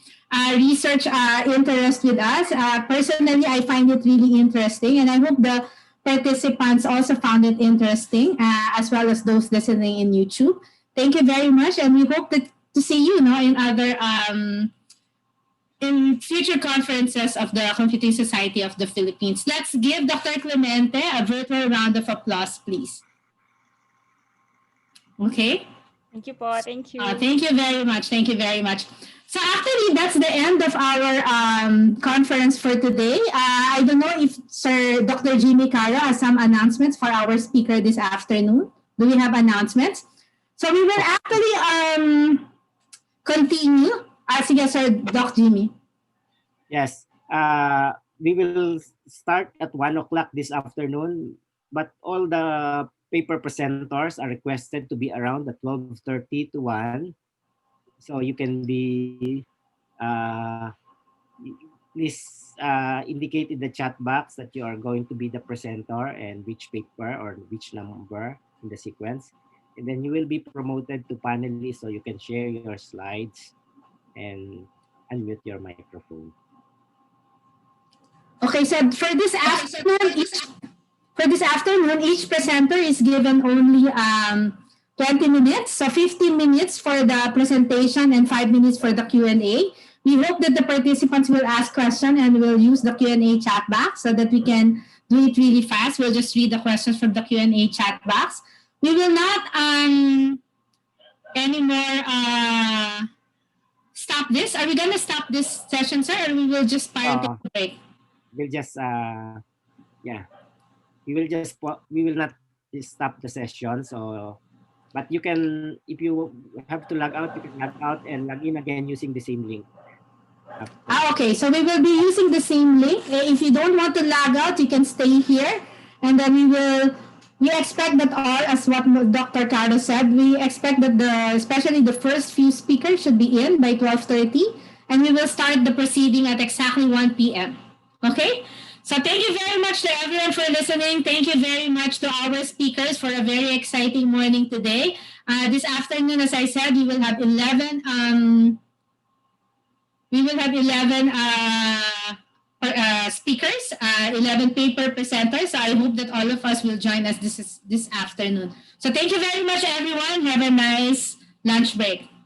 research interest with us. Personally, I find it really interesting, and I hope the participants also found it interesting, as well as those listening in YouTube. Thank you very much, and we hope to see you in other in future conferences of the Computing Society of the Philippines. Let's give Dr. Clemente a virtual round of applause, please. Okay. Thank you po. Thank you. Thank you very much. Thank you very much. So actually, that's the end of our conference for today. I don't know if Sir Dr. Jimmy Cara has some announcements for our speaker this afternoon. Do we have announcements? So we will actually continue. Sige, Sir Doc Jimmy. Yes. We will start at 1 o'clock this afternoon, but all the paper presenters are requested to be around at 12:30 to 1. So you can be, please indicate in the chat box that you are going to be the presenter and which paper or which number in the sequence. And then you will be promoted to panelists so you can share your slides and unmute your microphone. Okay, so for this afternoon, each presenter is given only 20 minutes. So 15 minutes for the presentation and 5 minutes for the Q&A. We hope that the participants will ask questions and we'll use the Q&A chat box so that we can do it really fast. We'll just read the questions from the Q&A chat box. We will not anymore stop this. Are we gonna stop this session, sir, or we will just take a break? We'll just yeah, we will not stop the session. So, but you can, if you have to log out, you can log out and log in again using the same link. Okay, so we will be using the same link. If you don't want to log out, you can stay here, and then we expect that all, as what Dr. Carlos said, we expect that especially the first few speakers should be in by 12:30, and we will start the proceeding at exactly 1 p.m. Okay? So thank you very much to everyone for listening. Thank you very much to our speakers for a very exciting morning today. This afternoon, as I said, we will have 11 speakers, 11 paper presenters. So I hope that all of us will join us this afternoon. So thank you very much, everyone. Have a nice lunch break.